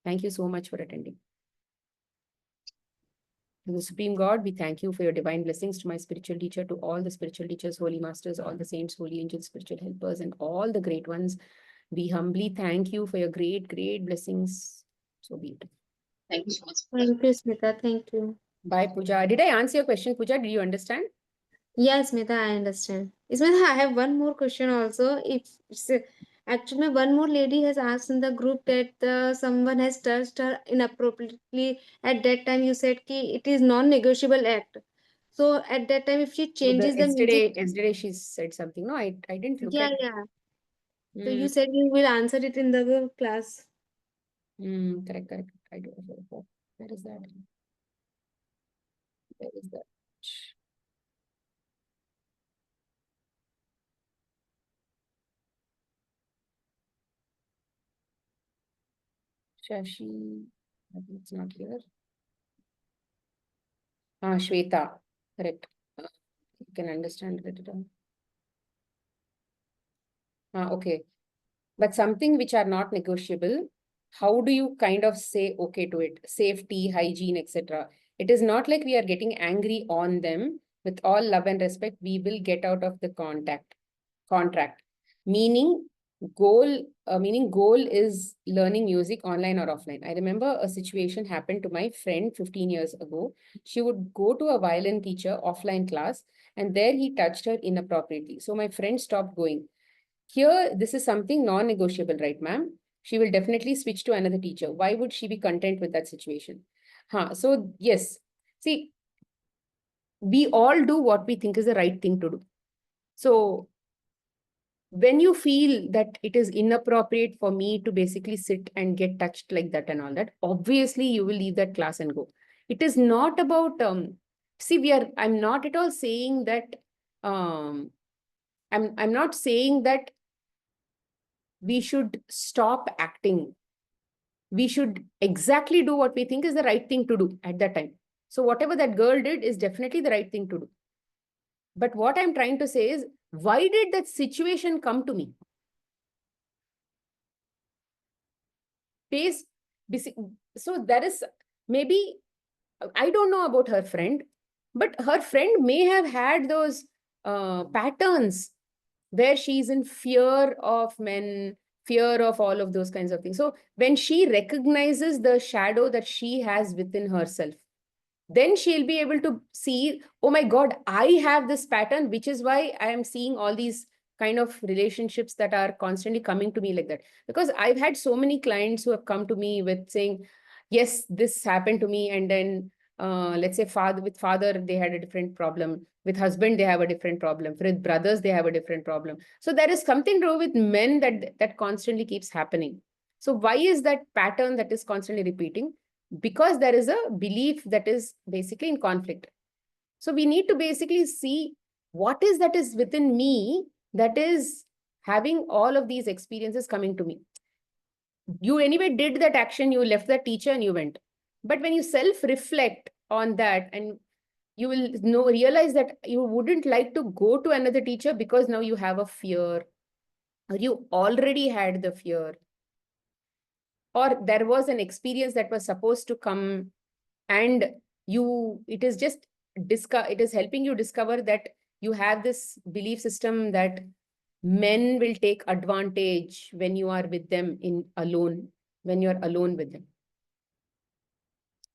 Thank you so much for attending. To the Supreme God, we thank you for your divine blessings to my spiritual teacher, to all the spiritual teachers, holy masters, all the saints, holy angels, spiritual helpers, and all the great ones. We humbly thank you for your great blessings. So be it. Thank you so much. Thank you, Smita. Thank you. Bye, Pooja. Did I answer your question, Pooja? Did you understand? Yes, Smita, I understand. Smita, I have one more question also. Actually, one more lady has asked in the group that someone has touched her inappropriately. At that time, you said ki it is non-negotiable act. So at that time, if she So changes the music, yesterday she said something. No, I didn't look yeah, at. yeah. So Mm, you said you will answer it in the class. correct. I do. Where is that? Where is that? Shashi. I think it's not here. Shweta. Correct. You can understand it. Okay. But something which are not negotiable, how do you kind of say okay to it? Safety, hygiene, etc. It is not like we are getting angry on them. With all love and respect, we will get out of the contract. Meaning goal is learning music online or offline. I remember a situation happened to my friend 15 years ago. She would go to a violin teacher offline class, and there he touched her inappropriately. So my friend stopped going. Here, this is something non-negotiable, right, ma'am? She will definitely switch to another teacher. Why would she be content with that situation? So yes, see, we all do what we think is the right thing to do. So when you feel that it is inappropriate for me to basically sit and get touched like that and all that, obviously you will leave that class and go. It is not about see, I'm not at all saying that I'm not saying that we should stop acting. We should exactly do what we think is the right thing to do at that time. So whatever that girl did is definitely the right thing to do. But what I'm trying to say is, why did that situation come to me? Pace, so there is maybe, I don't know about her friend, but her friend may have had those patterns where she's in fear of men, fear of all of those kinds of things. So when she recognizes the shadow that she has within herself, then she'll be able to see, oh my God, I have this pattern, which is why I am seeing all these kind of relationships that are constantly coming to me like that. Because I've had so many clients who have come to me with saying, yes, this happened to me. And then let's say father, they had a different problem. With husband, they have a different problem. With brothers, they have a different problem. So there is something wrong with men that constantly keeps happening. So why is that pattern that is constantly repeating? Because there is a belief that is basically in conflict. So we need to basically see what is that is within me that is having all of these experiences coming to me. You anyway did that action, you left that teacher and you went. But when you self-reflect on that, and you will realize that you wouldn't like to go to another teacher because now you have a fear, or you already had the fear, or there was an experience that was supposed to come, and it is just it is helping you discover that you have this belief system that men will take advantage when you are with them when you're alone with them.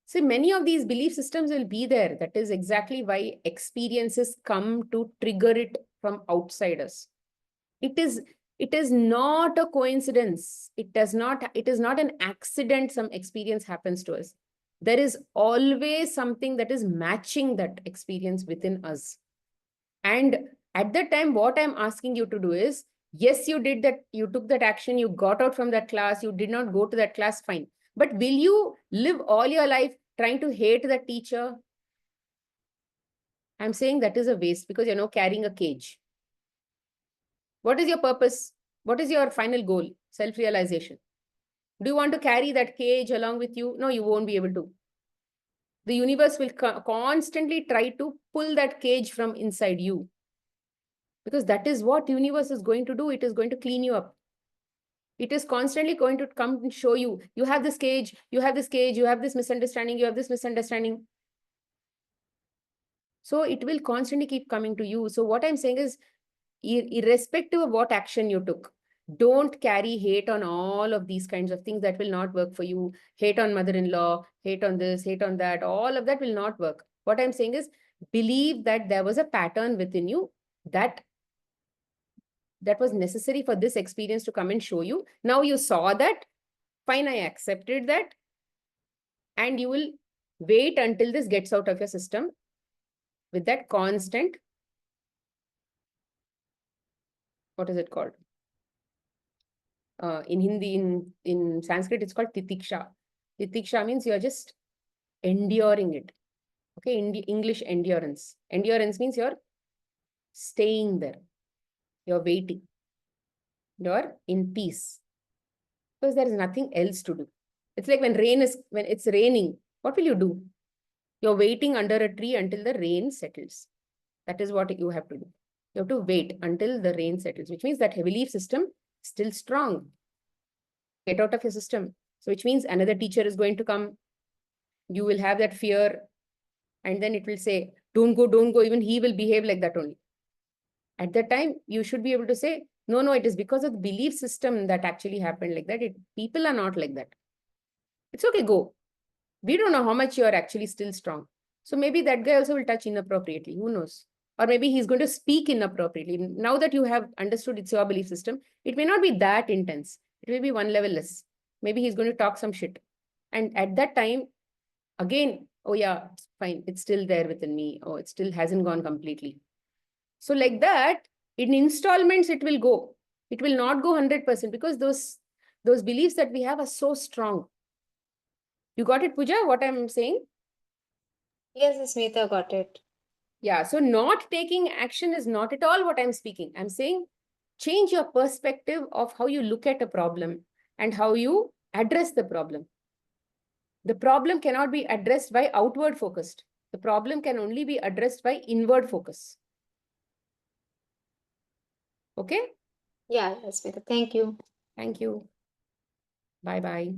So many of these belief systems will be there. That is exactly why experiences come to trigger it from outside us. It is not a coincidence. It is not an accident some experience happens to us. There is always something that is matching that experience within us. And at that time, what I'm asking you to do is, yes, you did that, you took that action, you got out from that class, you did not go to that class, fine. But will you live all your life trying to hate that teacher? I'm saying that is a waste, because you're now carrying a cage. What is your purpose? What is your final goal? Self-realization. Do you want to carry that cage along with you? No, you won't be able to. The universe will constantly try to pull that cage from inside you, because that is what universe is going to do. It is going to clean you up. It is constantly going to come and show you, you have this cage, you have this cage, you have this misunderstanding, you have this misunderstanding. So it will constantly keep coming to you. So what I'm saying is, irrespective of what action you took, don't carry hate on all of these kinds of things. That will not work for you. Hate on mother-in-law, hate on this, hate on that, all of that will not work. What I'm saying is, believe that there was a pattern within you that was necessary for this experience to come and show you. Now you saw that, fine, I accepted that, and you will wait until this gets out of your system with that constant, what is it called? In Hindi, in Sanskrit, it's called titiksha. Titiksha means you're just enduring it. Okay, English endurance. Endurance means you're staying there. You're waiting. You're in peace. Because there is nothing else to do. It's like when it's raining, what will you do? You're waiting under a tree until the rain settles. That is what you have to do. You have to wait until the rain settles, which means that belief system is still strong. Get out of your system. So which means another teacher is going to come. You will have that fear. And then it will say, don't go, don't go. Even he will behave like that only. At that time, you should be able to say, no, no, it is because of the belief system that actually happened like that. People are not like that. It's okay, go. We don't know how much you are actually still strong. So maybe that guy also will touch inappropriately. Who knows? Or maybe he's going to speak inappropriately. Now that you have understood it's your belief system, it may not be that intense. It may be one level less. Maybe he's going to talk some shit. And at that time, again, oh yeah, fine, it's still there within me. Oh, it still hasn't gone completely. So like that, in installments, it will go. It will not go 100% because those beliefs that we have are so strong. You got it, Pooja, what I'm saying? Yes, Smita got it. Yeah, so not taking action is not at all what I'm speaking. I'm saying change your perspective of how you look at a problem and how you address the problem. The problem cannot be addressed by outward focused. The problem can only be addressed by inward focus. Okay? Yeah, Smita. Thank you. Thank you. Bye-bye.